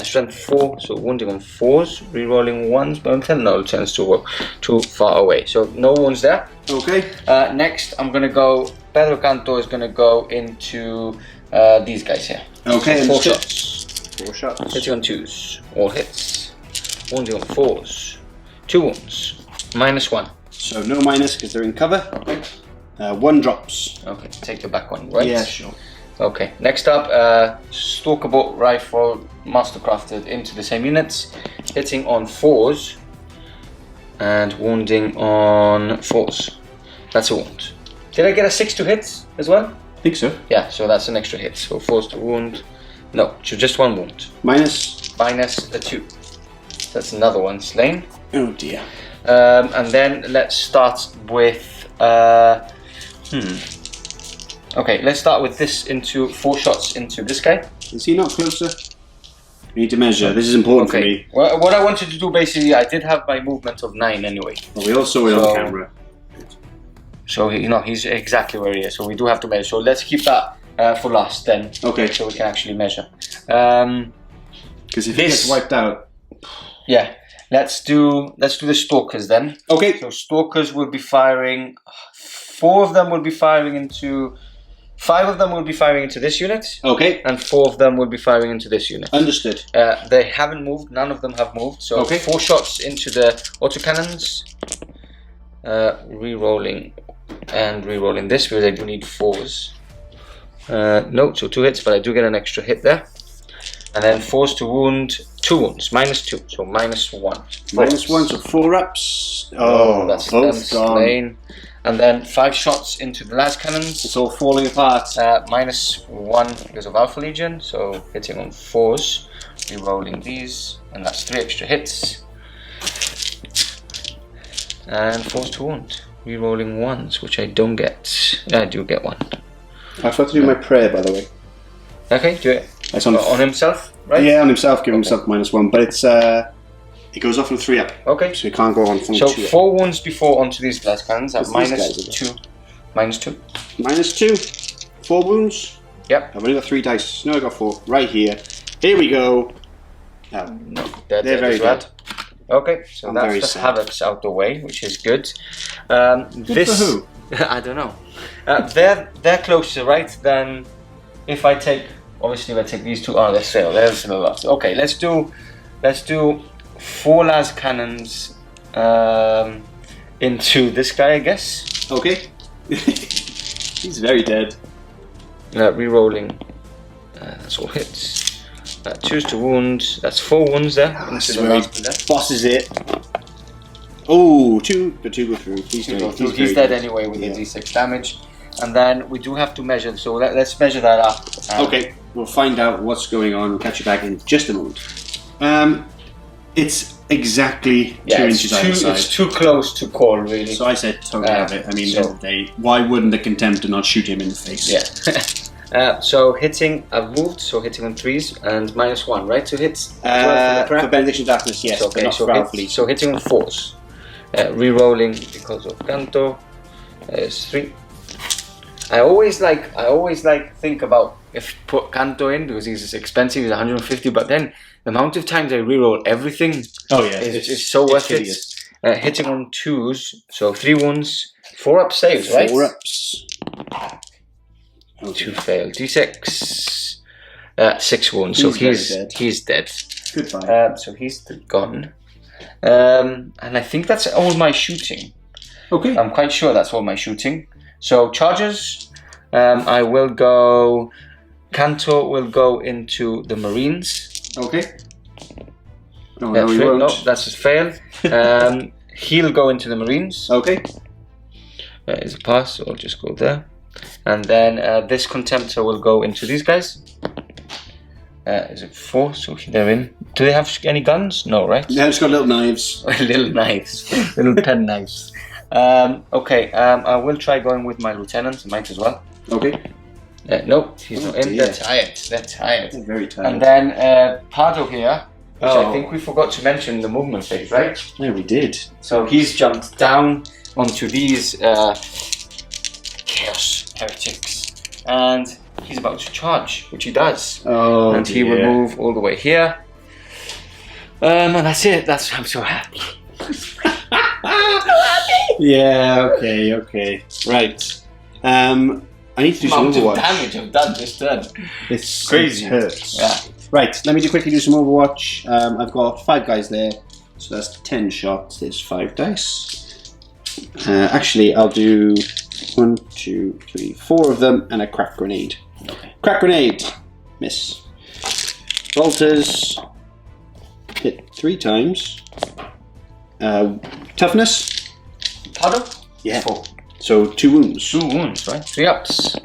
Strength 4, so wounding on 4s. Rerolling 1s, but I'm telling no, it tends to work too far away. So no wounds there. Okay. Next, I'm gonna go. Pedro Canto is gonna go into these guys here. Okay. So 4 shots. 4 shots. Hitting on 2s. All hits. Wounding on 4s. 2 wounds. -1. So no minus because they're in cover. Okay. 1 drops. Okay, take the back one, right? Yeah, sure. Okay, next up, Stalker Bolt Rifle, Mastercrafted into the same units, hitting on 4s and wounding on 4s. That's a wound. Did I get a 6 to hit as well? I think so. Yeah, so that's an extra hit. So 4s to wound. No, just 1 wound. Minus -a 2. That's another one slain. Oh dear. And then let's start with. Okay, let's start with this into 4 shots into this guy. Is he not closer? We need to measure. This is important for me. Well, what I wanted to do basically, I did have my movement of 9 anyway. Well, we all saw it on camera. So he's exactly where he is. So we do have to measure. So let's keep that for last then. Okay. So we can actually measure. Because if he gets wiped out. Yeah. Let's do the stalkers then. Okay. So stalkers will be firing. 4 of them will be firing into 5 of them will be firing into this unit. Okay. And 4 of them will be firing into this unit. Understood. They haven't moved. None of them have moved. So 4 shots into the autocannons. Re-rolling and re-rolling this because I do need 4s. No, so 2 hits, but I do get an extra hit there. And then 4s to wound, 2 wounds, -2, so -1. -1, so 4 ups. Oh, that's both gone. slain. And then 5 shots into the las cannons. It's all falling apart. -1 because of Alpha Legion, so hitting on 4s, re-rolling these, and that's 3 extra hits. And 4s to wound, re-rolling 1s, which I don't get. I do get 1. I forgot to do my prayer, by the way. Okay, do it. It's on himself, right? Yeah, on himself, give himself -1, but it's it goes off on 3 up. Okay. So he can't go on from 2 So up. 4 wounds before onto these glass cannons at -2. -2. -2. 4 wounds. Yep. I've only got 3 dice. No, I got 4. Right here. Here we go. Oh, No, they're very dead. dead. Okay, so I'm that's very the sad. Havocs out the way, which is good. Good for who? I don't know. They're closer, right? Than if I take. Obviously, if I take these 2. Oh, they're still. There's a lot. Okay, let's do 4 las cannons into this guy, I guess. Okay. He's very dead. Re-rolling. That's all hits. 2s to wound. That's 4 wounds there. This is where he bosses it. Oh, 2, but 2 go through. He's dead anyway with the d6 damage. And then we do have to measure, so let's measure that up. Okay, we'll find out what's going on. We'll catch you back in just a moment. It's exactly 2 inches either side. It's too close to call, really. So I said totally have it. I mean, end of the day, why wouldn't the Contemptor not shoot him in the face? Yeah. So hitting, I've moved, so hitting on 3s and -1, right? To hit? For Benediction Darkness, yes, so, but not for Alpha Legion. So hitting on 4s. Re-rolling because of Canto is 3. I always think about if put Canto in because he's expensive, he's 150, but then the amount of times I re-roll everything is so worth it. Hitting on 2s, so 3 wounds, 4 up saves, right? 4 ups. 2 failed. D6. 6 wounds, so he's dead. Goodbye. So he's gone. And I think that's all my shooting. Okay. I'm quite sure that's all my shooting. So charges, I will go. Canto will go into the Marines. Okay. No, he won't. No, that's a fail. He'll go into the Marines. Okay. That is a pass, so I'll just go there. And then this Contemptor will go into these guys. Is it 4? So they're in. Do they have any guns? No, right? Yeah, it's got little knives. Little knives. Little pen knives. Okay, I will try going with my lieutenant. Might as well. Okay. No, he's not in. Dear. They're tired. They're very tired. And then Pardo here, which I think we forgot to mention in the movement phase, right? Yeah, we did. So he's jumped down onto these Chaos Heretics, and he's about to charge, which he does. Oh, and he will move all the way here. And that's it. I'm so happy. Yeah, okay. Right. I need to do some Overwatch. Damage I've done this turn. It's crazy. It hurts. Yeah. Right, let me quickly do some Overwatch. I've got 5 guys there, so that's 10 shots. There's 5 dice. Actually, I'll do 1, 2, 3, 4 of them and a crack grenade. Okay. Crack grenade. Miss. Bolters. Hit 3 times. Toughness. Pardo? Yeah. 4. So 2 wounds. 2 wounds, right? 3 ups.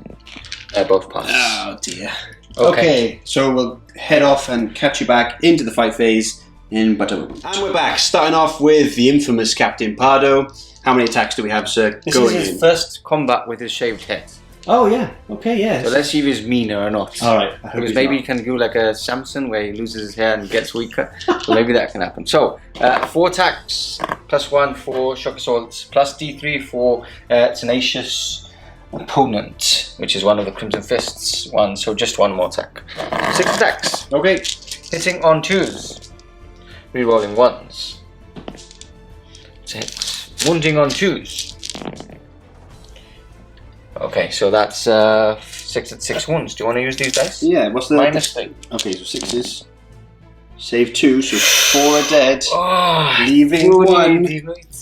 Both pass. Oh dear. Okay, so we'll head off and catch you back into the fight phase in but a moment. And we're back, starting off with the infamous Captain Pardo. How many attacks do we have, sir? This is his first combat with his shaved head. Oh yeah, okay, yeah. So let's see if he's meaner or not. Alright. Because maybe he can do like a Samson where he loses his hair and gets weaker. So maybe that can happen. So, 4 attacks, +1 for shock assaults, plus D3 for tenacious opponent, which is one of the Crimson Fists ones, so just 1 more attack. 6 attacks. Okay. Hitting on 2s. Rerolling 1s. 6. Wounding on 2s. Okay, so that's 6 at 6 wounds. Do you want to use these dice? Yeah, what's the... -3. Okay, so 6s. Save 2, so 4 are dead. Oh, leaving 1.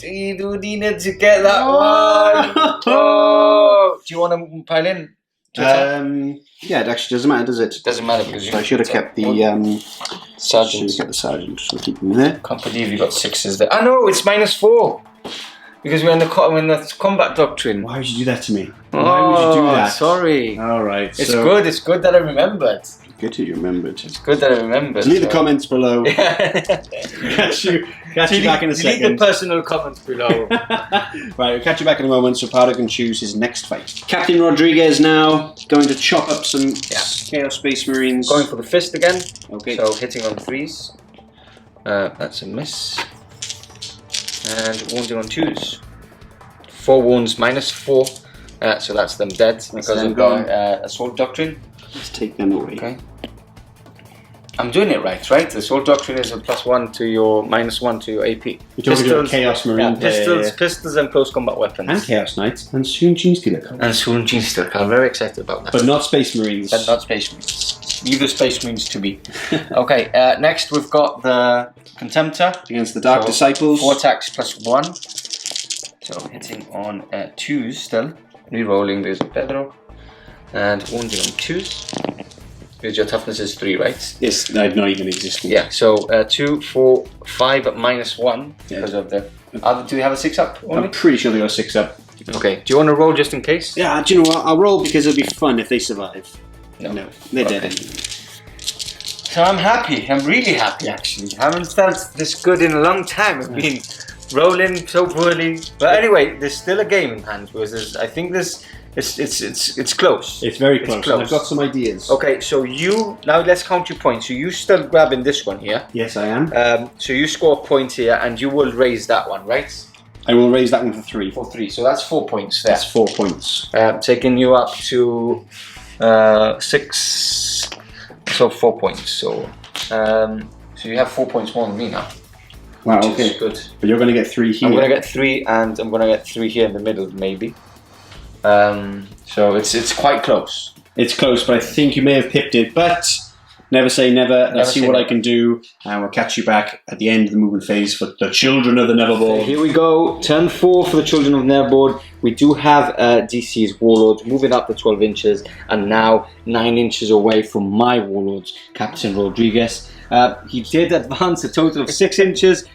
You do need to get that one. Oh. Do you want to pile in? Yeah, it actually doesn't matter, does it? Doesn't matter because So I should have kept the sergeant. sergeant. So keep him there. Can't believe you got 6s there. I know it's -4 because we're in the combat doctrine. Why would you do that to me? Why would you do that? Sorry. All right. It's good. It's good that I remembered. Good to you remembered. It's good that I remembered. Leave the comments below. catch you back in a second. Leave the personal comments below. Right, we'll catch you back in a moment so Pardo can choose his next fight. Captain Rodriguez now going to chop up some Chaos Space Marines. Going for the fist again. Okay. So hitting on 3s. That's a miss. And wounding on 2s. 4 wounds -4. So that's them dead because of the Assault Doctrine. Let's take them away. Okay. I'm doing it right? The Assault Doctrine is a +1 to your -1 to your AP. You're talking to a Chaos Marine player. Pistols and close combat weapons. And Chaos Knights. And soon Gene Stealer. And soon Gene Stealer. I'm very excited about that. But not Space Marines. But not Space Marines. Leave the Space Marines to be. Okay, next we've got the Contemptor. Against the Dark Disciples. 4 attacks +1. So hitting on 2s still. Rerolling, there's a Pedro. And wounding on 2s. Because your toughness is 3, right? Yes, not even existing. Yeah, so 2, 4, 5 at -1 because of the... do they have a 6 up only? I'm pretty sure they got a 6 up. Okay, do you want to roll just in case? Yeah, do you know what? I'll roll because it'll be fun if they survive. No, they're dead. So I'm happy. I'm really happy actually. I haven't felt this good in a long time. I've been rolling so poorly. But anyway, there's still a game in hand because I think this... It's close. It's very close. And I've got some ideas. Okay, so now let's count your points. So you still grabbing this one here. Yes, I am. So you score a point here, and you will raise that one, right? I will raise that one for 3. For 3. So that's 4 points there. That's 4 points. Taking you up to 6. So 4 points. So you have 4 points more than me now. Wow. Which Okay. is good. But you're going to get 3 here. I'm going to get 3, and I'm going to get 3 here in the middle, maybe. So it's quite close. It's close, but I think you may have pipped it. But never say never. Let's see what I can do, and we'll catch you back at the end of the movement phase for the Children of the Neverborn. Here we go. Turn 4 for the Children of Neverborn. We do have DC's Warlord moving up to 12 inches, and now 9 inches away from my Warlords, Captain Rodriguez. He did advance a total of 6 inches.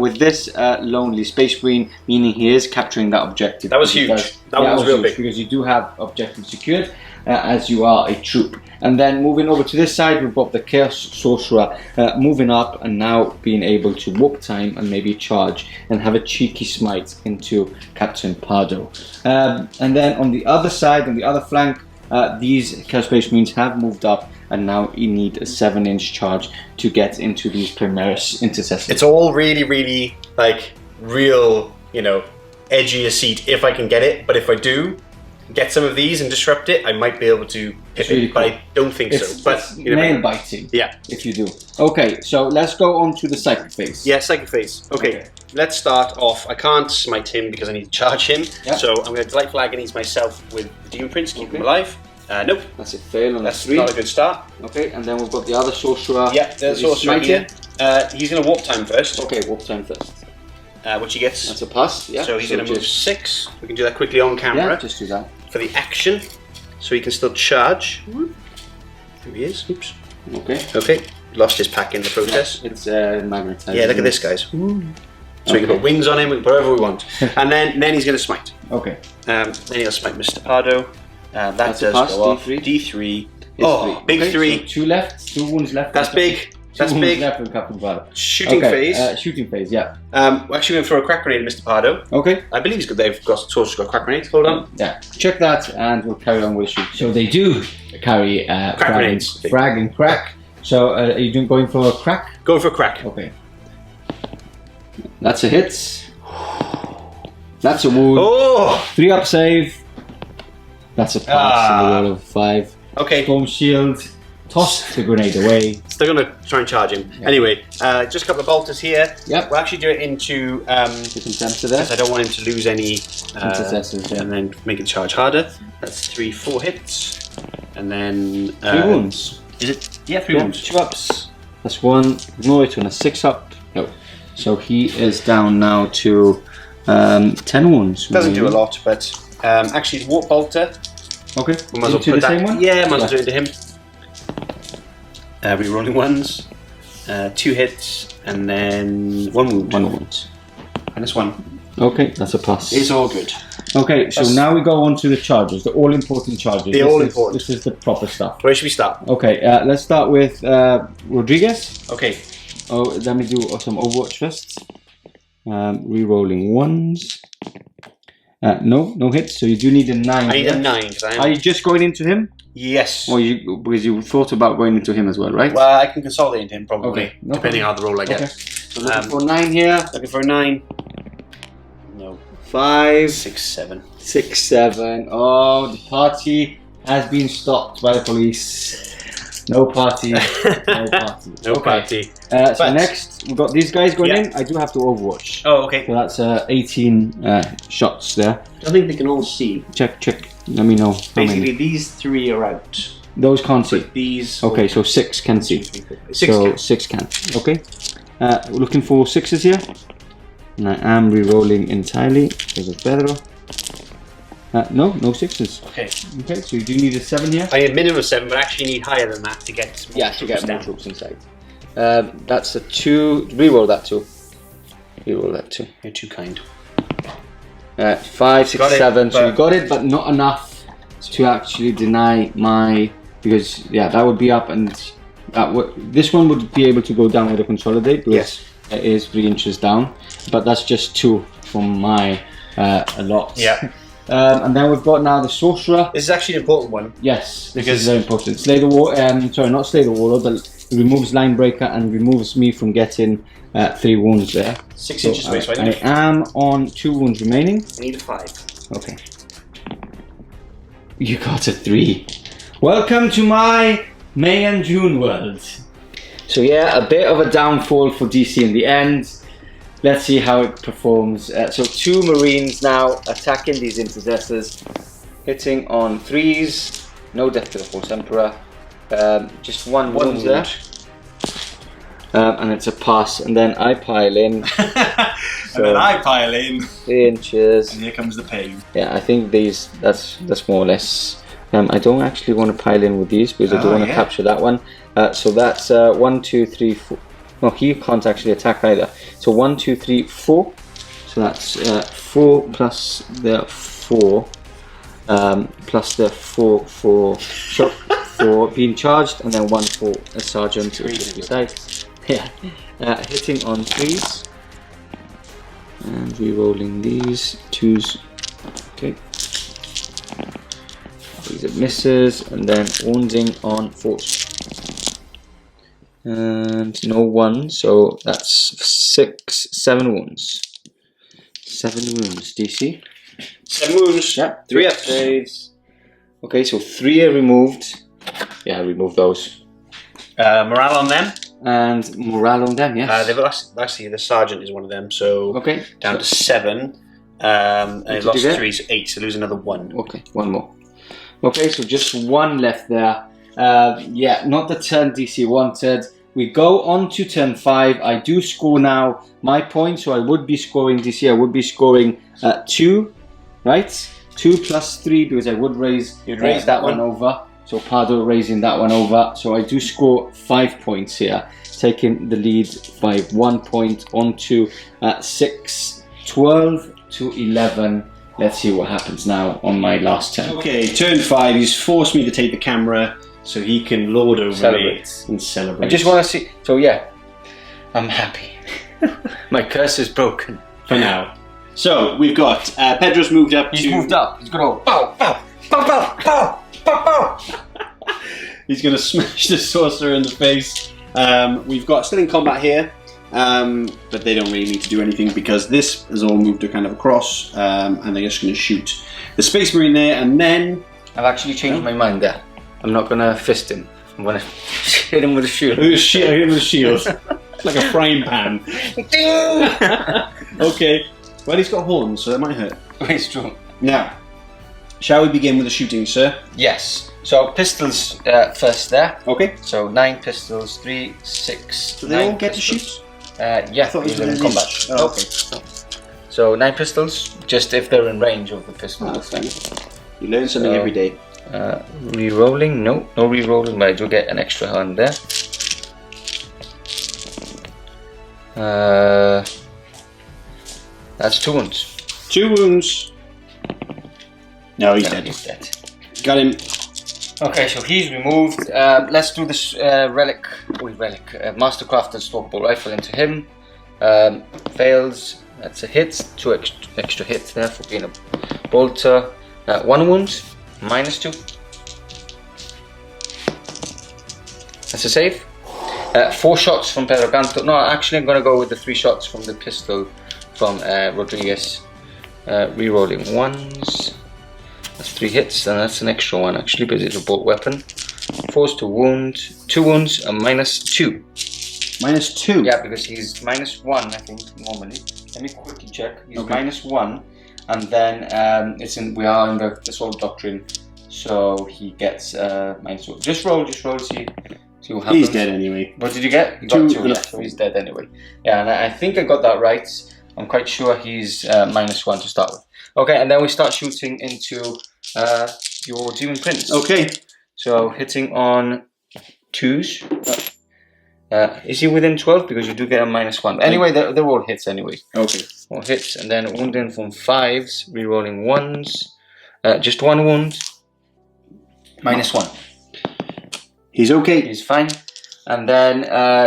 With this lonely Space Marine, meaning he is capturing that objective. That was huge. That was real big. Because you do have objective secured, as you are a troop. And then moving over to this side, we've got the Chaos Sorcerer moving up and now being able to Warptime and maybe charge and have a cheeky smite into Captain Pardo. And then on the other side, on the other flank, these Chaos Space Marines have moved up, and now you need a 7-inch charge to get into these Primaris intercessors. It's all really, really like real, edgy a seat if I can get it. But if I do get some of these and disrupt it, I might be able to hit it. But I don't think so. But nail biting. Yeah. If you do. Okay, so let's go on to the Psychic phase. Yeah, Psychic phase. Okay. Let's start off. I can't smite him because I need to charge him. Yep. So I'm going to Delightful Agonies myself with the Demon Prince, keep him alive. Nope. That's a fail on That's 3. not a good start. Okay, and then we've got the other Sorcerer. Yeah, the Sorcerer here. He's going to Warptime first. Okay, Warptime first. Which he gets. That's a pass, yeah. So he's going to move 6. We can do that quickly on camera. Yeah, just do that. For the action. So he can still charge. Here he is. Oops. Okay. Lost his pack in the process. It's magnetized. Yeah, look at this, guys. So we can put wings on him, we can put whatever we want. And then he's going to smite. Okay. Then he'll smite Mr. Pardo. That That's does pass, go off. D3. D3. Oh, big 3. So 2 left, 2 wounds left. That's big. That's Two big. wounds left with Captain Pardo. Shooting phase. Shooting phase, yeah. We're actually going to throw a crack grenade at Mr. Pardo. Okay. I believe they've got Sorcerer's got crack grenades. Hold on. Yeah. Check that, and we'll carry on with the shoot. So they do carry crack grenades. Frag and crack. So are you going for a crack? Going for a crack. Okay. That's a hit. That's a wound. Oh! 3 up save. That's a pass in the roll of 5. Okay. Storm shield. Toss the grenade away. Still going to try and charge him. Yeah. Anyway, just a couple of bolters here. Yep. We'll actually do it into the Contemptor there. because I don't want him to lose any intercessors, and then make it charge harder. That's 3, 4 hits. And then 3 wounds. Is it? Yeah, 3 wounds. 2 ups. That's 1. Ignore it on a 6 up. No. So he is down now to 10 wounds. Doesn't do a lot, but actually, it's Warp Bolter. Okay. We might as well Into put the same that. one? Yeah, might as well do it to him. Rerolling ones. 2 hits, and then 1 wound. 1 wound. And this one. Okay, that's a plus. It's all good. Okay, so now we go on to the charges, the all-important charges. This is the proper stuff. Where should we start? Okay, let's start with Rodriguez. Okay. Oh, let me do some Overwatch first. Re-rolling 1s. No hits, so you do need a 9. I need a 9. Are you just going into him? Yes. Or because you thought about going into him as well, right? Well, I can consolidate into him probably, Okay, no depending on how the roll I get. Okay. So looking for 9 here. Looking for a 9. No. 5, 6, 7. 6, 7. Oh, the party has been stopped by the police. No party. No party. No party. So next, we've got these guys going in. I do have to Overwatch. Oh, okay. So that's 18 shots there. I think they can all see. Check. Let me know. Basically, these 3 are out. Those can't see. But these. Okay, so 6 can see. 6 so can. 6 can. Okay. We're looking for 6s here. And I am re-rolling entirely because of Pedro. No 6s. Okay, so you do need a 7 here. I need a minimum of 7, but I actually need higher than that to get more troops inside. That's a 2. Re-roll that 2. Re-roll that 2. You're too kind. 5, 6, 7. So you got it, but not enough to actually deny my. Because that would be up, and this one would be able to go down with a consolidate. Because it is 3 inches down, but that's just 2 from my a lot. Yeah. And then we've got now the Sorcerer. This is actually an important one. Yes, this is very important. Slay the not Slay the Warlord, but it removes Line Breaker and removes me from getting 3 wounds there. 6 inches away, so I am on 2 wounds remaining. I need a 5. Okay. You got a 3. Welcome to my May and June world. So a bit of a downfall for DC in the end. Let's see how it performs. So 2 Marines now attacking these intercessors, hitting on 3s. No death to the False Emperor. Just 1 wound there. And it's a pass. And then I pile in. And then I pile in. 3 inches. And here comes the pain. Yeah, I think that's more or less. I don't actually want to pile in with these because I don't want to capture that one. So that's 1, 2, 3, 4. No, he can't actually attack either. So 1, 2, 3, 4. So that's 4 plus the 4 plus the 4 for being charged, and then 1 for a sergeant, which is beside. Hitting on 3s and re-rolling these 2s. Okay. These are misses, and then wounding on 4s. And no 1, so that's 7 wounds. 7 wounds, DC. 7 wounds. Yeah, 3 up. saves. Okay, so 3 are removed. Yeah, remove those. Morale on them. And morale on them, yes. Actually, the sergeant is one of them, so Okay. down to 7. And he lost 3, so 8, so lose another 1. Okay, 1 more. Okay, so just 1 left there. Not the turn DC wanted. We go on to turn 5. I do score now my points, so I would be scoring DC. I would be scoring 2, right? 2 plus 3 because I would raise that one over. So Pardo raising that one over. So I do score 5 points here, taking the lead by 1 point onto 6, 12 to 11. Let's see what happens now on my last turn. Okay, turn 5. He's forced me to take the camera so he can lord over me and celebrate. I just want to see. So I'm happy. My curse is broken for now. So we've got Pedro's moved up. He's moved up. He's gonna go pow pow pow pow pow pow pow. He's gonna smash the sorcerer in the face. We've got still in combat here, but they don't really need to do anything because this has all moved kind of across, and they're just gonna shoot the Space Marine there, and then I've actually changed my mind there. I'm not gonna fist him. I'm gonna hit him with a shield. Hit him with a shield. It's like a frying pan. Okay. Well, he's got horns, so that might hurt. It's true. Now, shall we begin with the shooting, sir? Yes. So pistols first there. Okay. So 9 pistols, 3, 6. Do they all get pistols. to shoot? Yeah, I thought it was in in combat. Oh, Nope. okay. So 9 pistols, just if they're in range of the pistol. Oh, that's fine. You learn something every day. Re-rolling? No re-rolling, but I do get an extra hand there. That's 2 wounds. 2 wounds. No, he's dead. He's dead. Got him. Okay, so he's removed. Let's do this Mastercrafted Stalkable Rifle into him. Fails. That's a hit. 2 extra hits there for being a bolter. 1 wound. -2. That's a save. 4 shots from Peroganto. No, actually I'm going to go with the 3 shots from the pistol from Rodriguez. Rerolling 1s. That's 3 hits, and that's an extra 1 actually, because it's a bolt weapon. Forced to wound. 2 wounds and -2. -2? Yeah, because he's -1 I think normally. Let me quickly check. He's Okay. -1, and then we are in the Sword Doctrine, so he gets -1. Just roll, see what happens. He's dead anyway. What did you get? You got 2, yeah, so he's dead anyway. Yeah, and I think I got that right. I'm quite sure he's -1 to start with. Okay, and then we start shooting into your Demon Prince. Okay. So hitting on 2s. Is he within 12? Because you do get a -1. Anyway, they're all hits anyway. Okay. All hits, and then wounding from 5s, rerolling 1s. Just 1 wound. -1. He's okay. He's fine. And then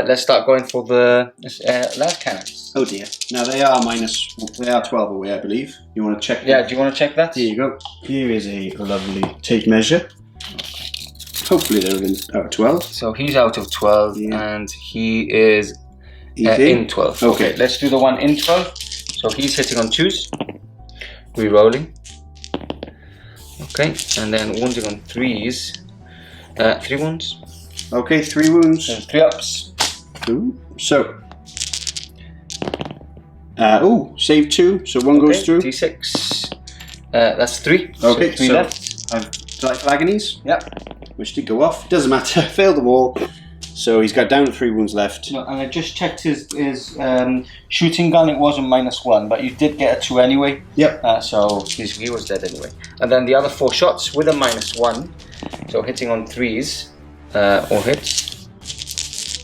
let's start going for the las cannons. Oh dear. Now they are 12 away, I believe. You want to check? Yeah, do you want to check that? Here you go. Here is a lovely tape measure. Hopefully they're out of 12. So he's out of 12, Yeah. and he is in 12. Okay. Let's do the one in 12. So he's hitting on 2s. Re-rolling. Okay, and then wounding on 3s. 3 wounds. Okay, 3 wounds. And 3 ups. Ooh. So. Save 2, so 1 goes through. D6. That's 3. Okay, so 3 left. I've Delightful Agonies. Yep. Which did go off. Doesn't matter. Failed them all. So he's got down to 3 wounds left. No, and I just checked his shooting gun. It wasn't -1, but you did get a 2 anyway. Yep. So he was dead anyway. And then the other 4 shots with a -1. So hitting on 3s, all hits.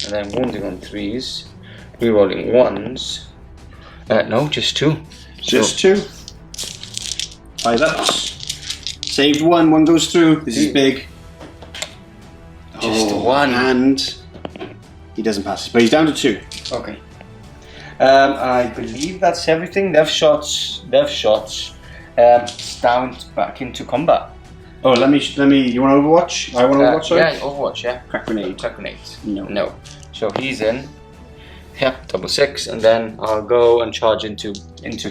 And then wounding on 3s. Rerolling 1s. No, just 2. Just 2. 5 ups. Saved 1. 1 goes through. This is big. Just 1. And he doesn't pass it, but he's down to 2. Okay. I believe that's everything. Death shots. Down back into combat. Oh, let me. You want Overwatch? I want Overwatch. Sorry? Yeah, Overwatch. Yeah. Crack grenade. Crack grenade. No. So he's in. Yep, double 6, and then I'll go and charge into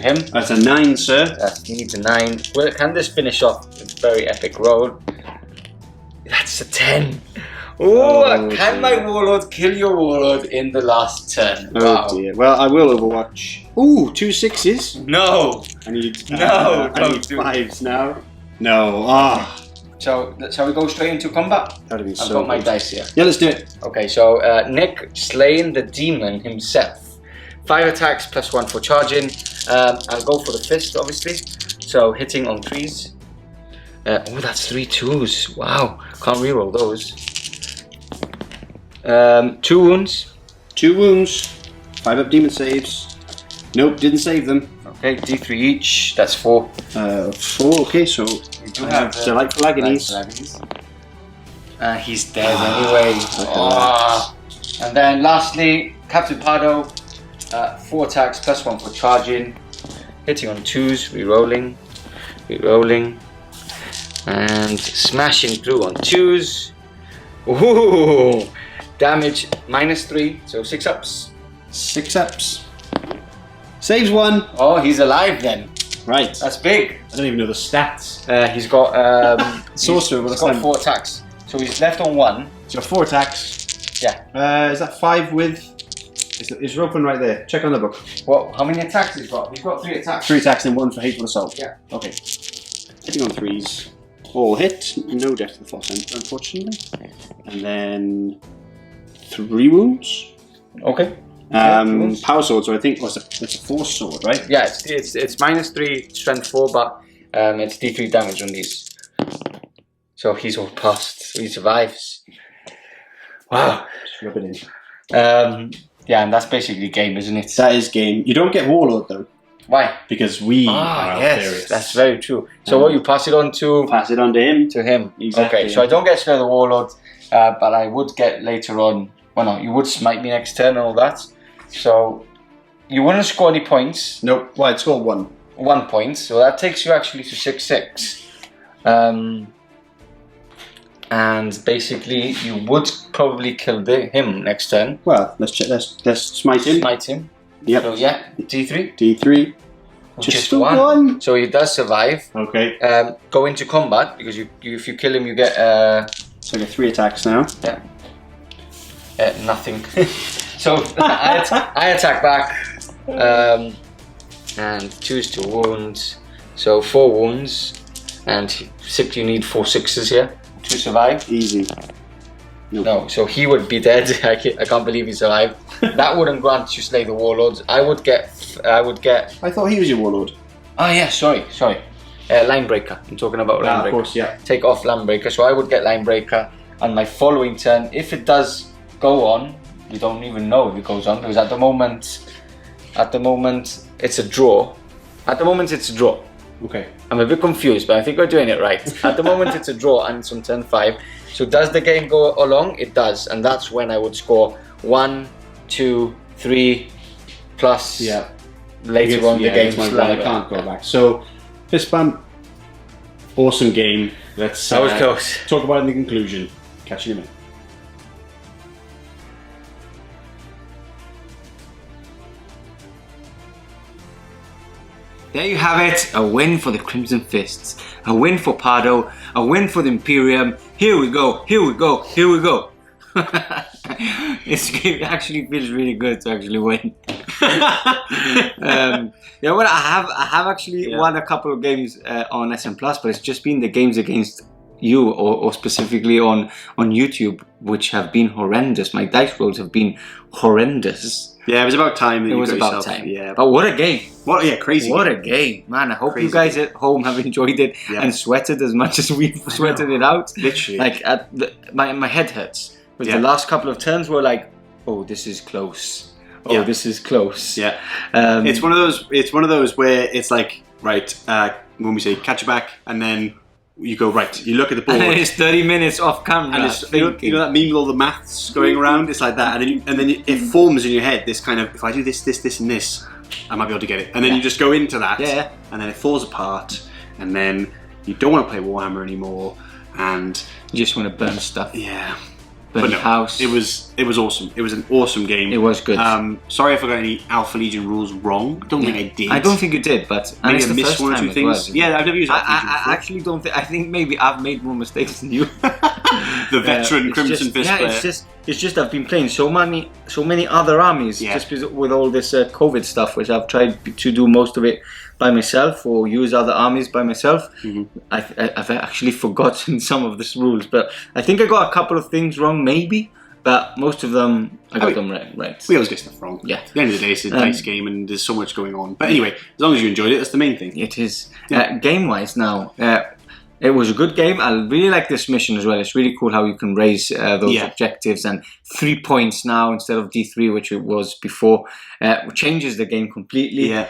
him. That's a 9, sir. He needs a 9. Well, can this finish off a very epic roll? That's a 10. Oh, can my Warlord kill your Warlord in the last turn? Oh Wow. dear. Well, I will Overwatch. Ooh, 2 6s. No. I need. No, I don't need do it. 5s now. No. Ah. So shall we go straight into combat? That'd be so. I've got my good. dice here. Yeah, let's do it. Okay, so Nick slaying the demon himself. 5 attacks plus 1 for charging. I'll go for the fist, obviously. So hitting on 3s. Oh, that's 3 2s. Wow, can't reroll those. 2 wounds. 2 wounds. 5 up demon saves. Nope, didn't save them. Okay, D3 each. That's 4. 4. Okay, so We do I have Delightful Agonies. He's dead anyway. Oh. And then lastly, Captain Pardo. 4 attacks plus 1 for charging. Hitting on 2s, rerolling. And smashing through on 2s. Ooh! Damage -3, so 6 ups. 6 ups. Saves 1. Oh, he's alive then. Right. That's big. I don't even know the stats. He's got Sorcerer with he's got 4 attacks. So he's left on 1. He's got 4 attacks. Yeah. Is that 5 with? Is open right there? Check on the book. What? How many attacks he's got? He's got 3 attacks. 3 attacks and 1 for hateful assault. Yeah. Okay. Hitting on 3s. All hit, no death to the force, unfortunately. And then 3 wounds. Okay. Power sword, so I think it's a force sword, right? Yeah, it's -3 strength 4, but it's D3 damage on these. So he's all passed. So he survives. Wow. Just rub it in. Yeah, and that's basically game, isn't it? That is game. You don't get Warlord though. Why? Because we are yes, Alpharius. that's very true. So what, you pass it on to? Pass it on to him. To him. Exactly. Okay, so I don't get Slay the Warlord, but I would get later on. Well, no, you would smite me next turn and all that. So you wouldn't score any points. Nope. Well, I'd score 1. 1 point. So that takes you actually to 6/6. And basically, you would probably kill him next turn. Well, let's check. Let's smite him. Smite him. Yep. So yeah, D3. D3. Just the one. So he does survive. Okay. Go into combat because if you kill him, you get So I get 3 attacks now. yeah, nothing. So I attack back and choose to wound. So 4 wounds and 6. You need 4 6s here to survive. Easy. Nope. No, so he would be dead. I can't believe he survived. That wouldn't grant you Slay the Warlords. I would get. I thought he was your Warlord. Oh yeah, sorry. Line Breaker. I'm talking about Line Breaker. Of course, yeah. Take off Line Breaker. So I would get Line Breaker on my following turn. If it does go on, we don't even know if it goes on because at the moment it's a draw. At the moment it's a draw. Okay. I'm a bit confused, but I think we're doing it right. At the moment it's a draw and it's on turn 5. So does the game go along? It does, and that's when I would score 1, 2, 3 plus. Yeah. Later on the game's I can't go back. So, fist bump. Awesome game. Let's that was close. Talk about it in the conclusion. Catch you in a minute. There you have it, a win for the Crimson Fists, a win for Pardo, a win for the Imperium. Here we go, here we go, here we go. It actually feels really good to actually win. Yeah, well, I have actually won a couple of games on SM Plus, but it's just been the games against you, or specifically on YouTube, which have been horrendous. My dice rolls have been horrendous. Yeah, it was about time. That it you was got about yourself. time. Yeah, but what a game! Crazy. What a game, man! I hope Crazy you guys at home have enjoyed it and sweated as much as we've sweated it out. Literally, like my head hurts. Because the last couple of turns were like, oh, this is close. Oh, this is close. Yeah, it's one of those. It's one of those where it's like, right, when we say catch it back, and then you go right. You look at the board, and it's 30 minutes off camera. And it's, you know that meme with all the maths going around. It's like that, and then it forms in your head this kind of, if I do this, and this, I might be able to get it. And then you just go into that, and then it falls apart, and then you don't want to play Warhammer anymore, and you just want to burn stuff. Yeah. But no, house. It was awesome. It was an awesome game. It was good. Sorry if I got any Alpha Legion rules wrong. I don't think I did. I don't think you did, but maybe I missed 1 or 2 things. Yeah, I've never used Alpha Legion before. I actually don't think. I think maybe I've made more mistakes than you. The veteran Crimson Fist player. It's just I've been playing so many other armies just with all this COVID stuff, which I've tried to do most of it by myself or use other armies by myself. I've actually forgotten some of these rules, but I think I got a couple of things wrong, maybe. But most of them, I got them right. We always get stuff wrong. Yeah. At the end of the day, it's a dice game and there's so much going on. But anyway, as long as you enjoyed it, that's the main thing. It is. Game-wise now, it was a good game. I really like this mission as well. It's really cool how you can raise those objectives, and 3 points now instead of D3, which it was before. Changes the game completely. Yeah.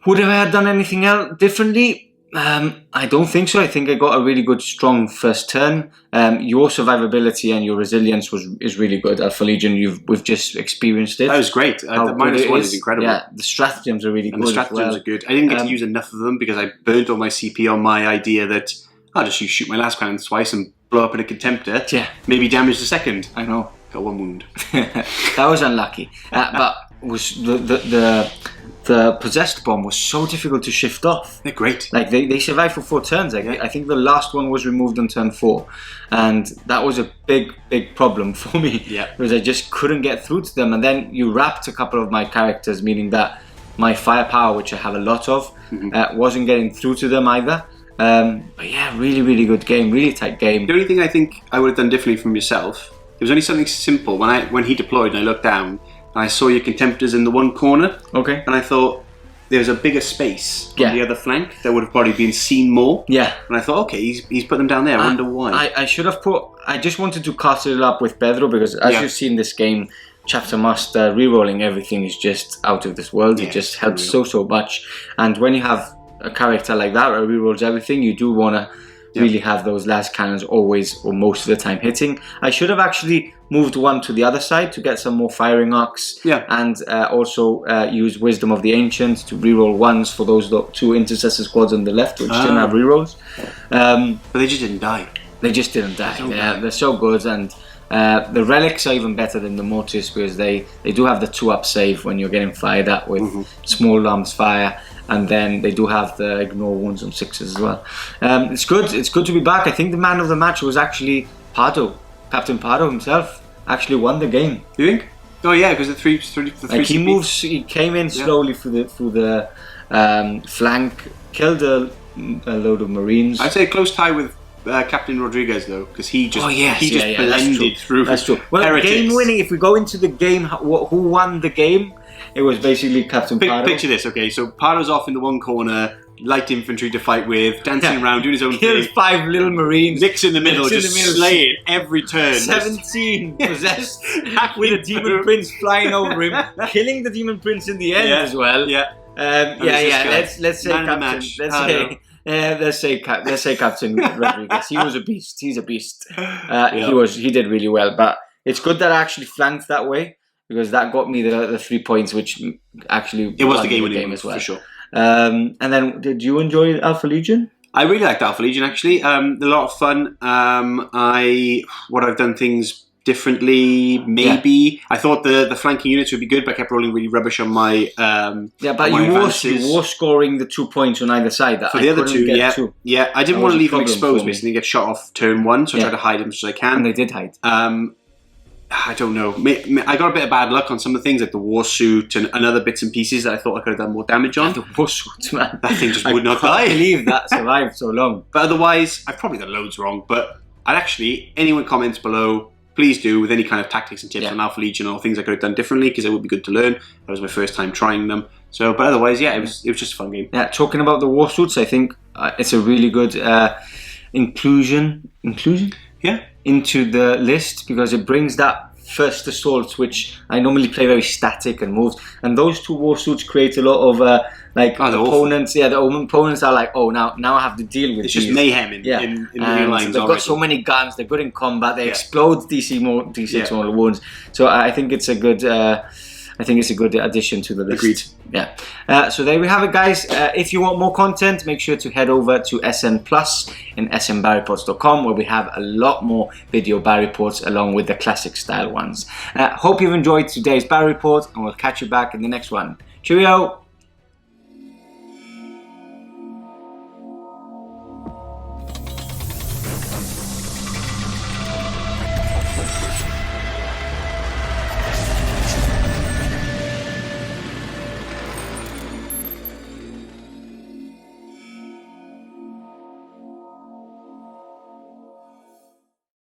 Would have I done anything else differently? I don't think so. I think I got a really good, strong first turn. Your survivability and your resilience is really good. Alpha Legion, we've just experienced it. That was great. The -1 is incredible. Yeah, the stratagems are really good. The stratagems are good. I didn't get to use enough of them because I burnt all my CP on my idea that I'll just shoot my last cannon twice and blow up in a contemptor. Yeah. Maybe damage the second. I know. Got 1 wound. That was unlucky. But was the possessed bomb was so difficult to shift off. They're great. Like they survived for 4 turns. I think the last one was removed on turn 4, and that was a big problem for me. Yeah. Because I just couldn't get through to them. And then you wrapped a couple of my characters, meaning that my firepower, which I have a lot of, wasn't getting through to them either. But yeah, really, really good game, really tight game. The only thing I think I would have done differently from yourself, it was only something simple. When he deployed and I looked down and I saw your contemptors in the one corner, Okay. and I thought there's a bigger space Yeah. on the other flank that would have probably been seen more. Yeah. And I thought, okay, he's put them down there. I wonder why. I should have put. I just wanted to castle it up with Pedro because, as Yeah. you've seen this game, Chapter Master rerolling everything is just out of this world. Yeah, It just helps so much. And when you have a character like that that rerolls everything, you do want to really have those last cannons always or most of the time hitting. I should have actually moved one to the other side to get some more firing arcs. Yeah. And also use Wisdom of the Ancients to reroll ones for those two intercessor squads on the left, which didn't have rerolls. But they just didn't die. They just didn't die. They're so good, and the relics are even better than the mortis because they do have the 2-up save when you're getting fired at with small lumps fire, and then they do have the ignore wounds on 6s as well. It's good. It's good to be back. I think the man of the match was actually Pardo. Captain Pardo himself actually won the game. You think? Oh yeah, because the three like he came in slowly through the flank, killed a load of Marines. I'd say a close tie with Captain Rodriguez though, because he just blended that's through. That's true. Well, heretics. Game winning. If we go into the game, who won the game? It was basically Captain Pardo. Picture this, okay? So Pardo's off in the one corner, light infantry to fight with, dancing around, doing his own Killed thing. 5 little Marines. Nick's in the middle, just slaying every turn. 17 possessed with a Demon Prince flying over him, killing the Demon Prince in the end as well. Yeah. Let's say Captain. Let's say Captain Rodriguez. He was a beast. He's a beast. He did really well. But it's good that I actually flanked that way because that got me the 3 points, which actually it was the game as well for sure. And then, did you enjoy Alpha Legion? I really liked Alpha Legion actually. A lot of fun. I've done things differently. Maybe I thought the flanking units would be good, but I kept rolling really rubbish on my. But you were scoring the 2 points on either side. That for the other two, yeah. I didn't want to leave them exposed, basically, and get shot off turn 1, so I tried to hide them as I can. And they did hide. I don't know. I got a bit of bad luck on some of the things, like the war suit and other bits and pieces that I thought I could have done more damage on. The war suit, man. That thing just would not die. I can't believe that survived so long. But otherwise, I've probably done loads wrong. But anyone comments below, please do with any kind of tactics and tips on Alpha Legion or things I could have done differently, because it would be good to learn. That was my first time trying them. So, but otherwise, it was just a fun game. Yeah, talking about the war suits, I think it's a really good inclusion. Yeah. Into the list, because it brings that first assault, which I normally play very static and moves, and those 2 war suits create a lot of opponents. Awful. Yeah, the opponents are like, oh, now I have to deal with. It's just mayhem in the lines. They've got so many guns. They're good in combat. They explode D6 mortal wounds. So I think it's a good. I think it's a good addition to the list. Agreed. Yeah. So there we have it, guys. If you want more content, make sure to head over to SN Plus in snbarreports.com, where we have a lot more video bar reports along with the classic style ones. Hope you've enjoyed today's bar report, and we'll catch you back in the next one. Cheerio!